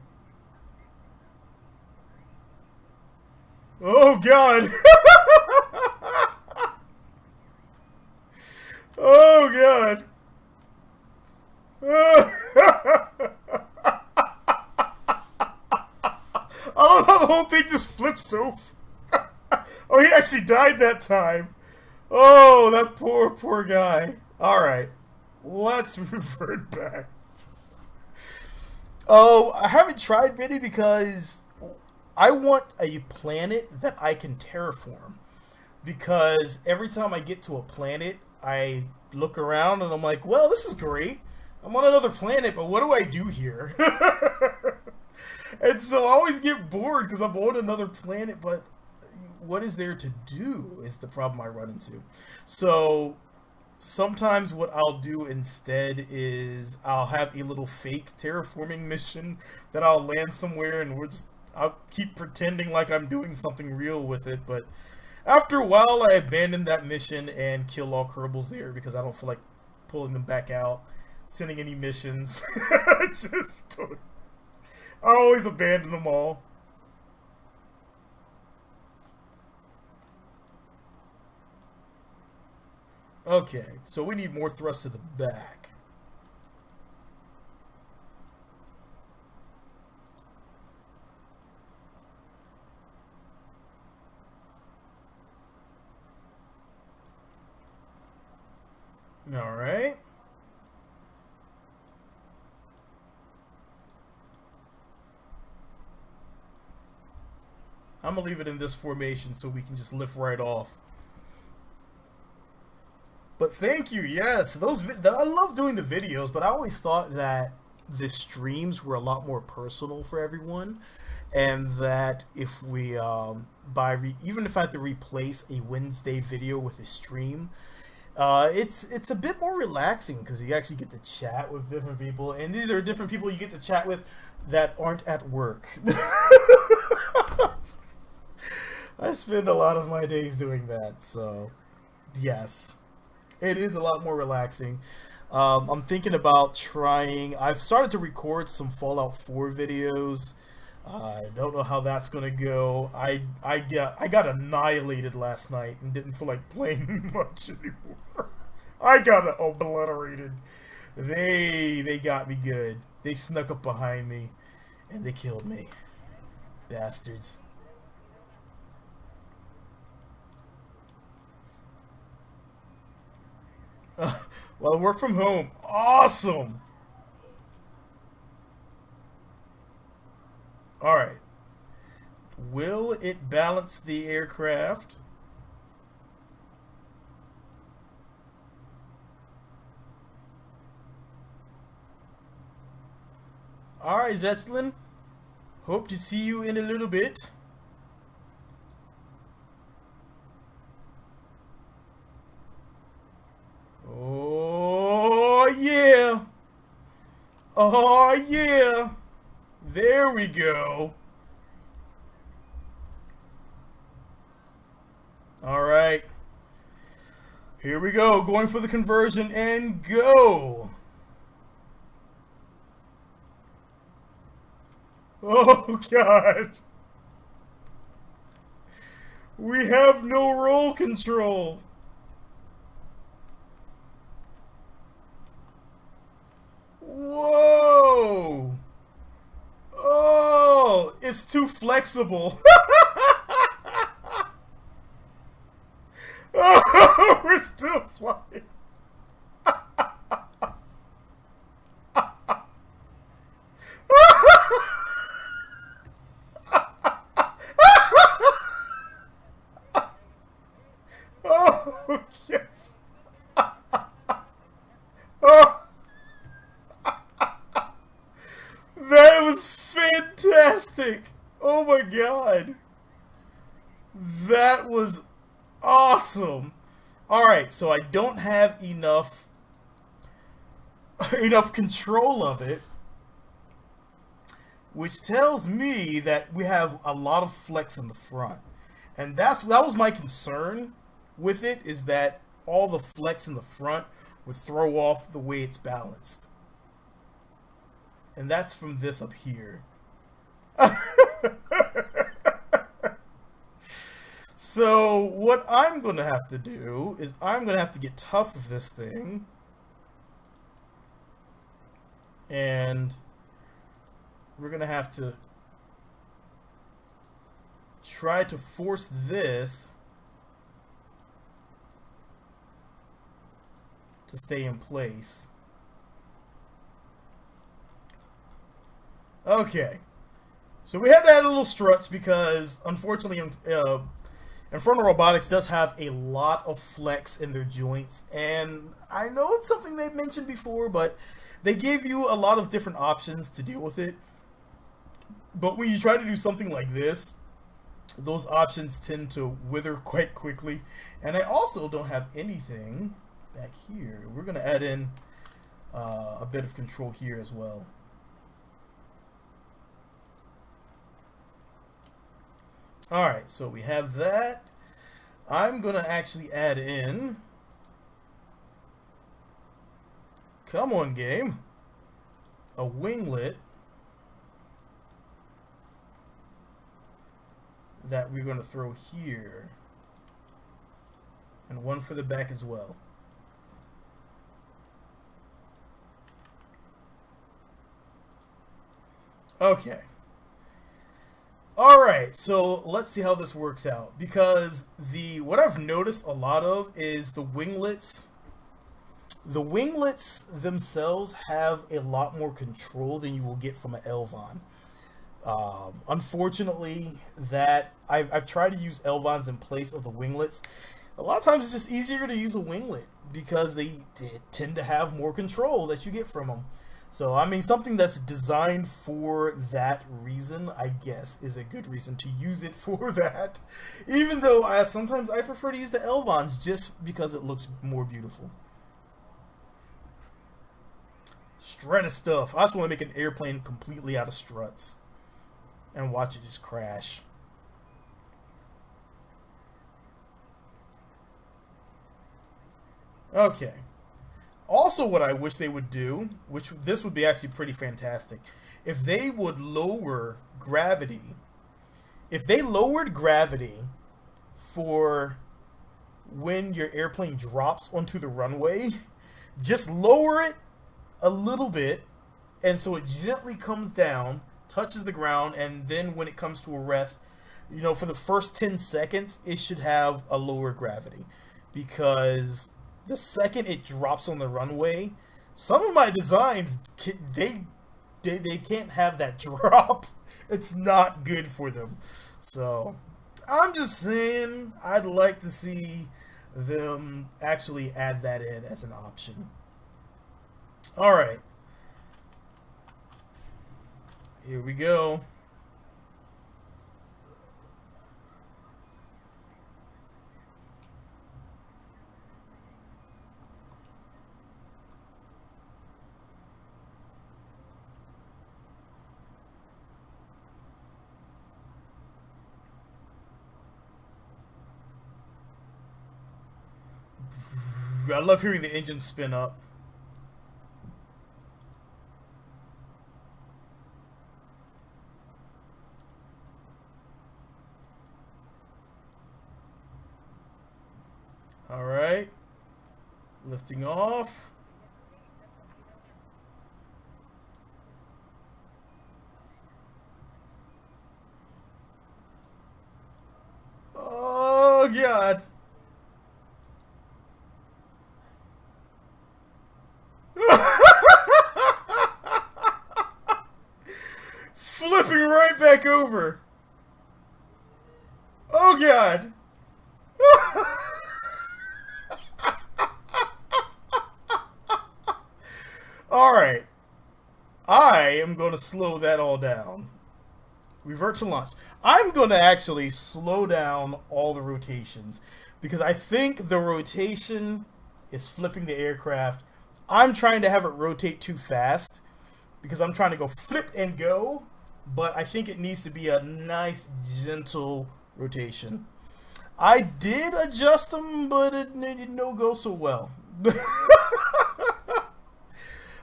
Speaker 1: Oh God! Oh God! I love how the whole thing just flips over. Oh, he actually died that time. Oh, that poor guy. Alright. Let's revert back. Oh, I haven't tried many because I want a planet that I can terraform. Because every time I get to a planet, I look around and I'm like, well, this is great. I'm on another planet, but what do I do here? And so I always get bored because I'm on another planet, but what is there to do is the problem I run into. So sometimes what I'll do instead is I'll have a little fake terraforming mission that I'll land somewhere and I'll keep pretending like I'm doing something real with it, but after a while I abandon that mission and kill all Kerbals there because I don't feel like pulling them back out, sending any missions. I always abandon them all. Okay, so we need more thrust to the back. All right. I'm gonna leave it in this formation so we can just lift right off. But thank you, yes. I love doing the videos, but I always thought that the streams were a lot more personal for everyone, and that if we even if I had to replace a Wednesday video with a stream, it's a bit more relaxing because you actually get to chat with different people, and these are different people you get to chat with that aren't at work. I spend a lot of my days doing that, so yes, it is a lot more relaxing. I'm thinking about trying. I've started to record some Fallout 4 videos. I don't know how that's gonna go. I got annihilated last night and didn't feel like playing much anymore. I got obliterated. They got me good. They snuck up behind me and they killed me. Bastards. Well, I work from home. Awesome. Alright. Will it balance the aircraft? Alright, Zetchlin. Hope to see you in a little bit. Oh, yeah. Oh, yeah. There we go. Alright. Here we go. Going for the conversion and go. Oh, God. We have no roll control. Whoa. Oh, it's too flexible. Oh, we're still flying. Oh, yes. Oh. That was fantastic. Oh my God. That was awesome. Alright, so I don't have enough control of it, which tells me that we have a lot of flex in the front. And that was my concern with it, is that all the flex in the front would throw off the way it's balanced. And that's from this up here. So what I'm going to have to do is I'm going to have to get tough with this thing. And we're going to have to try to force this to stay in place. Okay. So we had to add a little struts because, unfortunately, Infernal Robotics does have a lot of flex in their joints, and I know it's something they've mentioned before, but they gave you a lot of different options to deal with it. But when you try to do something like this, those options tend to wither quite quickly. And I also don't have anything back here. We're going to add in a bit of control here as well. Alright, so we have that. I'm going to actually add in... Come on, game. A winglet that we're going to throw here. And one for the back as well. Okay. Alright, so let's see how this works out. Because what I've noticed a lot of is the winglets. The winglets themselves have a lot more control than you will get from an Elvon. Unfortunately, I've tried to use Elvons in place of the winglets. A lot of times it's just easier to use a winglet because they tend to have more control that you get from them. So, I mean, something that's designed for that reason, I guess, is a good reason to use it for that. Even though sometimes I prefer to use the Elvons just because it looks more beautiful. Strata stuff. I just want to make an airplane completely out of struts and watch it just crash. Okay. Also, what I wish they would do, which this would be actually pretty fantastic, if they would lower gravity. If they lowered gravity for when your airplane drops onto the runway, just lower it a little bit, and so it gently comes down, touches the ground, and then when it comes to a rest, you know, for the first 10 seconds, it should have a lower gravity. Because the second it drops on the runway, some of my designs, they can't have that drop. It's not good for them. So I'm just saying I'd like to see them actually add that in as an option. Alright. Here we go. I love hearing the engine spin up. All right, lifting off. Oh God. Flipping right back over. Oh God. Alright. I am going to slow that all down. Revert to launch. I'm going to actually slow down all the rotations because I think the rotation is flipping the aircraft. I'm trying to have it rotate too fast because I'm trying to go flip and go, but I think it needs to be a nice, gentle rotation. I did adjust them, but it didn't go so well.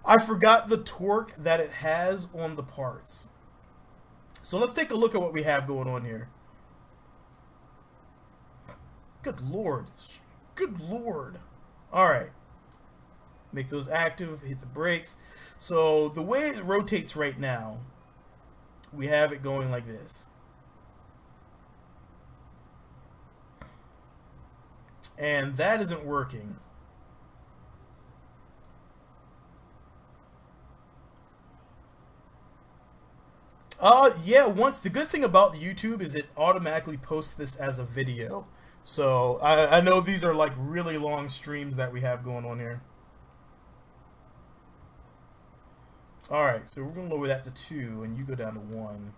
Speaker 1: I forgot the torque that it has on the parts. So let's take a look at what we have going on here. Good Lord. Good Lord. Alright. Make those active, hit the brakes. So the way it rotates right now, we have it going like this. And that isn't working. Yeah, the good thing about the YouTube is it automatically posts this as a video. So I know these are like really long streams that we have going on here. Alright, so we're going to lower that to 2 and you go down to 1.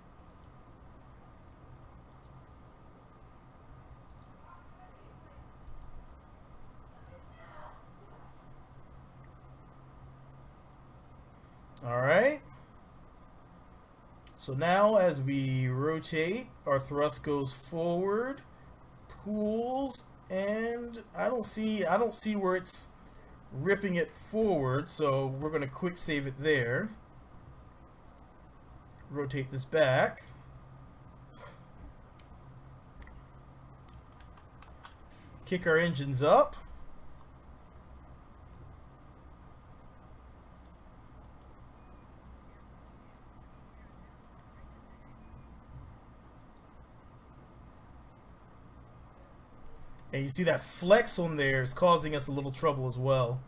Speaker 1: Alright. So now as we rotate, our thrust goes forward, pulls, and I don't see where it's ripping it forward, so we're going to quick save it there. Rotate this back. Kick our engines up. And you see that flex on there is causing us a little trouble as well.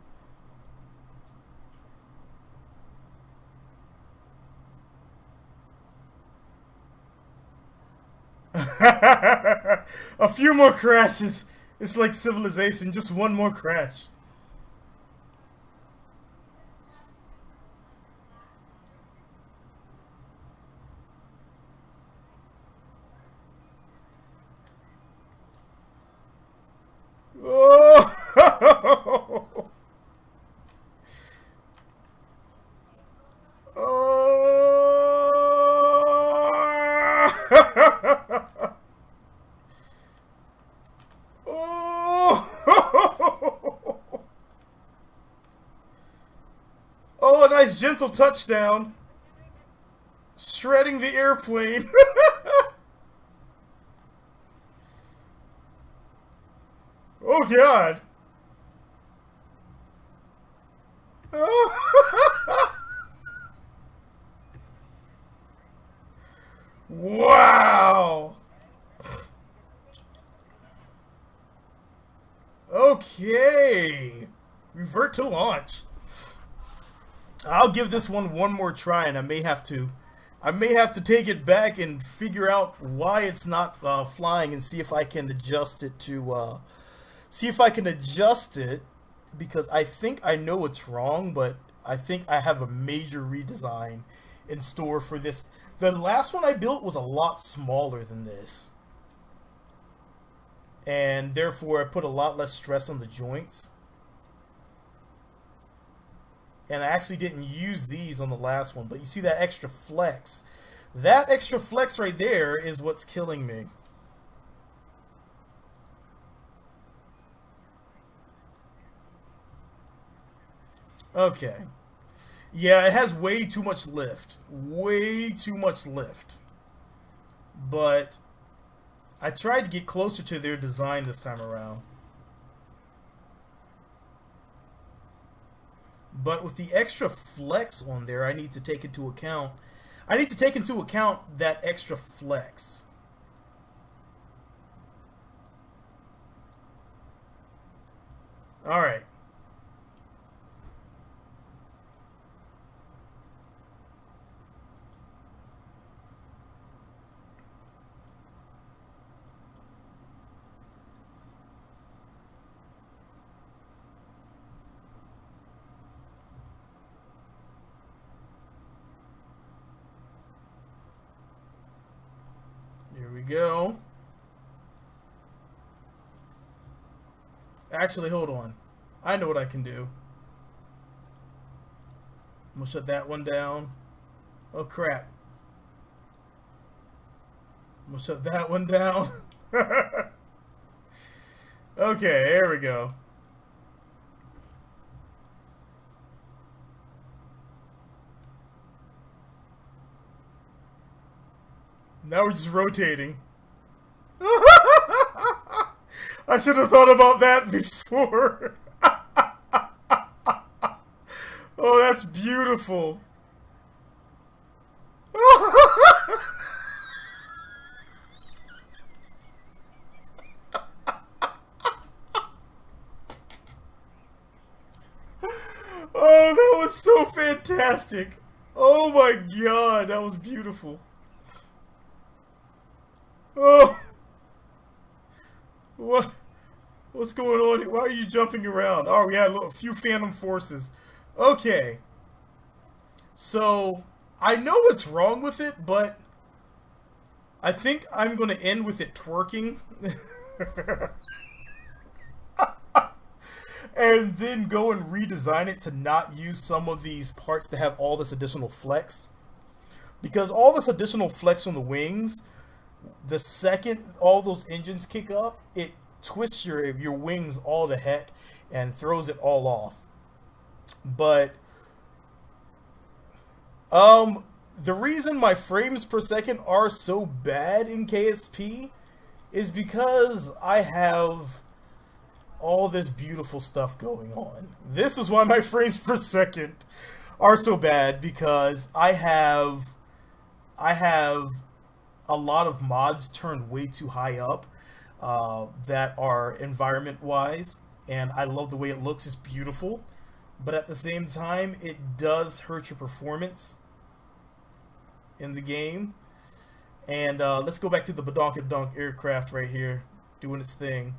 Speaker 1: A few more crashes. It's like Civilization, just one more crash. Oh! Oh, a nice gentle touchdown. Shredding the airplane. Oh, God. Wow. Okay. Revert to launch. I'll give this one more try, and I may have to I may have to take it back and figure out why it's not flying and see if I can adjust it to because I think I know what's wrong, but I think I have a major redesign in store for this. The last one I built was a lot smaller than this, and therefore I put a lot less stress on the joints. And I actually didn't use these on the last one, but you see that extra flex. That extra flex right there is what's killing me. Okay. Yeah, it has way too much lift. Way too much lift. But I tried to get closer to their design this time around. But with the extra flex on there, I need to take into account that extra flex. All right. Here we go. Actually, hold on. I know what I can do. I'm gonna shut that one down. Oh crap. I'm gonna shut that one down. Okay, there we go. Now we're just rotating. I should have thought about that before. Oh, that's beautiful. Oh, that was so fantastic. Oh my god, that was beautiful. Oh, what's going on here? Why are you jumping around? Oh, we had a few phantom forces. Okay. So, I know what's wrong with it, but I think I'm going to end with it twerking. And then go and redesign it to not use some of these parts that have all this additional flex. Because all this additional flex on the wings, the second all those engines kick up, it twists your wings all to heck and throws it all off. But the reason my frames per second are so bad in KSP is because I have all this beautiful stuff going on. This is why my frames per second are so bad, because I have a lot of mods turned way too high up that are environment wise, and I love the way it looks. It's beautiful, but at the same time it does hurt your performance in the game. And let's go back to the badonkadonk aircraft right here doing its thing.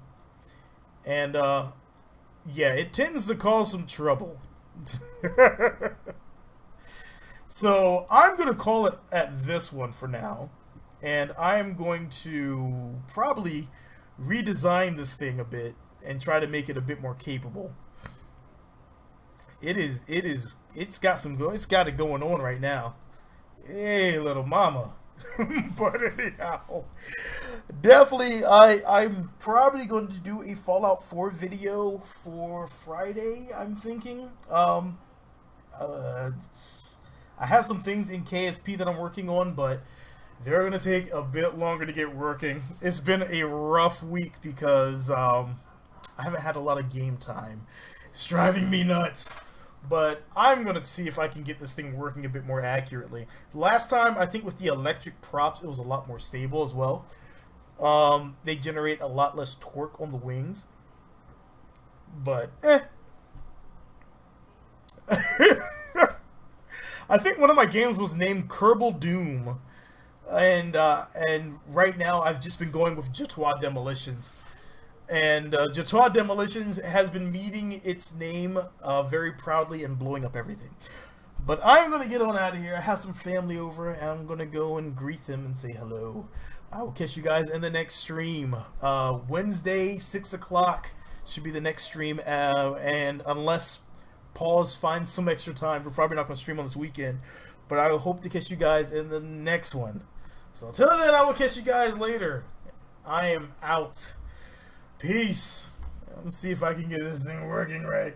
Speaker 1: And yeah, it tends to cause some trouble. So I'm gonna call it at this one for now, and I'm going to probably redesign this thing a bit and try to make it a bit more capable. It's got it going on right now. Hey, little mama. But anyhow, definitely I'm probably going to do a Fallout 4 video for Friday, I'm thinking. I have some things in KSP that I'm working on, but they're going to take a bit longer to get working. It's been a rough week because I haven't had a lot of game time. It's driving me nuts. But I'm going to see if I can get this thing working a bit more accurately. Last time, I think with the electric props, it was a lot more stable as well. They generate a lot less torque on the wings. But, I think one of my games was named Kerbal Doom, and right now I've just been going with Jatois Demolitions, and Jatois Demolitions has been meeting its name very proudly and blowing up everything. But I'm gonna get on out of here. I have some family over, and I'm gonna go and greet them and say hello. I will catch you guys in the next stream. Wednesday, 6 o'clock should be the next stream, and unless Pause finds some extra time, we're probably not going to stream on this weekend, but I hope to catch you guys in the next one. So until then, I will catch you guys later. I am out. Peace. Let me see if I can get this thing working right.